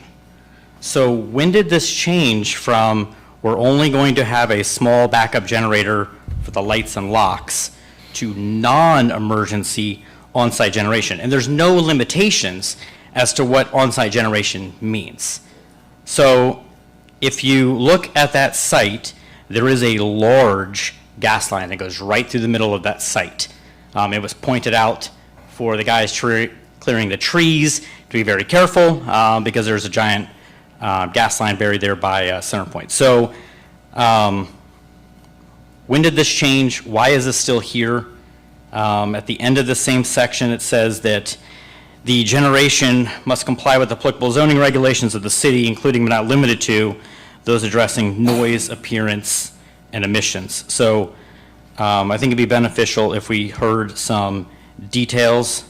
So when did this change from we're only going to have a small backup generator for the lights and locks to non-emergency on-site generation? And there's no limitations as to what on-site generation means. So if you look at that site, there is a large gas line that goes right through the middle of that site. It was pointed out for the guys clearing the trees to be very careful because there's a giant gas line buried there by Center Point. So when did this change? Why is this still here? At the end of the same section, it says that the generation must comply with applicable zoning regulations of the city, including but not limited to those addressing noise, appearance, and emissions. So I think it'd be beneficial if we heard some details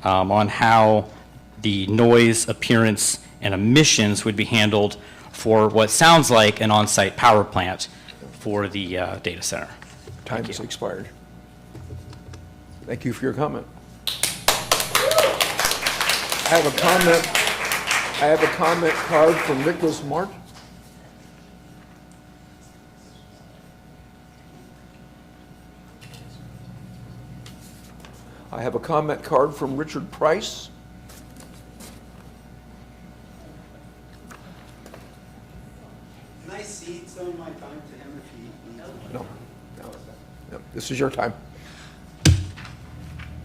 on how the noise, appearance, and emissions would be handled for what sounds like an on-site power plant for the data center. Time has expired. Thank you for your comment. I have a comment card from Nicholas Mart. I have a comment card from Richard Price. Can I cede some of my time to him if he? No. This is your time.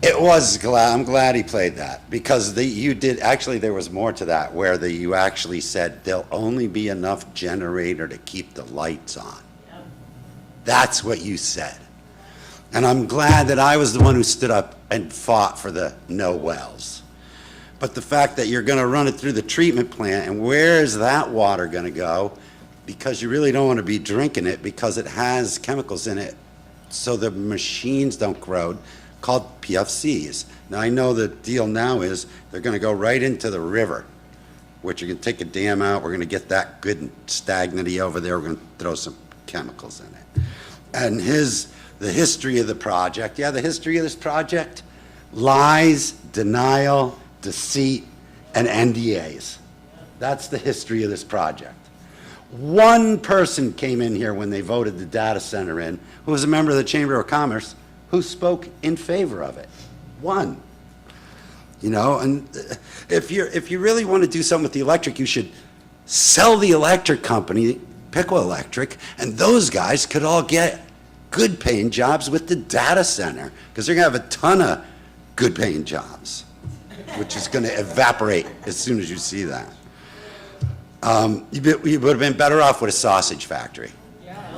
I'm glad he played that, because there was more to that, where you actually said there'll only be enough generator to keep the lights on. That's what you said. And I'm glad that I was the one who stood up and fought for the no wells. But the fact that you're gonna run it through the treatment plant, and where is that water gonna go? Because you really don't wanna be drinking it, because it has chemicals in it, so the machines don't corrode, called PFCs. Now, I know the deal now is they're going to go right into the river, which you're going to take a dam out. We're going to get that good and stagnanty over there. We're going to throw some chemicals in it. And the history of the project, the history of this project, lies, denial, deceit, and NDAs. That's the history of this project. One person came in here when they voted the data center in, who was a member of the Chamber of Commerce, who spoke in favor of it. One. You know, and if you really want to do something with the electric, you should sell the electric company, Piqua Electric, and those guys could all get good paying jobs with the data center, because they're going to have a ton of good paying jobs, which is going to evaporate as soon as you see that. You would have been better off with a sausage factory.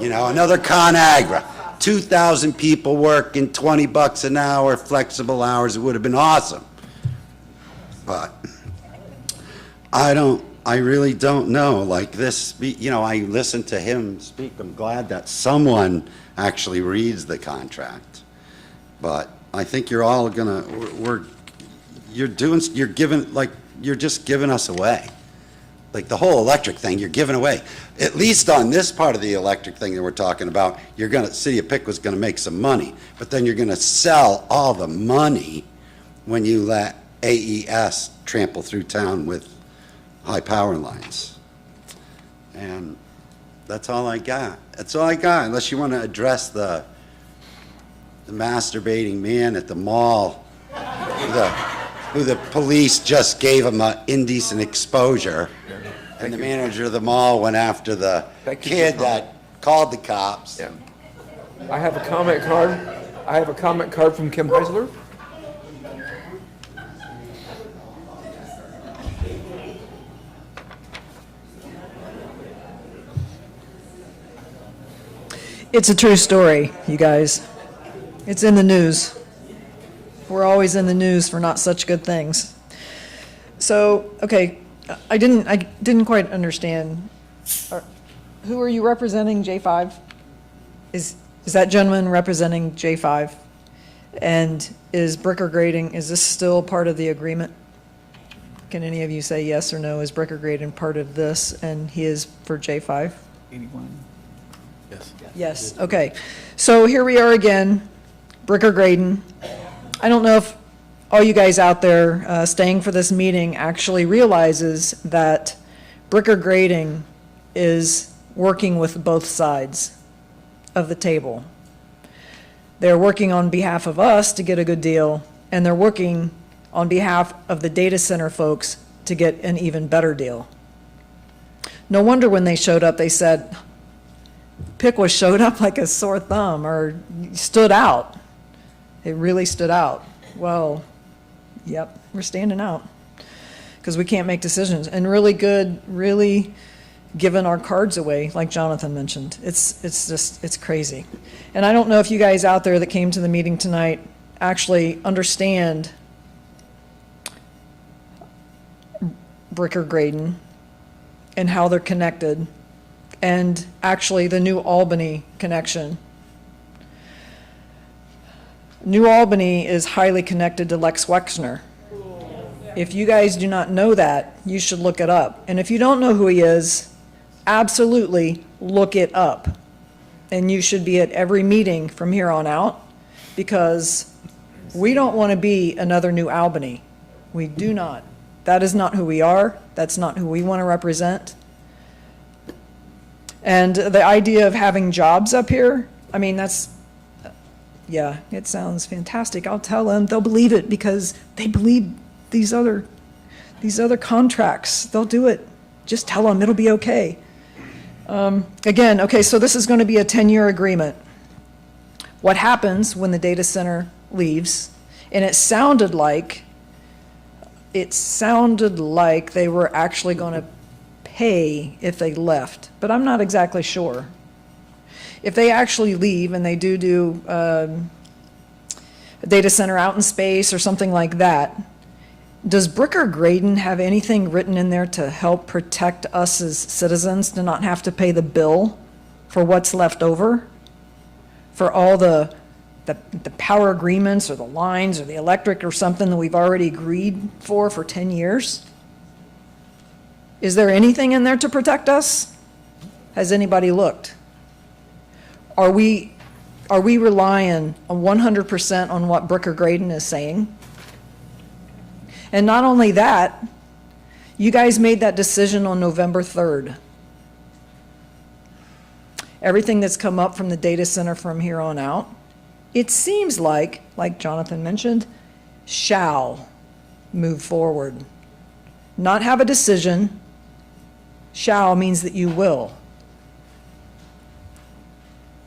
You know, another ConAgra, 2,000 people working, $20 an hour, flexible hours. It would have been awesome. But I really don't know. Like this, you know, I listened to him speak. I'm glad that someone actually reads the contract. But I think you're all gonna, you're just giving us away. Like the whole electric thing, you're giving away. At least on this part of the electric thing that we're talking about, City of Piqua's gonna make some money, but then you're gonna sell all the money when you let AES trample through town with high power lines. And that's all I got. That's all I got, unless you want to address the masturbating man at the mall who the police just gave him an indecent exposure. And the manager of the mall went after the kid that called the cops. Yeah. I have a comment card. I have a comment card from Kim Heisler. It's a true story, you guys. It's in the news. We're always in the news for not such good things. So, okay, I didn't quite understand. Who are you representing, J5? Is that gentleman representing J5? And is Bricker Grading, is this still part of the agreement? Can any of you say yes or no? Is Bricker Grading part of this and he is for J5? 81. Yes. Yes, okay. So here we are again, Bricker Graydon. I don't know if all you guys out there staying for this meeting actually realizes that Bricker Grading is working with both sides of the table. They're working on behalf of us to get a good deal, and they're working on behalf of the data center folks to get an even better deal. No wonder when they showed up, they said, Piqua showed up like a sore thumb, or stood out. It really stood out. Well, yep, we're standing out because we can't make decisions. And really good, really giving our cards away, like Jonathan mentioned. It's crazy. And I don't know if you guys out there that came to the meeting tonight actually understand Bricker Graydon and how they're connected, and actually the New Albany connection. New Albany is highly connected to Lex Wexner. If you guys do not know that, you should look it up. And if you don't know who he is, absolutely look it up. And you should be at every meeting from here on out, because we don't want to be another New Albany. We do not. That is not who we are. That's not who we want to represent. And the idea of having jobs up here, I mean, yeah, it sounds fantastic. I'll tell them, they'll believe it because they believe these other contracts. They'll do it. Just tell them it'll be okay. Again, okay, so this is going to be a 10-year agreement. What happens when the data center leaves? And it sounded like they were actually going to pay if they left, but I'm not exactly sure. If they actually leave and they do a data center out in space or something like that, does Bricker Graydon have anything written in there to help protect us as citizens to not have to pay the bill for what's left over? For all the power agreements or the lines or the electric or something that we've already agreed for 10 years? Is there anything in there to protect us? Has anybody looked? Are we relying on 100% on what Bricker Graydon is saying? And not only that, You guys made that decision on November 3rd. Everything that's come up from the data center from here on out, it seems like Jonathan mentioned, shall move forward. Not have a decision. Shall means that you will.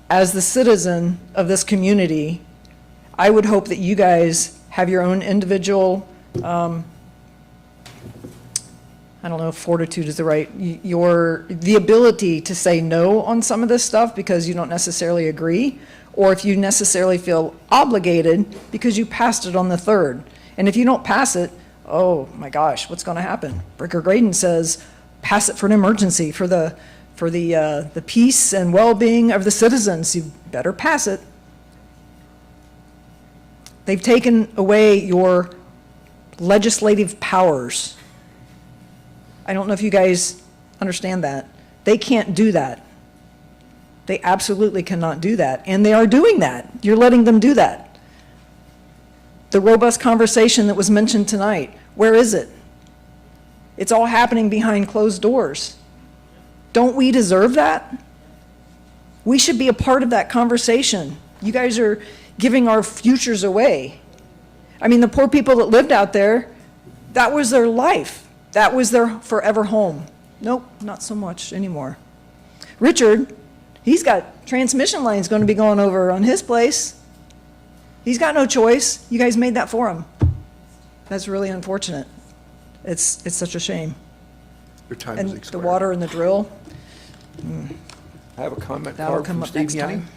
As the citizen of this community, I would hope that you guys have your own individual, I don't know if fortitude is the right, the ability to say no on some of this stuff because you don't necessarily agree, or if you necessarily feel obligated because you passed it on the 3rd. And if you don't pass it, oh my gosh, what's going to happen? Bricker Graydon says, pass it for an emergency, for the peace and well-being of the citizens. You better pass it. They've taken away your legislative powers. I don't know if you guys understand that. They can't do that. They absolutely cannot do that, and they are doing that. You're letting them do that. The robust conversation that was mentioned tonight, where is it? It's all happening behind closed doors. Don't we deserve that? We should be a part of that conversation. You guys are giving our futures away. I mean, the poor people that lived out there, that was their life. That was their forever home. Nope, not so much anymore. Richard, he's got transmission lines going to be going over on his place. He's got no choice. You guys made that for him. That's really unfortunate. It's such a shame. Your time And is the expired. water and the drill, I have a comment that'll card come from up Steve next Young. time.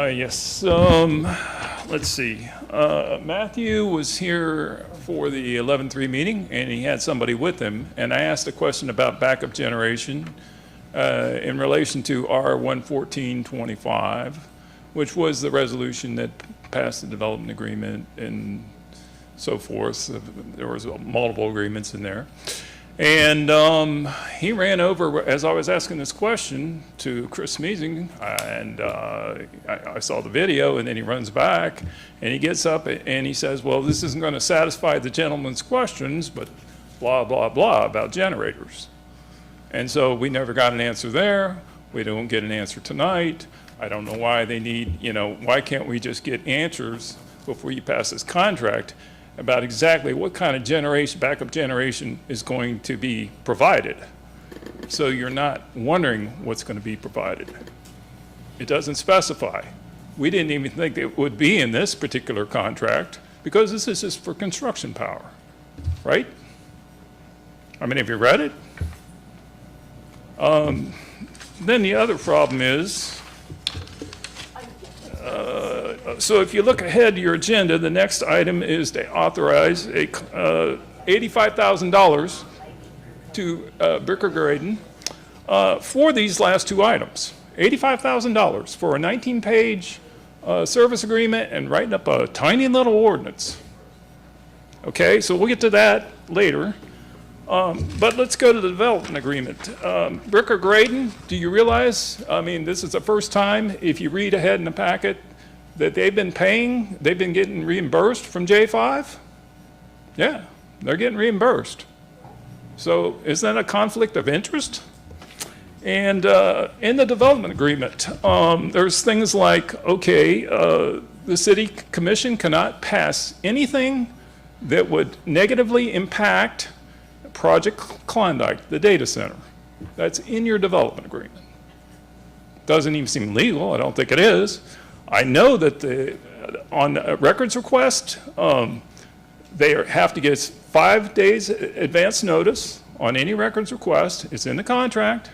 Yes, let's see. Matthew was here for the 11-3 meeting, and he had somebody with him, and I asked a question about backup generation in relation to R11425, which was the resolution that passed the development agreement and so forth. There was multiple agreements in there. And he ran over, as I was asking this question to Chris Measing, and I saw the video, and then he runs back, and he gets up and he says, well, this isn't going to satisfy the gentleman's questions, but blah, blah, blah about generators. And so we never got an answer there. We don't get an answer tonight. I don't know why they need, why can't we just get answers before you pass this contract about exactly what kind of generation, backup generation is going to be provided. So you're not wondering what's going to be provided. It doesn't specify. We didn't even think it would be in this particular contract because this is just for construction power, right? I mean, have you read it? Then the other problem is, so if you look ahead to your agenda, the next item is to authorize a $85,000 to Bricker Graydon for these last two items. $85,000 for a 19-page service agreement and writing up a tiny little ordinance. Okay, so we'll get to that later. But let's go to the development agreement. Bricker Graydon, do you realize, I mean, this is the first time, if you read ahead in the packet, that they've been getting reimbursed from J5? Yeah, they're getting reimbursed. So is that a conflict of interest? And in the development agreement, there's things like, okay, the city commission cannot pass anything that would negatively impact Project Klondike, the data center. That's in your development agreement. Doesn't even seem legal. I don't think it is. I know that on a records request, they have to get 5 days advance notice on any records request. It's in the contract.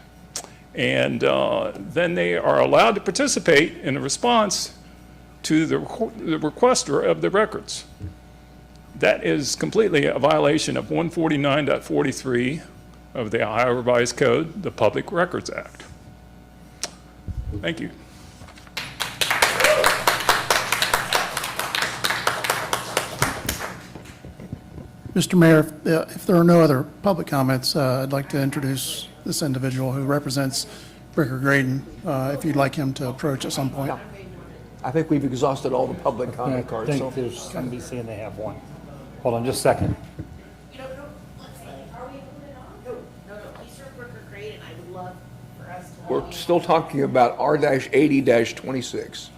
And then they are allowed to participate in a response to the requester of the records. That is completely a violation of 149.43 of the Ohio Revised Code, the Public Records Act. Thank you. Mr. Mayor, if there are no other public comments, I'd like to introduce this individual who represents Bricker Graydon, if you'd like him to approach at some point. Yeah. I think we've exhausted all the public comment I cards, so. think there's somebody saying they have one. Hold on just a second. We're still talking about R-80-26.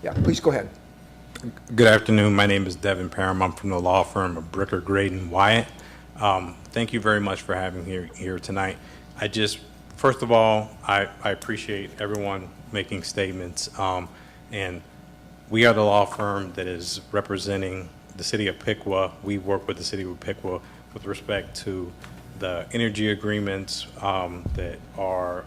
Yeah, please go ahead. Good afternoon. My name is Devin Parham. I'm from the law firm of Bricker, Graydon, Wyatt. Thank you very much for having me here tonight. First of all, I appreciate everyone making statements. And we are the law firm that is representing the city of Piqua. We work with the city of Piqua with respect to the energy agreements that are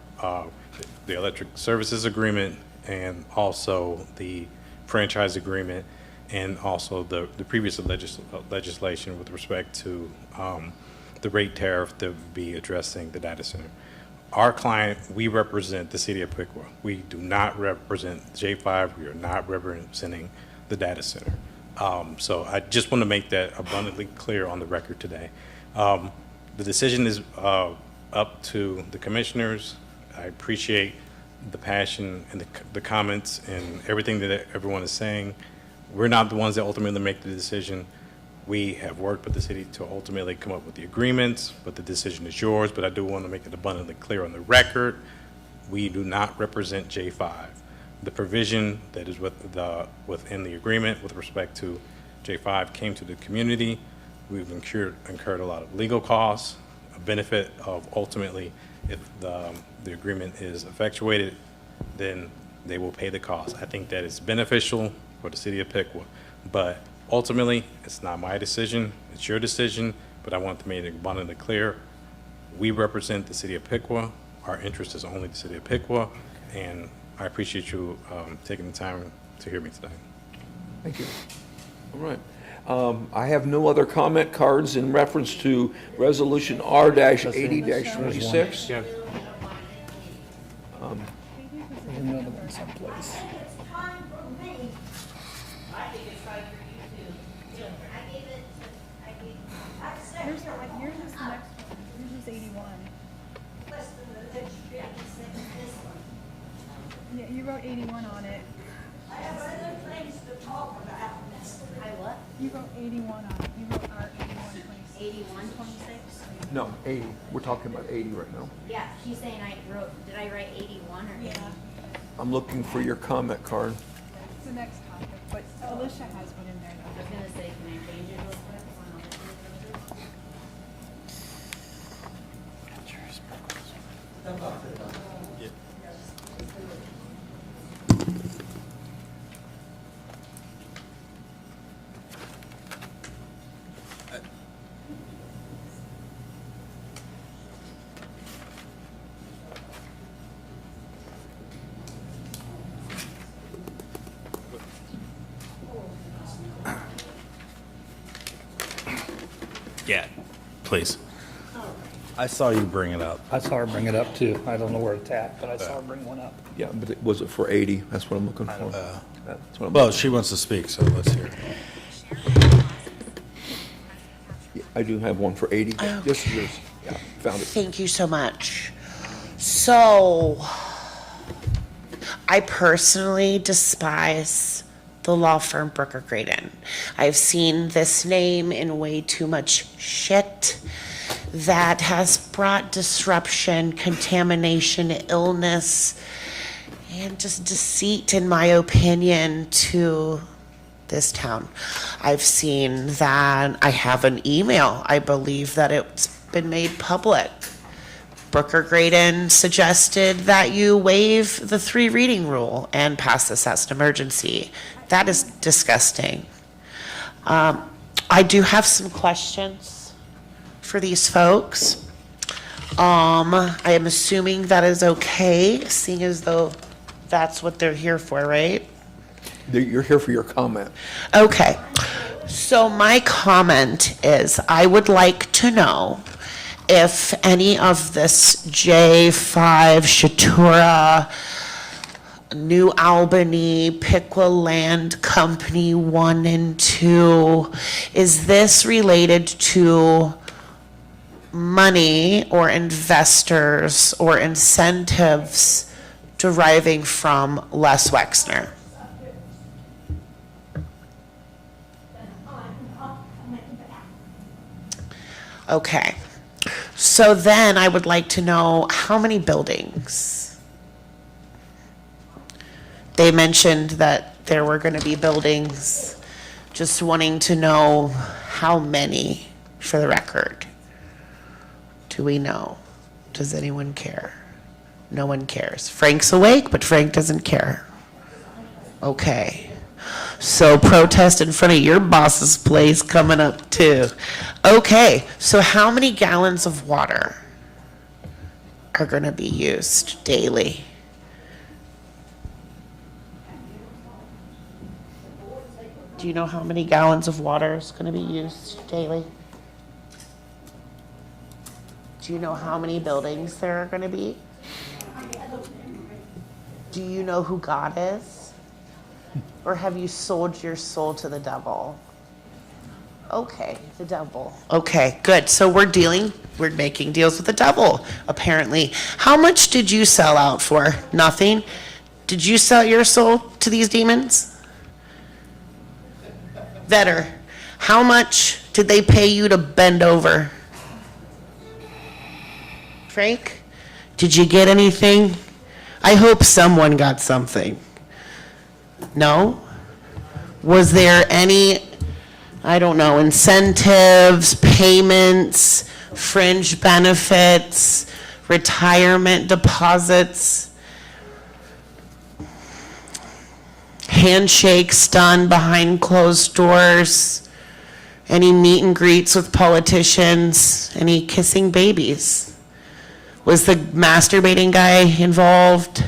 the electric services agreement, and also the franchise agreement, and also the previous legislation with respect to the rate tariff that would be addressing the data center. Our client, we represent the city of Piqua. We do not represent J5. We are not representing the data center. So I just want to make that abundantly clear on the record today. The decision is up to the commissioners. I appreciate the passion and the comments and everything that everyone is saying. We're not the ones that ultimately make the decision. We have worked with the city to ultimately come up with the agreements, but the decision is yours. But I do want to make it abundantly clear on the record, we do not represent J5. The provision that is within the agreement with respect to J5 came to the community. We've incurred a lot of legal costs, a benefit of ultimately, if the agreement is effectuated, then they will pay the cost. I think that is beneficial for the city of Piqua, but ultimately, it's not my decision, it's your decision, but I want to make it abundantly clear. We represent the city of Piqua. Our interest is only the city of Piqua, and I appreciate you taking the time to hear me today. Thank you. All right. I have no other comment cards in reference to Resolution R-80-26. Another one someplace. Yours is the next one. Yours is 81. Yeah, you wrote 81 on it. I have other things to talk about. I what? You wrote 81 on it. You wrote R-81-26. 81-26? No, 80. We're talking about 80 right now. Yeah, she's saying did I write 81 or 80? Yeah. I'm looking for your comment card. It's the next topic, but Alicia has one in there. I was going to say, can I change it real quick? Yeah, please. I saw you bring it up. I saw her bring it up too. I don't know where it's at, but I saw her bring one up. Yeah, but was it for 80? That's what I'm looking for. That's what I'm Well, she wants to speak, so let's hear it. Yeah, I do have one for 80. This is yours. Yeah, found it. Thank you so much. So, I personally despise the law firm Bricker Graydon. I've seen this name in way too much shit that has brought disruption, contamination, illness, and just deceit, in my opinion, to this town. I've seen that I have an email. I believe that it's been made public. Bricker Graydon suggested that you waive the 3 reading rule and pass this as an emergency. That is disgusting. I do have some questions for these folks. I am assuming that is okay, seeing as though that's what they're here for, right? You're here for your comment. Okay. So my comment is, I would like to know if any of this J5, Shatura, New Albany, Piqua Land Company 1 and 2, is this related to money or investors or incentives deriving from Les Wexner? Okay. So then I would like to know how many buildings? They mentioned that there were going to be buildings. Just wanting to know how many for the record. Do we know? Does anyone care? No one cares. Frank's awake, but Frank doesn't care. Okay. So protest in front of your boss's place coming up too. Okay, so how many gallons of water are going to be used daily? Do you know how many gallons of water is going to be used daily? Do you know how many buildings there are going to be? Do you know who God is? Or have you sold your soul to the devil? Okay, the devil. Okay, good. So we're making deals with the devil, apparently. How much did you sell out for? Nothing? Did you sell your soul to these demons? Vetter, how much did they pay you to bend over? Frank, did you get anything? I hope someone got something. No? Was there any, I don't know, incentives, payments, fringe benefits, retirement deposits, handshakes done behind closed doors, any meet and greets with politicians, any kissing babies? Was the masturbating guy involved?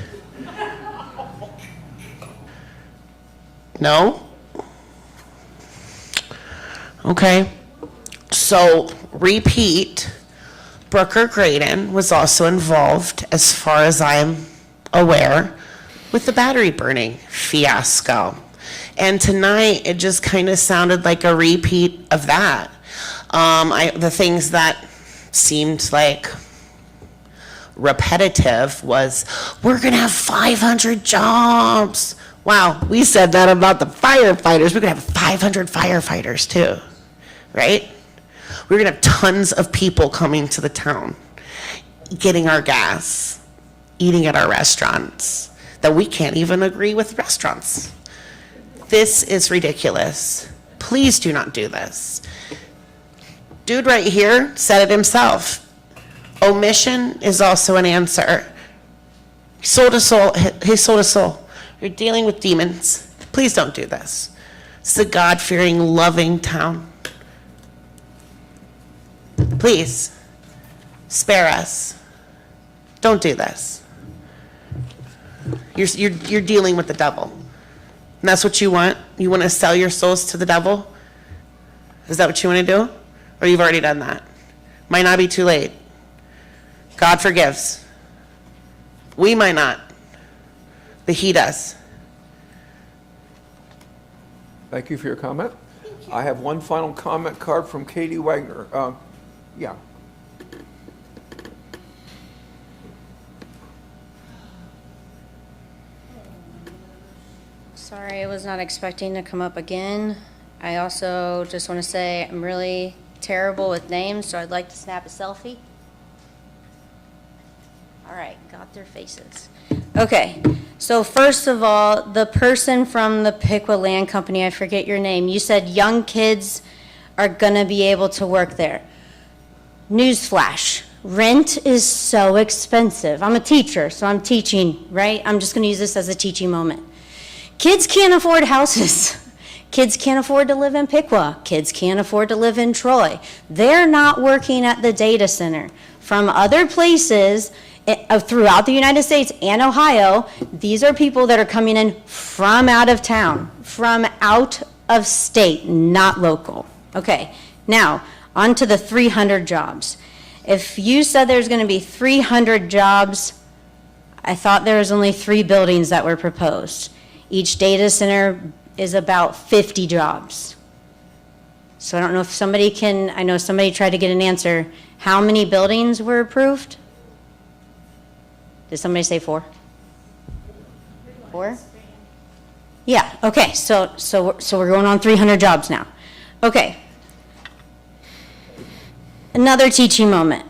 No? Okay. So, repeat, Brooker Graydon was also involved, as far as I'm aware, with the battery burning fiasco. And tonight, it just kind of sounded like a repeat of that. The things that seemed like repetitive was, we're going to have 500 jobs. Wow, we said that about the firefighters. We're going to have 500 firefighters too, right? We're going to have tons of people coming to the town, getting our gas, eating at our restaurants, that we can't even agree with restaurants. This is ridiculous. Please do not do this. Dude right here said it himself. Omission is also an answer. He sold a soul. He sold a soul. You're dealing with demons. Please don't do this. It's a God-fearing, loving town. Please, spare us. Don't do this. You're dealing with the devil. And that's what you want? You want to sell your souls to the devil? Is that what you want to do? Or you've already done that? Might not be too late. God forgives. We might not, but he does. Thank you for your comment. I have one final comment card from Katie Wagner. Yeah. Sorry, I was not expecting to come up again. I also just want to say I'm really terrible with names, so I'd like to snap a selfie. All right, got their faces. Okay, so first of all, the person from the Piqua Land Company, I forget your name, you said young kids are going to be able to work there. Newsflash, rent is so expensive. I'm a teacher, so I'm teaching, right? I'm just going to use this as a teaching moment. Kids can't afford houses. Kids can't afford to live in Piqua. Kids can't afford to live in Troy. They're not working at the data center. From other places throughout the United States and Ohio, these are people that are coming in from out of town, from out of state, not local. Okay, now on to the 300 jobs. If you said there's going to be 300 jobs, I thought there was only 3 buildings that were proposed. Each data center is about 50 jobs. So I don't know if somebody can, I know somebody tried to get an answer. How many buildings were approved? Did somebody say 4? 4? Yeah, okay, so we're going on 300 jobs now. Okay. Another teaching moment.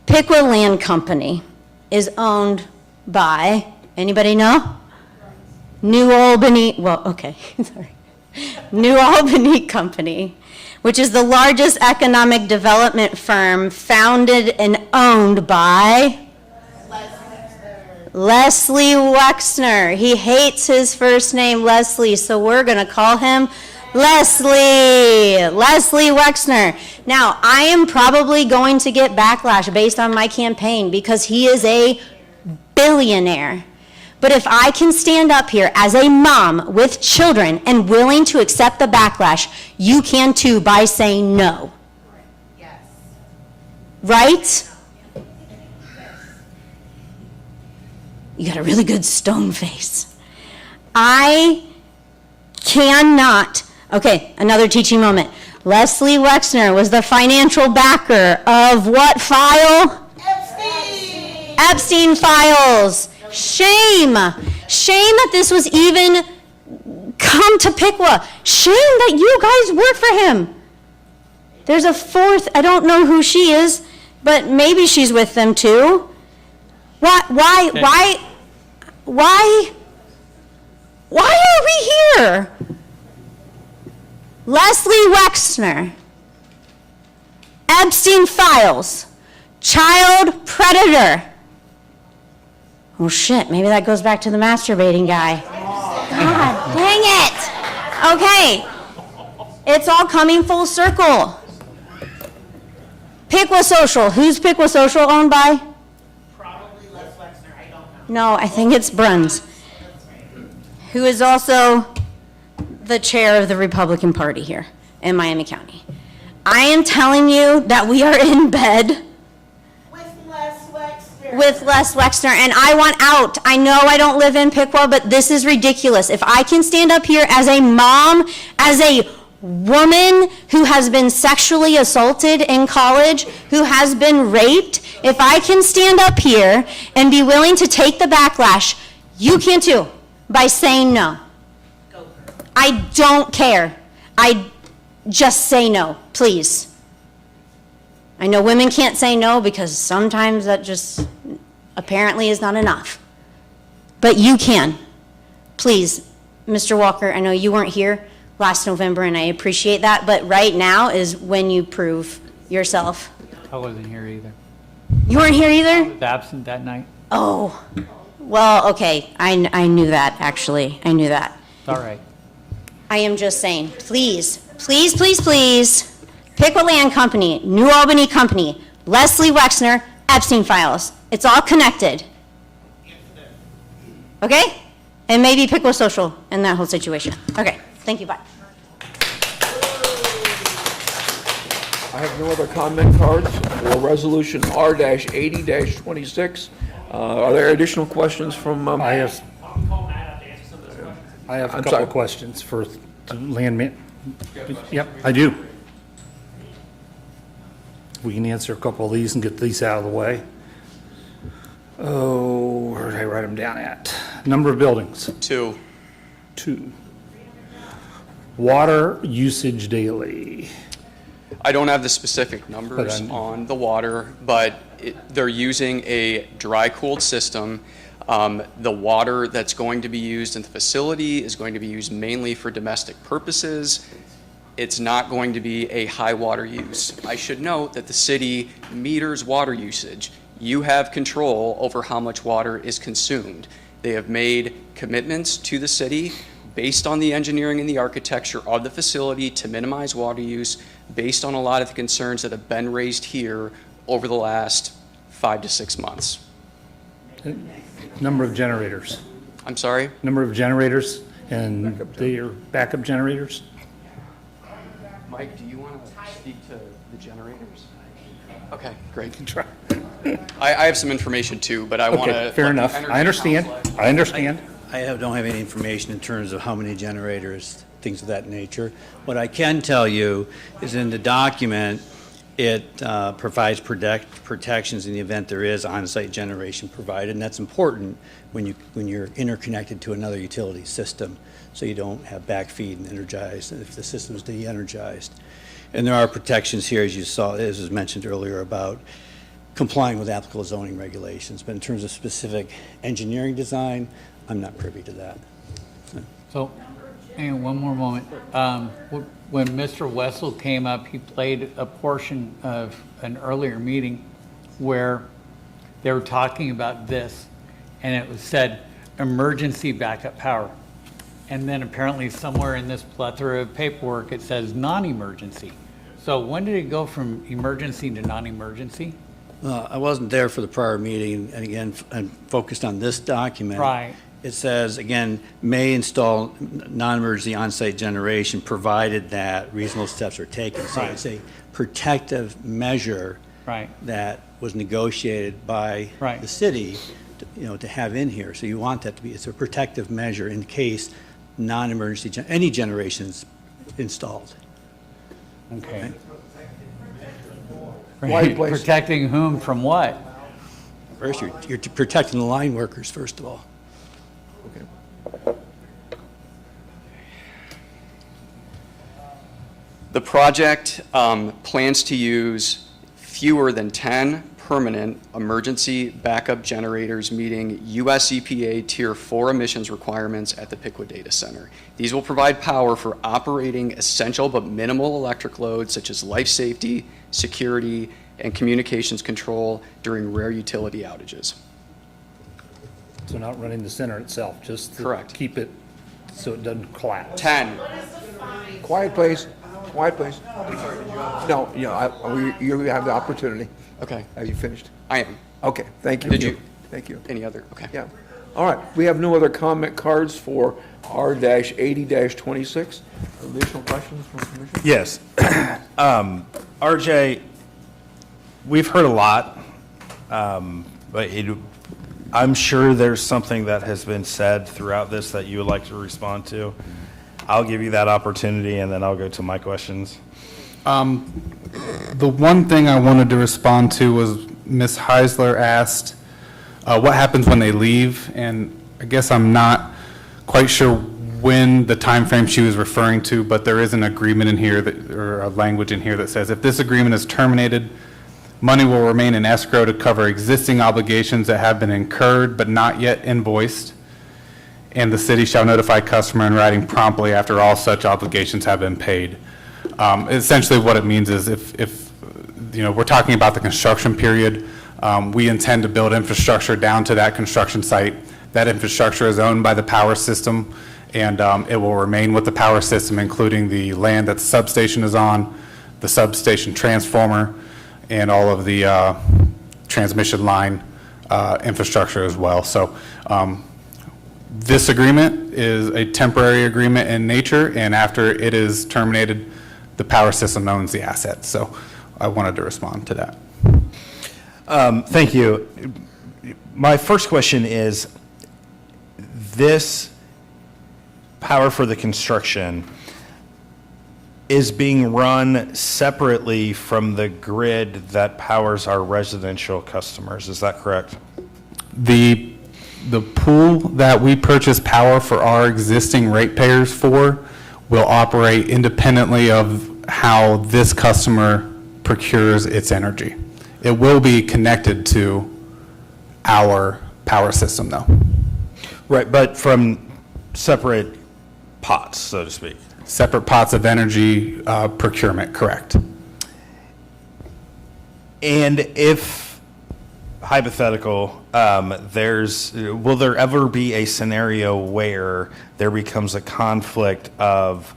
Piqua Land Company is owned by, anybody know? New Albany, well, okay, sorry. New Albany Company, which is the largest economic development firm founded and owned by Leslie Wexner. He hates his first name, Leslie, so we're going to call him Leslie Wexner. Now, I am probably going to get backlash based on my campaign because he is a billionaire. But if I can stand up here as a mom with children and willing to accept the backlash, you can too by saying no. Yes. Right? You got a really good stone face. I cannot. Okay, another teaching moment. Leslie Wexner was the financial backer of what file? Epstein files. Shame. Shame that this was even come to Piqua. Shame that you guys work for him. There's a 4th, I don't know who she is, but maybe she's with them too. Why are we here? Leslie Wexner, Epstein files, child predator. Oh shit, maybe that goes back to the masturbating guy. God dang it. Okay, it's all coming full circle. Piqua Social, who's Piqua Social owned by? Probably Les Wexner, I don't know. No, I think it's Bruns, who is also the chair of the Republican Party here in Miami County. I am telling you that we are in bed with Les Wexner, and I want out. I know I don't live in Piqua, but this is ridiculous. If I can stand up here as a mom, as a woman who has been sexually assaulted in college, who has been raped, if I can stand up here and be willing to take the backlash, you can too, by saying no. I don't care. I just say no, please. I know women can't say no because sometimes that just apparently is not enough. But you can. Please, Mr. Walker, I know you weren't here last November and I appreciate that, but right now is when you prove yourself. I wasn't here either. You weren't here either? I was absent that night. Oh, well, okay. I knew that, actually. I knew that. It's all right. I am just saying, please, please, please, please, Piqua Land Company, New Albany Company, Leslie Wexner, Epstein files. It's all connected. Okay? And maybe Piqua Social in that whole situation. Okay, thank you, bye. I have no other comment cards for Resolution R-80-26. Are there additional questions from? I have a couple of questions for land. Yep, I do. We can answer a couple of these and get these out of the way. Oh, where did I write them down at? Number of buildings. 2. 2. Water usage daily. I don't have the specific numbers on the water, but they're using a dry-cooled system. The water that's going to be used in the facility is going to be used mainly for domestic purposes. It's not going to be a high water use. I should note that the city meters water usage. You have control over how much water is consumed. They have made commitments to the city based on the engineering and the architecture of the facility to minimize water use based on a lot of the concerns that have been raised here over the last 5 to 6 months. Number of generators. I'm sorry? Number of generators and their backup generators. Mike, do you want to speak to the generators? Okay, great. I have some information too, but I want to. Fair enough. I understand. I understand. I don't have any information in terms of how many generators things of that nature. What I can tell you is in the document, it provides protections in the event there is on-site generation provided, and that's important when you're interconnected to another utility system, so you don't have backfeed and energized if the system is de-energized. And there are protections here, as you saw, as was mentioned earlier, about complying with applicable zoning regulations. But in terms of specific engineering design, I'm not privy to that. So, hang on one more moment. When Mr. Wessel came up, he played a portion of an earlier meeting where they were talking about this, and it was said emergency backup power. And then apparently somewhere in this plethora of paperwork, it says non-emergency. So when did it go from emergency to non-emergency? I wasn't there for the prior meeting, and again, I'm focused on this document. Right. It says, again, may install non-emergency on-site generation provided that reasonable steps are taken. So it's a protective measure that was negotiated by the city, to have in here. So you want that to be, it's a protective measure in case non-emergency, any generations installed. Okay. Quiet, please. Protecting whom from what? First, you're protecting the line workers, first of all. Okay. The project plans to use fewer than 10 permanent emergency backup generators meeting US EPA Tier 4 emissions requirements at the Piqua Data Center. These will provide power for operating essential but minimal electric loads such as life safety, security, and communications control during rare utility outages. So not running the center itself, just to keep it so it doesn't collapse. 10. Quiet, please. Quiet, please. No, you have the opportunity. Okay. Have you finished? I am. Okay, thank you. Did you? Thank you. Any other? Okay. Yeah. All right, we have no other comment cards for R-80-26. Additional questions from the commission? Yes. RJ, we've heard a lot, but I'm sure there's something that has been said throughout this that you would like to respond to. I'll give you that opportunity, and then I'll go to my questions. The one thing I wanted to respond to was Ms. Heisler asked, what happens when they leave? And I guess I'm not quite sure when the time frame she was referring to, but there is an agreement in here or a language in here that says if this agreement is terminated, money will remain in escrow to cover existing obligations that have been incurred but not yet invoiced, and the city shall notify customer in writing promptly after all such obligations have been paid. Essentially what it means is if we're talking about the construction period, we intend to build infrastructure down to that construction site. That infrastructure is owned by the power system, and it will remain with the power system, including the land that the substation is on, the substation transformer, and all of the transmission line infrastructure as well. So this agreement is a temporary agreement in nature, and after it is terminated, the power system owns the assets. So I wanted to respond to that. Thank you. My first question is, this power for the construction is being run separately from the grid that powers our residential customers. Is that correct? The pool that we purchase power for our existing ratepayers for will operate independently of how this customer procures its energy. It will be connected to our power system, though. Right, but from separate pots, so to speak. Separate pots of energy procurement, correct. And if, hypothetical, will there ever be a scenario where there becomes a conflict of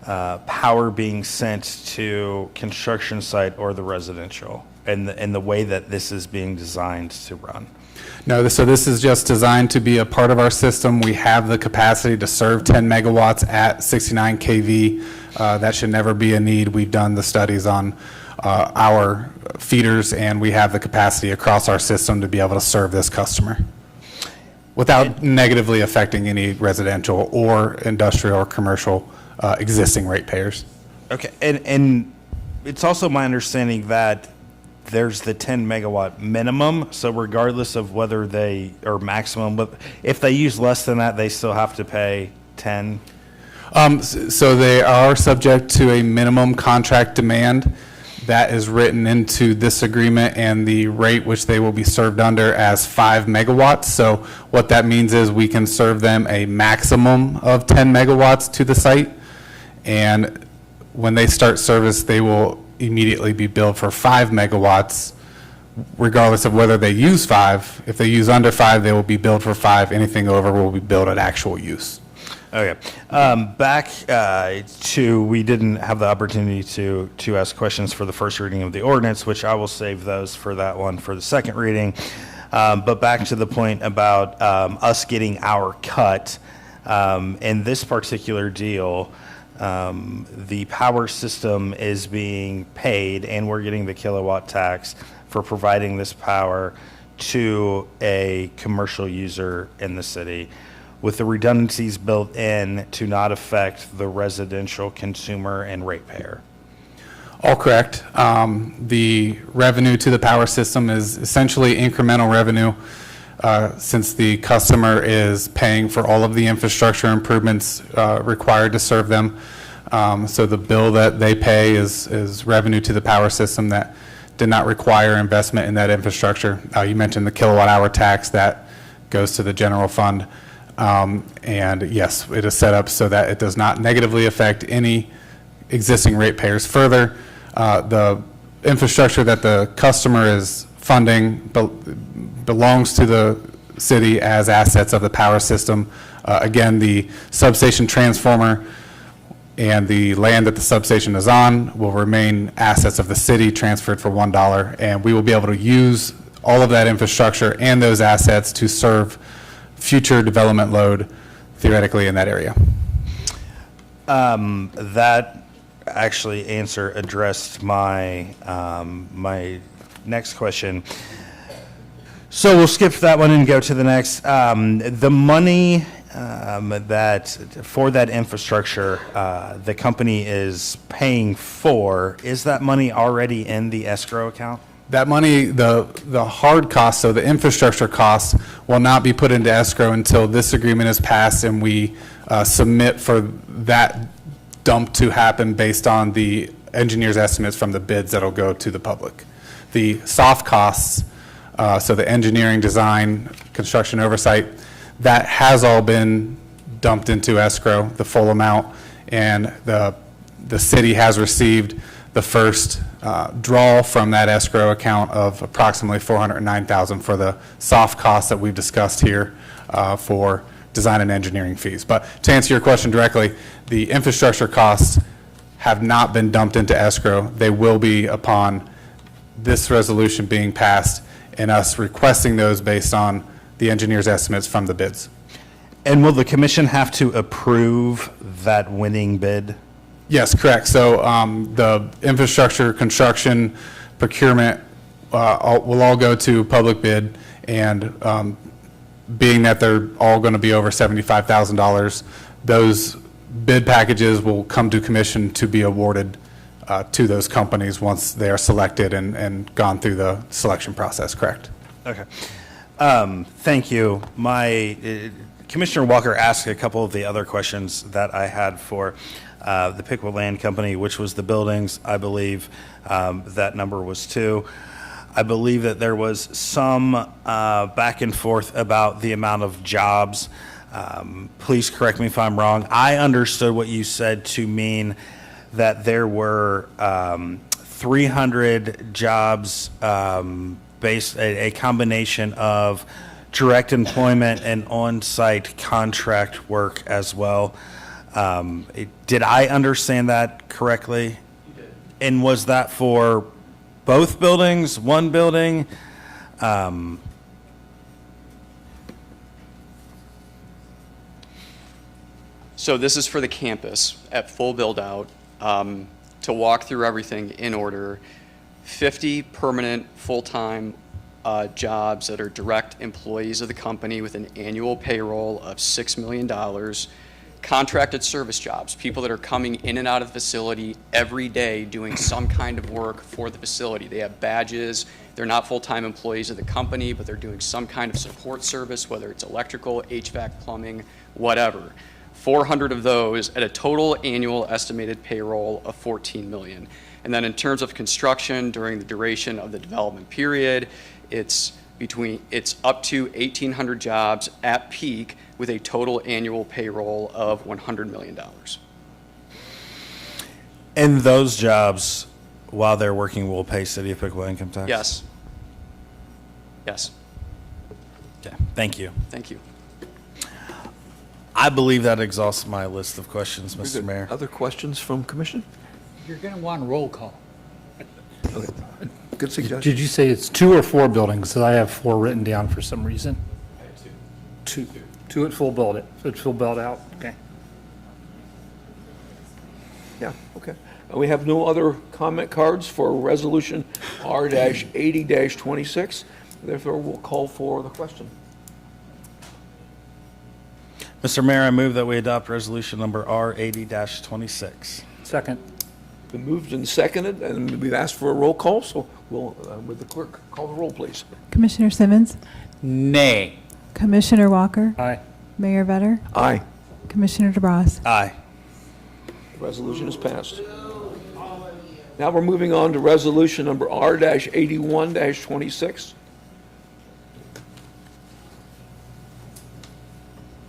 power being sent to construction site or the residential, and the way that this is being designed to run? No, so this is just designed to be a part of our system. We have the capacity to serve 10 megawatts at 69 kV. That should never be a need. We've done the studies on our feeders, and we have the capacity across our system to be able to serve this customer without negatively affecting any residential or industrial or commercial existing ratepayers. Okay, and it's also my understanding that there's the 10 megawatt minimum, so regardless of whether they, or maximum, but if they use less than that, they still have to pay 10? So they are subject to a minimum contract demand that is written into this agreement, and the rate which they will be served under as 5 megawatts. So what that means is we can serve them a maximum of 10 megawatts to the site, and when they start service, they will immediately be billed for 5 megawatts, regardless of whether they use 5. If they use under 5, they will be billed for 5. Anything over will be billed at actual use. Okay. Back to, we didn't have the opportunity to ask questions for the first reading of the ordinance, which I will save those for that one for the second reading. But back to the point about us getting our cut. In this particular deal, the power system is being paid, and we're getting the kilowatt tax for providing this power to a commercial user in the city, with the redundancies built in to not affect the residential consumer and ratepayer. All correct. The revenue to the power system is essentially incremental revenue, since the customer is paying for all of the infrastructure improvements required to serve them. So the bill that they pay is revenue to the power system that did not require investment in that infrastructure. You mentioned the kilowatt hour tax that goes to the general fund. And yes, it is set up so that it does not negatively affect any existing ratepayers. Further, the infrastructure that the customer is funding belongs to the city as assets of the power system. Again, the substation transformer and the land that the substation is on will remain assets of the city, transferred for $1, and we will be able to use all of that infrastructure and those assets to serve future development load theoretically in that area. That actually addressed my my next question. So we'll skip that one and go to the next. The money that for that infrastructure the company is paying for, is that money already in the escrow account? That money, the hard costs, so the infrastructure costs, will not be put into escrow until this agreement is passed and we submit for that dump to happen based on the engineer's estimates from the bids that'll go to the public. The soft costs, so the engineering, design, construction oversight, that has all been dumped into escrow, the full amount, and the city has received the first draw from that escrow account of approximately $409,000 for the soft costs that we've discussed here for design and engineering fees. But to answer your question directly, the infrastructure costs have not been dumped into escrow. They will be upon this resolution being passed and us requesting those based on the engineer's estimates from the bids. And will the commission have to approve that winning bid? Yes, correct. So the infrastructure, construction, procurement will all go to public bid, and being that they're all going to be over $75,000, those bid packages will come to commission to be awarded to those companies once they are selected and gone through the selection process, correct? Okay. Thank you. Commissioner Walker asked a couple of the other questions that I had for the Piqua Land Company, which was the buildings. I believe that number was 2. I believe that there was some back and forth about the amount of jobs. Please correct me if I'm wrong. I understood what you said to mean that there were 300 jobs based, a combination of direct employment and on-site contract work as well. Did I understand that correctly? You did. And was that for both buildings, one building? So this is for the campus at full build-out. To walk through everything in order, 50 permanent full-time jobs that are direct employees of the company with an annual payroll of $6 million, Contracted service jobs, people that are coming in and out of the facility every day doing some kind of work for the facility. They have badges. They're not full-time employees of the company, but they're doing some kind of support service, whether it's electrical, HVAC, plumbing, whatever. 400 of those at a total annual estimated payroll of $14 million. And then in terms of construction during the duration of the development period, it's up to 1,800 jobs at peak with a total annual payroll of $100 million. And those jobs, while they're working, will pay City of Piqua income tax? Yes. Yes. Okay, thank you. Thank you. I believe that exhausts my list of questions, Very Mr. good. Mayor. Other questions from commission? You're going to want a roll call. Okay. Good suggestion. Did you say it's 2 or 4 buildings? Because I have 4 written down for some reason. I have 2. 2 at full build out, okay. Yeah, okay. We have no other comment cards for resolution R-80-26. Therefore, we'll call for the question. Mr. Mayor, I move that we adopt resolution number R-80-26. Second. Been moved and seconded, and we've asked for a roll call, so we'll, with the clerk, call the roll, please. Commissioner Simmons? Nay. Commissioner Walker? Aye. Mayor Vetter? Aye. Commissioner DeBras? Aye. The resolution is passed. Now we're moving on to resolution number R-81-26.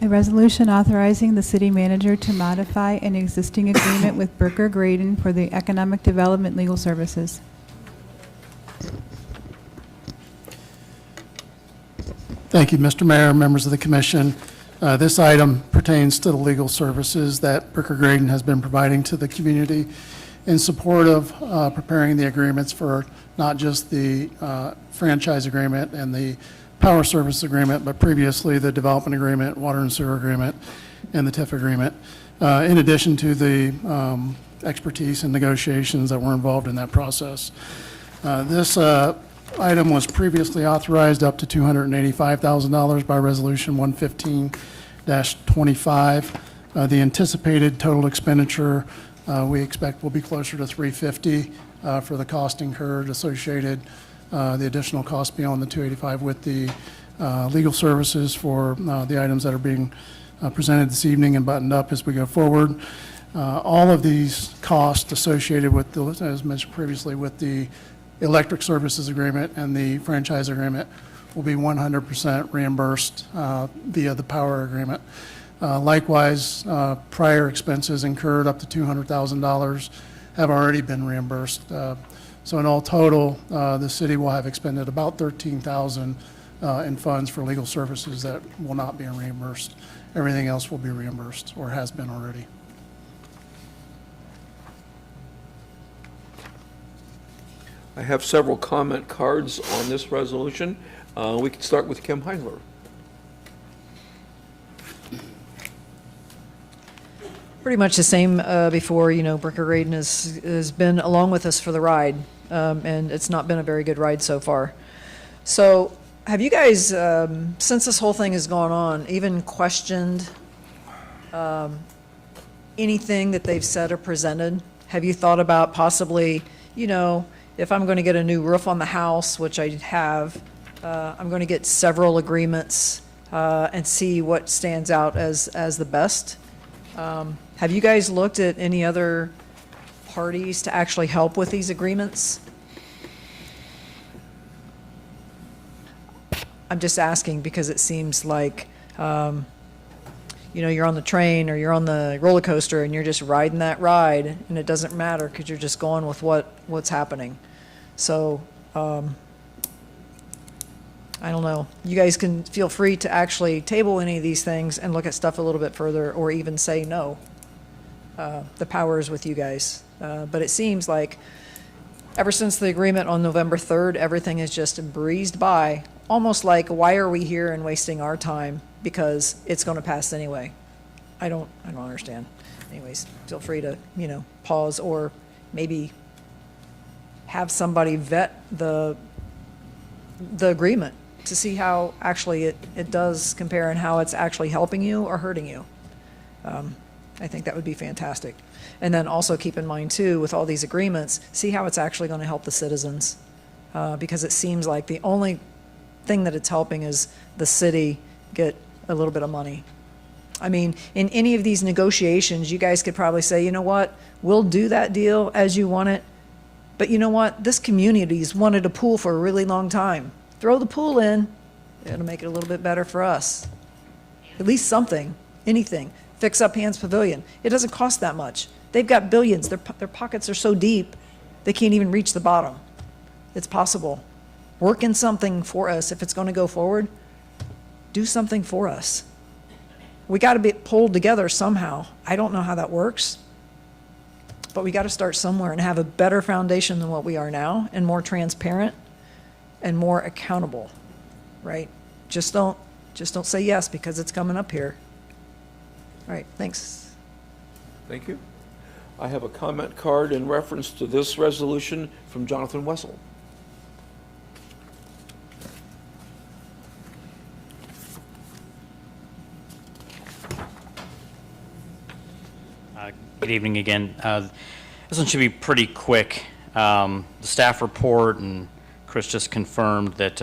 A resolution authorizing the city manager to modify an existing agreement with Brooker Graydon for the economic development legal services. Thank you, Mr. Mayor, members of the commission. This item pertains to the legal services that Brooker Graydon has been providing to the community in support of preparing the agreements for not just the franchise agreement and the power service agreement, but previously the development agreement, water and sewer agreement, and the TIF agreement, in addition to the expertise and negotiations that were involved in that process. This item was previously authorized up to $285,000 by Resolution 115-25. The anticipated total expenditure we expect will be closer to $350 for the cost incurred associated, the additional cost beyond the $285 with the legal services for the items that are being presented this evening and buttoned up as we go forward. All of these costs associated with, as mentioned previously, with the electric services agreement and the franchise agreement will be 100% reimbursed via the power agreement. Likewise, prior expenses incurred up to $200,000 have already been reimbursed. So in all total, the city will have expended about $13,000 in funds for legal services that will not be reimbursed. Everything else will be reimbursed or has been already. I have several comment cards on this resolution. We can start with Kim Heindler. Pretty much the same before. You know, Brooker Graydon has been along with us for the ride, and it's not been a very good ride so far. So have you guys, since this whole thing has gone on, even questioned anything that they've said or presented? Have you thought about possibly, you know, if I'm going to get a new roof on the house, which I have, I'm going to get several agreements and see what stands out as the best? Have you guys looked at any other parties to actually help with these agreements? I'm just asking because it seems like, you know, you're on the train or you're on the roller coaster and you're just riding that ride and it doesn't matter because you're just going with what's happening. So, I don't know. You guys can feel free to actually table any of these things and look at stuff a little bit further or even say no. The power is with you guys. But it seems like ever since the agreement on November 3rd, everything has just breezed by, almost like, why are we here and wasting our time? Because it's going to pass anyway. I don't understand. Anyways, feel free to, you know, pause or maybe have somebody vet the agreement to see how actually it does compare and how it's actually helping you or hurting you. I think that would be fantastic. And then also keep in mind too, with all these agreements, see how it's actually going to help the citizens. Because it seems like the only thing that it's helping is the city get a little bit of money. I mean, in any of these negotiations, you guys could probably say, you know what, we'll do that deal as you want it. But you know what, this community's wanted a pool for a really long time. Throw the pool in, it'll make it a little bit better for us. At least something, anything. Fix up Hans Pavilion. It doesn't cost that much. They've got billions. Their pockets are so deep, they can't even reach the bottom. It's possible. Work in something for us. If it's going to go forward, do something for us. We got to be pulled together somehow. I don't know how that works, but we got to start somewhere and have a better foundation than what we are now, and more transparent and more accountable, right? Just don't say yes because it's coming up here. All right, thanks. Thank you. I have a comment card in reference to this resolution from Jonathan Wessel. Good evening again. This one should be pretty quick. The staff report, and Chris just confirmed that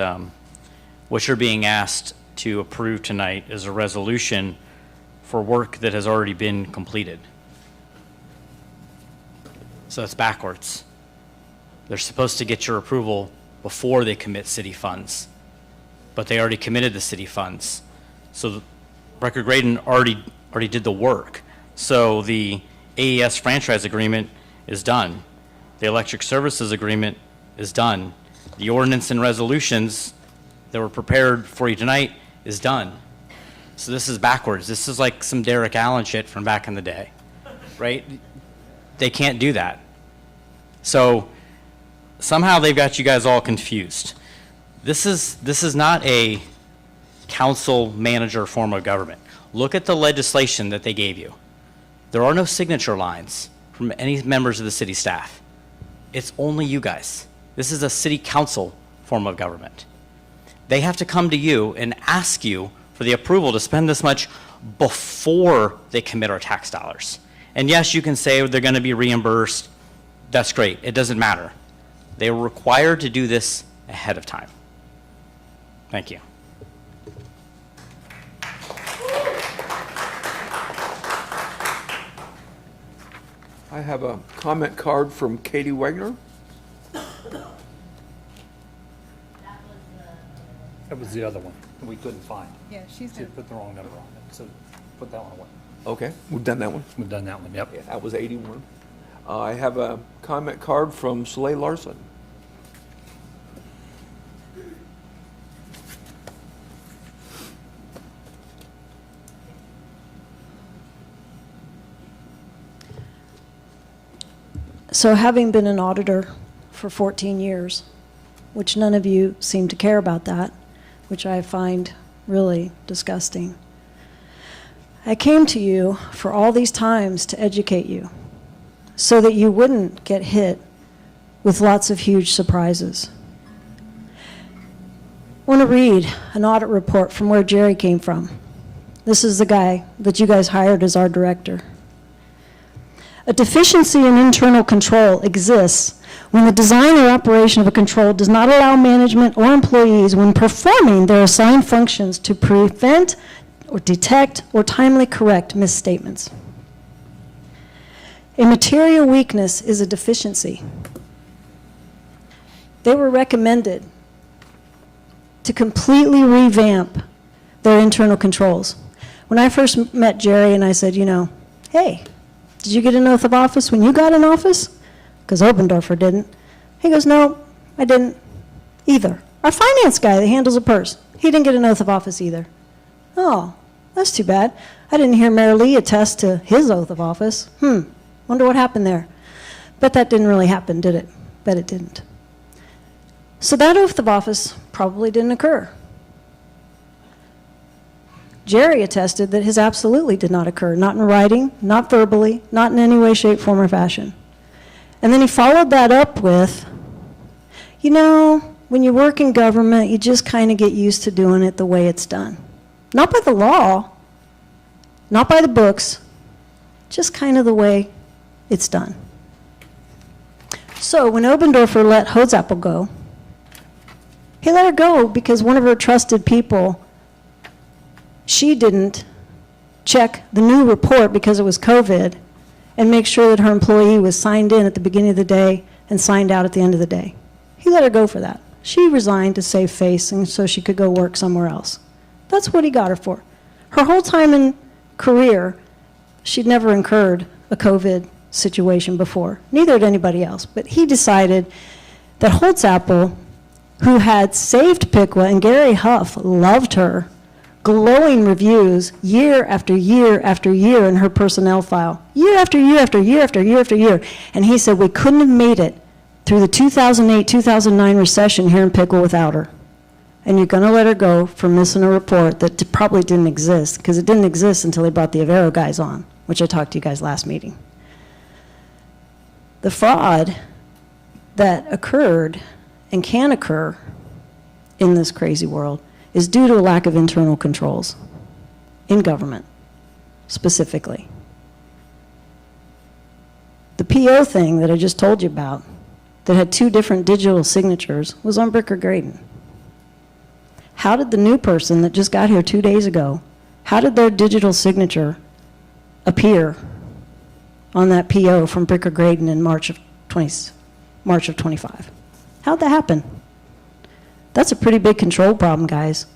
what you're being asked to approve tonight is a resolution for work that has already been completed. So that's backwards. They're supposed to get your approval before they commit city funds, but they already committed the city funds. So Record Graydon already did the work. So the AES franchise agreement is done. The electric services agreement is done. The ordinance and resolutions that were prepared for you tonight is done. So this is backwards. This is like some Derek Allen shit from back in the day, right? They can't do that. So somehow they've got you guys all confused. This is not a council manager form of government. Look at the legislation that they gave you. There are no signature lines from any members of the city staff. It's only you guys. This is a city council form of government. They have to come to you and ask you for the approval to spend this much before they commit our tax dollars. And yes, you can say they're going to be reimbursed. That's great. It doesn't matter. They were required to do this ahead of time. Thank you. I have a comment card from Katie Wagner. That was the other one that we couldn't find. Yeah, She put the wrong number on it, so put that one away. Okay, we've done that one. We've done that one, yep. Yeah, that was 81. I have a comment card from Soleil Larson. So having been an auditor for 14 years, which none of you seem to care about that, which I find really disgusting, I came to you for all these times to educate you so that you wouldn't get hit with lots of huge surprises. I want to read an audit report from where Jerry came from. This is the guy that you guys hired as our director. A deficiency in internal control exists when the design or operation of a control does not allow management or employees, when performing their assigned functions, to prevent or detect or timely correct misstatements. A material weakness is a deficiency. They were recommended to completely revamp their internal controls. When I first met Jerry and I said, you know, hey, did you get an oath of office when you got in office? Because Obendorfer didn't. He goes, no, I didn't either. Our finance guy that handles a purse, he didn't get an oath of office either. Oh, that's too bad. I didn't hear Mayor Lee attest to his oath of office. Wonder what happened there. But that didn't really happen, did it? Bet it didn't. So that oath of office probably didn't occur. Jerry attested that his absolutely did not occur, not in writing, not verbally, not in any way, shape, form, or fashion. And then he followed that up with, you know, when you work in government, you just kind of get used to doing it the way it's done. Not by the law, not by the books, Just kind of the way it's done. So when Obendorfer let Hotzapfel go, he let her go because one of her trusted people, she didn't check the new report because it was COVID and make sure that her employee was signed in at the beginning of the day and signed out at the end of the day. He let her go for that. She resigned to save face and so she could go work somewhere else. That's what he got her for. Her whole time in career, she'd never incurred a COVID situation before. Neither had anybody else. But he decided that Holtzapfel, who had saved Piqua, and Gary Huff loved her, glowing reviews year after year after year in her personnel file. Year after year after year after year after year. And he said, we couldn't have made it through the 2008-2009 recession here in Piqua without her. And you're going to let her go for missing a report that probably didn't exist, because it didn't exist until they brought the Avero guys on, which I talked to you guys last meeting. The fraud that occurred and can occur in this crazy world is due to a lack of internal controls in government, specifically. The PO thing that I just told you about that had 2 different digital signatures was on Bricker Graydon. How did the new person that just got here 2 days ago, how did their digital signature appear on that PO from Bricker Graydon in March of 25? How'd that happen? That's a pretty big control problem, guys.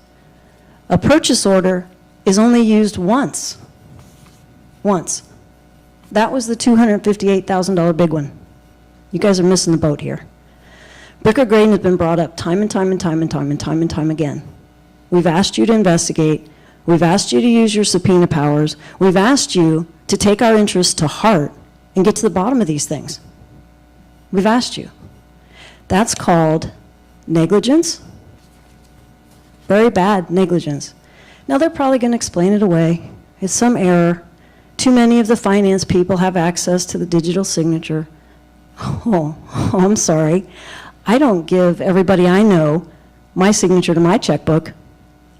A purchase order is only used once. Once. That was the $258,000 big one. You guys are missing the boat here. Bricker Graydon has been brought up time and time and time and time and time and time again. We've asked you to investigate. We've asked you to use your subpoena powers. We've asked you to take our interests to heart and get to the bottom of these things. We've asked you. That's called negligence. Very bad negligence. Now, they're probably going to explain it away. It's some error. Too many of the finance people have access to the digital signature. Oh, I'm sorry. I don't give everybody I know my signature to my checkbook.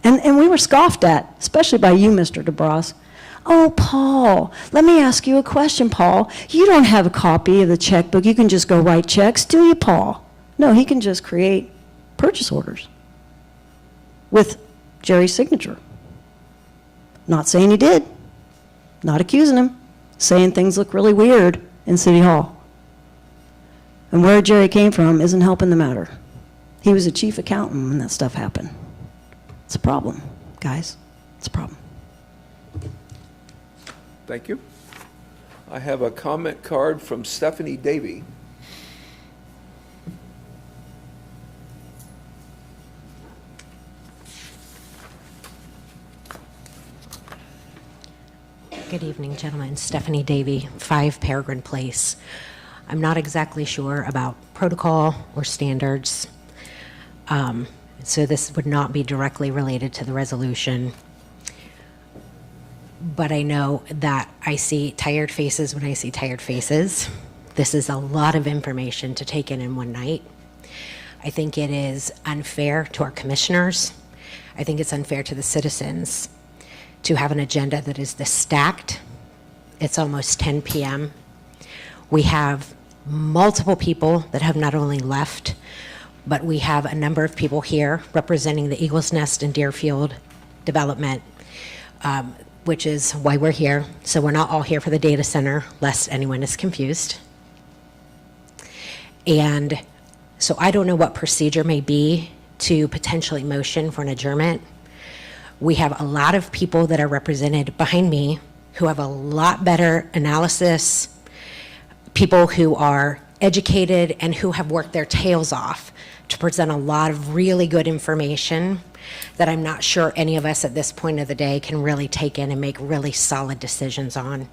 And we were scoffed at, especially by you, Mr. DeBras. Oh, Paul, let me ask you a question, Paul. You don't have a copy of the checkbook. You can just go write checks, do you, Paul? No, he can just create purchase orders with Jerry's signature. Not saying he did. Not accusing him. Saying things look really weird in City Hall. And where Jerry came from isn't helping the matter. He was a chief accountant when that stuff happened. It's a problem, guys. It's a problem. Thank you. I have a comment card from Stephanie Davey. Good evening, gentlemen. Stephanie Davey, 5 Peregrine Place. I'm not exactly sure about protocol or standards, so this would not be directly related to the resolution. But I know that I see tired faces when I see tired faces. This is a lot of information to take in one night. I think it is unfair to our commissioners. I think it's unfair to the citizens to have an agenda that is this stacked. It's almost 10 p.m. We have multiple people that have not only left, but we have a number of people here representing the Eagles Nest and Deerfield development, which is why we're here. So we're not all here for the data center, lest anyone is confused. And so I don't know what procedure may be to potentially motion for an adjournment. We have a lot of people that are represented behind me who have a lot better analysis, people who are educated and who have worked their tails off to present a lot of really good information that I'm not sure any of us at this point of the day can really take in and make really solid decisions on.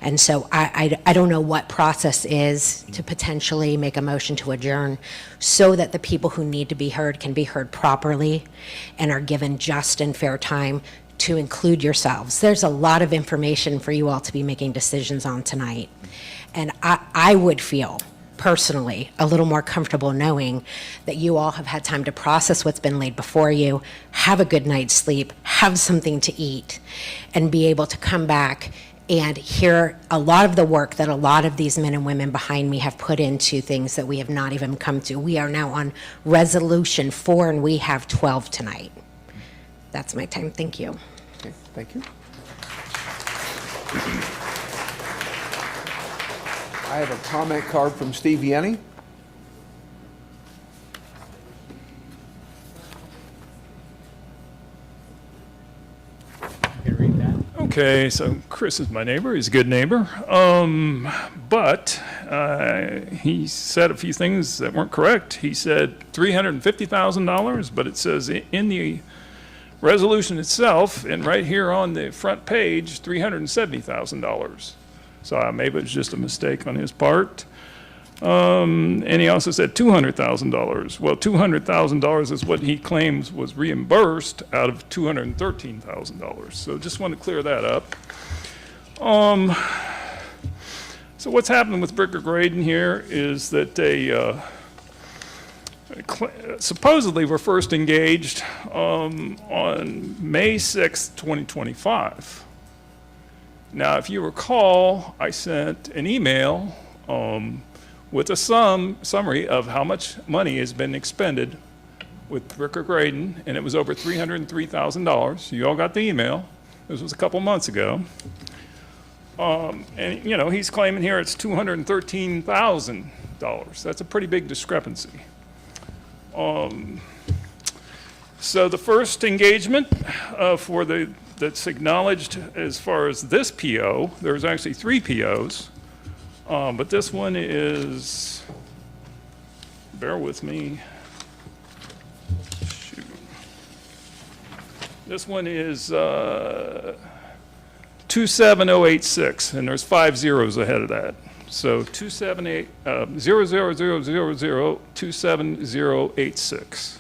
And so I don't know what process is to potentially make a motion to adjourn so that the people who need to be heard can be heard properly and are given just and fair time to include yourselves. There's a lot of information for you all to be making decisions on tonight. And I would feel personally a little more comfortable knowing that you all have had time to process what's been laid before you, have a good night's sleep, have something to eat, and be able to come back and hear a lot of the work that a lot of these men and women behind me have put into things that we have not even come to. We are now on resolution 4, and we have 12 tonight. That's my time. Thank you. Okay, thank you. I have a comment card from Steve Yenny. Okay, so Chris is my neighbor. He's a good neighbor. But he said a few things that weren't correct. He said $350,000, but it says in the resolution itself, and right here on the front page, $370,000. So maybe it was just a mistake on his part. And he also said $200,000. Well, $200,000 is what he claims was reimbursed out of $213,000. So just want to clear that up. So what's happening with Bricker Graydon here is that they supposedly were first engaged on May 6th, 2025. Now, if you recall, I sent an email with a summary of how much money has been expended with Bricker Graydon, and it was over $303,000. You all got the email. This was a couple months ago. And, you know, he's claiming here it's $213,000. That's a pretty big discrepancy. So the first engagement that's acknowledged as far as this PO, there's actually 3 POs. But this one is, bear with me. Shoot. This one is 27086, and there's 5 zeros ahead of that. So 27086.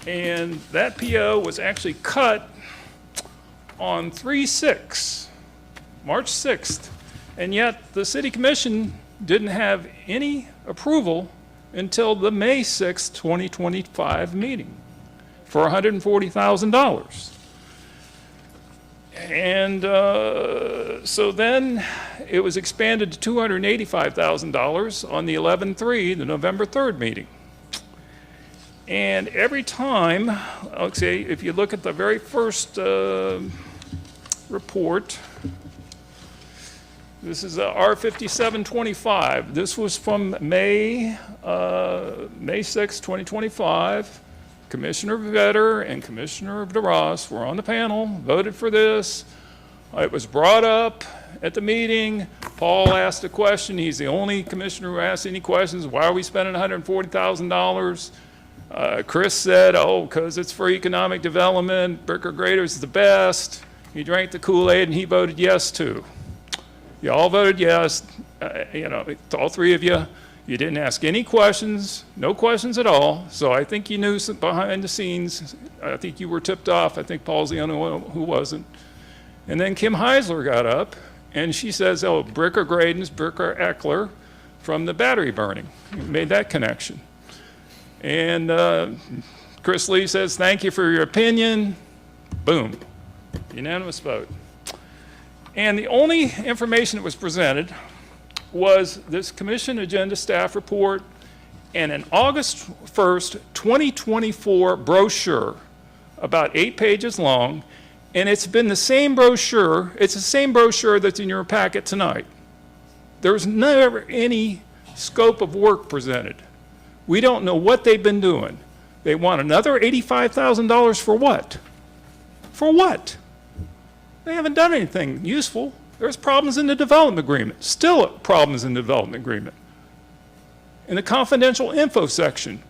And that PO was actually cut on 3/6, March 6th. And yet, the City Commission didn't have any approval until the May 6, 2025 meeting for $140,000. And so then it was expanded to $285,000 on the 11/3, the November 3rd meeting. And every time, okay, if you look at the very first report, this is R5725. This was from May 6, 2025. Commissioner Vetter and Commissioner DeRoss were on the panel, voted for this. It was brought up at the meeting. Paul asked a question. He's the only commissioner who asked any questions. Why are we spending $140,000? Chris said, oh, because it's for economic development. Bricker Grader's the best. He drank the Kool-Aid and he voted yes too. You all voted yes, you know, all 3 of you. You didn't ask any questions, no questions at all. So I think you knew some behind the scenes. I think you were tipped off. I think Paul's the only one who wasn't. And then Kim Heisler got up and she says, oh, Bricker Graydon's Bricker Eckler from the battery burning. You made that connection. And Chris Lee says, thank you for your opinion. Boom, unanimous vote. And the only information that was presented was this commission agenda staff report and an August 1st, 2024 brochure, about 8 pages long, and it's been the same brochure, it's the same brochure that's in your packet tonight. There's never any scope of work presented. We don't know what they've been doing. They want another $85,000 for what? For what? They haven't done anything useful. There's problems in the development agreement. Still problems in the development agreement. In the confidential info section,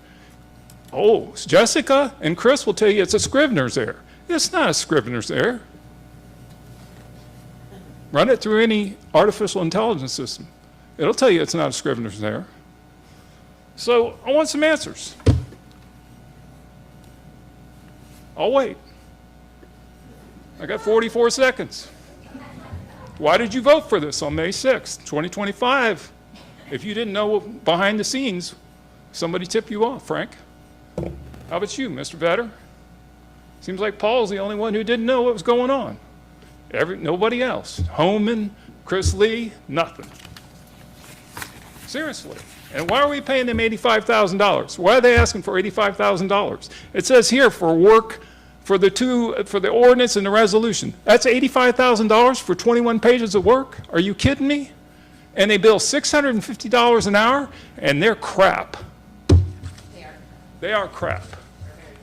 oh, Jessica and Chris will tell you it's a Scrivener's error. It's not a Scrivener's error. Run it through any artificial intelligence system. It'll tell you it's not a Scrivener's error. So I want some answers. I'll wait. I got 44 seconds. Why did you vote for this on May 6th, 2025? If you didn't know behind the scenes, somebody tipped you off, Frank. How about you, Mr. Vetter? Seems like Paul's the only one who didn't know what was going on. Nobody else. Homan, Chris Lee, nothing. Seriously. And why are we paying them $85,000? Why are they asking for $85,000? It says here for work for the ordinance and the resolution. That's $85,000 for 21 pages of work? Are you kidding me? And they bill $650 an hour, and they're crap. They are crap.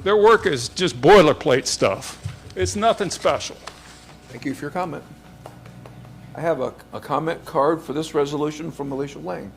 Their work is just boilerplate stuff. It's nothing special. Thank you for your comment. I have a comment card for this resolution from Alicia Lang.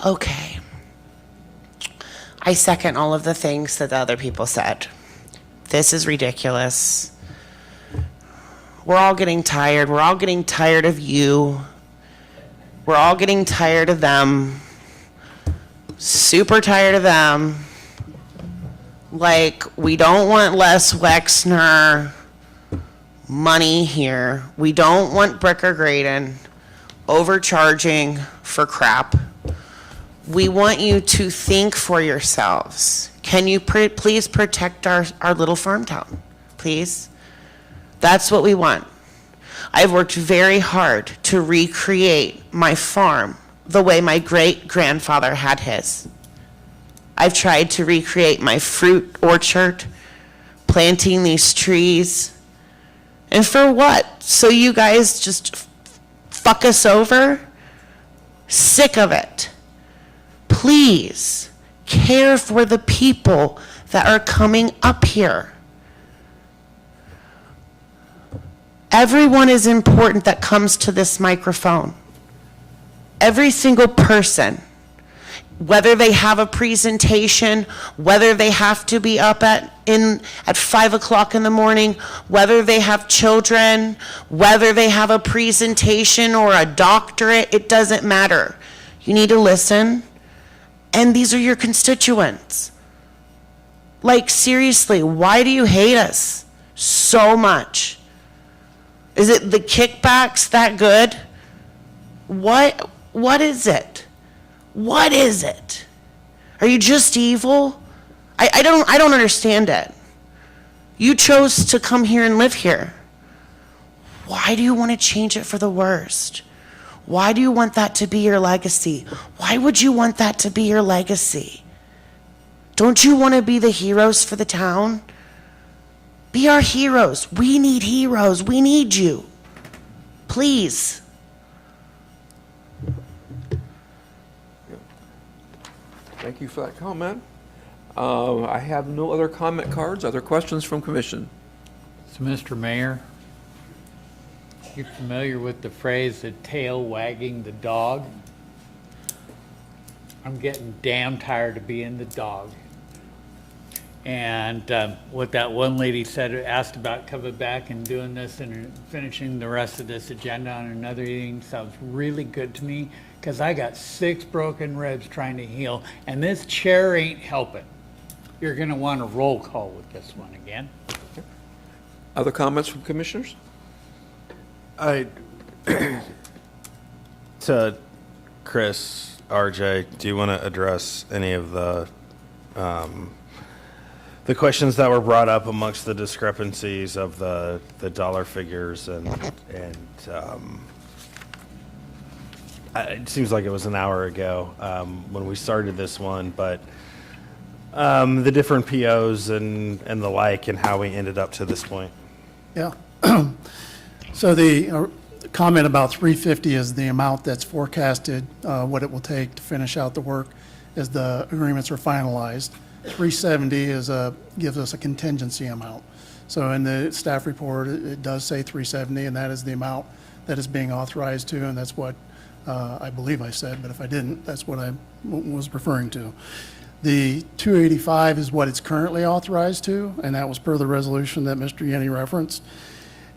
Okay. I second all of the things that the other people said. This is ridiculous. We're all getting tired. We're all getting tired of you. We're all getting tired of them. Super tired of them. Like, we don't want Les Wexner money here. We don't want Bricker Graydon overcharging for crap. We want you to think for yourselves. Can you please protect our little farm town? Please? That's what we want. I've worked very hard to recreate my farm the way my great-grandfather had his. I've tried to recreate my fruit orchard, planting these trees. And for what? So you guys just fuck us over? Sick of it. Please care for the people that are coming up here. Everyone is important that comes to this microphone. Every single person, whether they have a presentation, whether they have to be up at 5 o'clock in the morning, whether they have children, whether they have a presentation or a doctorate, it doesn't matter. You need to listen. And these are your constituents. Like, seriously, why do you hate us so much? Is it the kickbacks that good? What is it? What is it? Are you just evil? I don't understand it. You chose to come here and live here. Why do you want to change it for the worst? Why do you want that to be your legacy? Why would you want that to be your legacy? Don't you want to be the heroes for the town? Be our heroes. We need heroes. We need you. Please. Thank you for that comment. I have no other comment cards. Other questions from commission? So, Mr. Mayor, you familiar with the phrase, the tail wagging the dog? I'm getting damn tired of being the dog. And what that one lady said, asked about coming back and doing this and finishing the rest of this agenda on another evening sounds really good to me, because I got 6 broken ribs trying to heal, and this chair ain't helping. You're going to want a roll call with this one again. Other comments from commissioners? To Chris, RJ, do you want to address any of the questions that were brought up amongst the discrepancies of the dollar figures and it seems like it was an hour ago when we started this one, but the different POs and the like, and how we ended up to this point. Yeah. So the comment about 350 is the amount that's forecasted, what it will take to finish out the work as the agreements are finalized. 370 gives us a contingency amount. So in the staff report, it does say 370, and that is the amount that is being authorized to, and that's what I believe I said, but if I didn't, that's what I was referring to. The 285 is what it's currently authorized to, and that was per the resolution that Mr. Yenny referenced.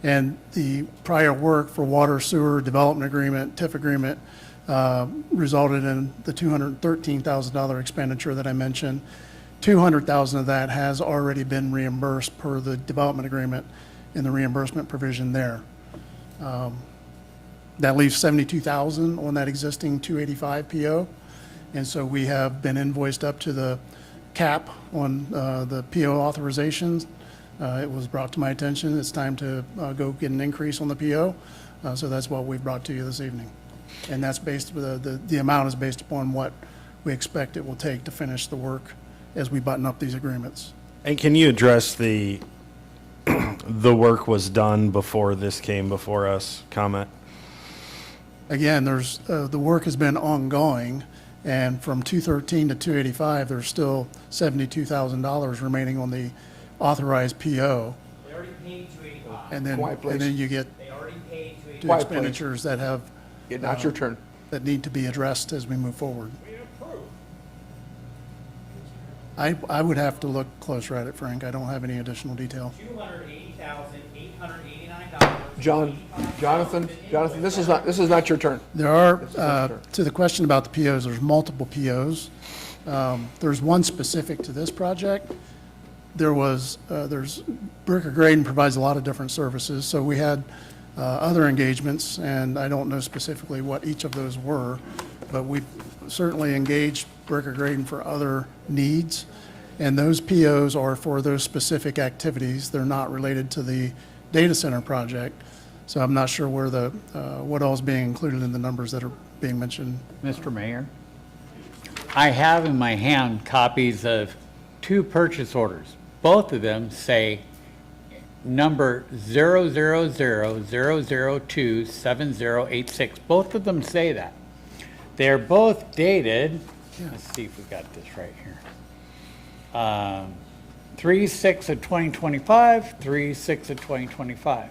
And the prior work for water sewer development agreement, TIF agreement, resulted in the $213,000 expenditure that I mentioned. $200,000 of that has already been reimbursed per the development agreement in the reimbursement provision there. That leaves $72,000 on that existing 285 PO. And so we have been invoiced up to the cap on the PO authorizations. It was brought to my attention, it's time to go get an increase on the PO. So that's what we've brought to you this evening. And that's based, the amount is based upon what we expect it will take to finish the work as we button up these agreements. And can you address the work was done before this came before us comment? Again, there's, the work has been ongoing, and from 213 to 285, there's still $72,000 remaining on the authorized PO. They already paid 285. And then you get They already paid 285. two expenditures that have. Not your turn. That need to be addressed as we move forward. I would have to look closer at it, Frank. I don't have any additional detail. Jonathan, this is not your turn. There are, to the question about the POs, there's multiple POs. There's one specific to this project. There's Bricker Graydon provides a lot of different services, so we had other engagements, and I don't know specifically what each of those were, but we certainly engaged Bricker Graydon for other needs, and those POs are for those specific activities. They're not related to the data center project, so I'm not sure where what all is being included in the numbers that are being mentioned. Mr. Mayor, I have in my hand copies of 2 purchase orders. Both of them say number 00000027086. Both of them say that. They're both dated, let's see if we got this right here. 3/6 of 2025, 3/6 of 2025.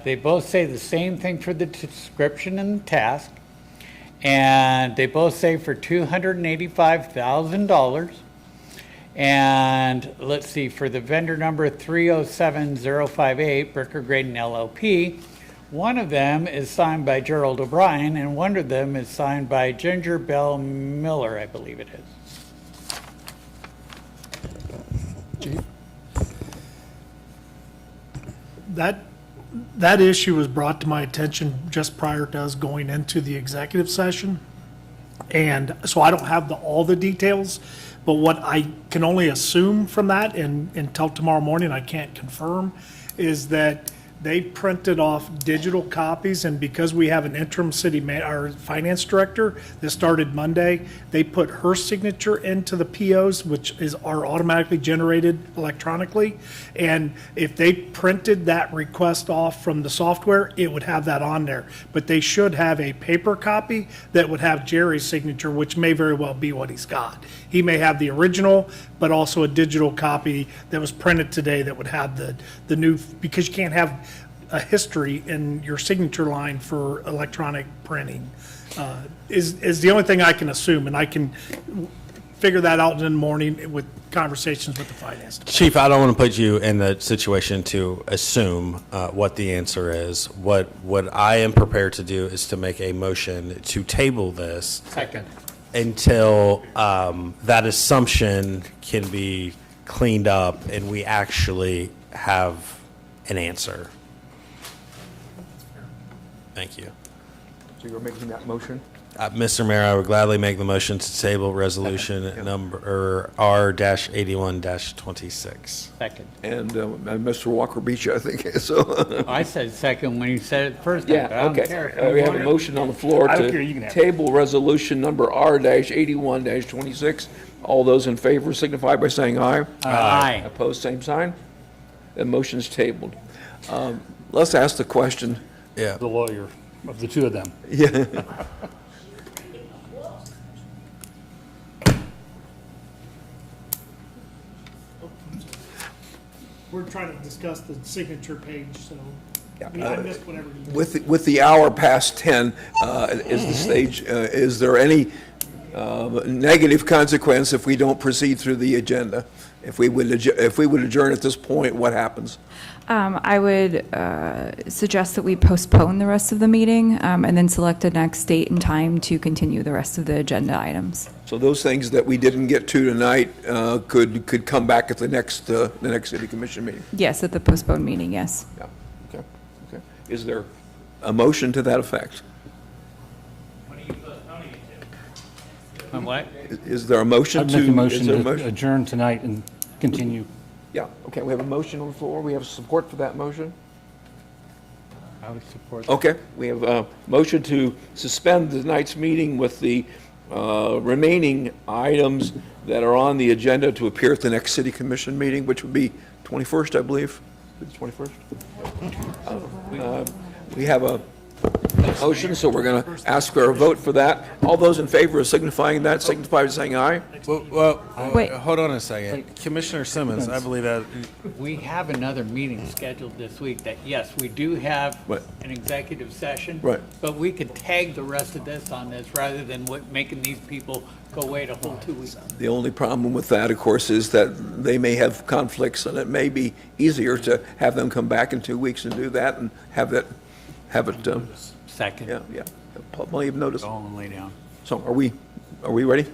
They both say the same thing for the description and the task, and they both say for $285,000. And let's see, for the vendor number 307058, Bricker Graydon LLP, one of them is signed by Gerald O'Brien, and one of them is signed by Ginger Bell Miller, I believe it is. Chief? That issue was brought to my attention just prior to us going into the executive session. And so I don't have all the details, but what I can only assume from that, and until tomorrow morning I can't confirm, is that they printed off digital copies, and because we have an interim our finance director that started Monday, they put her signature into the POs, which are automatically generated electronically. And if they printed that request off from the software, it would have that on there. But they should have a paper copy that would have Jerry's signature, which may very well be what he's got. He may have the original, but also a digital copy that was printed today that would have the new, because you can't have a history in your signature line for electronic printing, is the only thing I can assume, and I can figure that out in the morning with conversations with the finance department. Chief, I don't want to put you in the situation to assume what the answer is. What I am prepared to do is to make a motion to table this. Second. Until that assumption can be cleaned up and we actually have an answer. Thank you. So you're making that motion? Mr. Mayor, I would gladly make the motion to table resolution number R-81-26. Second. And Mr. Walker beat you, I think, so. I said second when you said it first time. Yeah, but I don't okay. care. We have a motion on the floor I don't care, you can to have it. table resolution number R-81-26. All those in favor signify by saying aye. Aye. Opposed, same sign. The motion's tabled. Let's ask the question. Yeah. The lawyer of the two of them. Yeah. We're trying to discuss the signature page, so I missed whatever you did. With the hour past 10, is the stage, is there any negative consequence if we don't proceed through the agenda? If we would adjourn at this point, what happens? I would suggest that we postpone the rest of the meeting and then select a next date and time to continue the rest of the agenda items. So those things that we didn't get to tonight could come back at the next city commission meeting? Yes, at the postponed meeting, yes. Yeah, okay. Is there a motion to that effect? On what? Is there a motion I'd to? make a motion is there a to adjourn tonight and continue. Yeah, okay, we have a motion on the floor. We have support for that motion? I would support. Okay, we have a motion to suspend tonight's meeting with the remaining items that are on the agenda to appear at the next city commission meeting, which would be 21st, I believe. The 21st? We have a motion, so we're going to ask for a vote for that. All those in favor of signifying that, signify by saying aye. Well, Wait. hold on a second. Commissioner Simmons, I believe that, We have another meeting scheduled this week that, yes, we do have Right. an executive session. Right. But we could tag the rest of this on this rather than making these people go wait a whole 2 weeks. The only problem with that, of course, is that they may have conflicts, and it may be easier to have them come back in 2 weeks and do that and have it, Second. yeah, plenty of notice. Go home and lay down. So are we ready?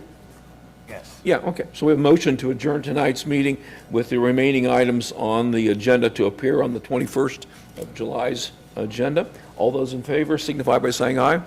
Yes. Yeah, okay. So we have a motion to adjourn tonight's meeting with the remaining items on the agenda to appear on the 21st of July's agenda. All those in favor signify by saying aye.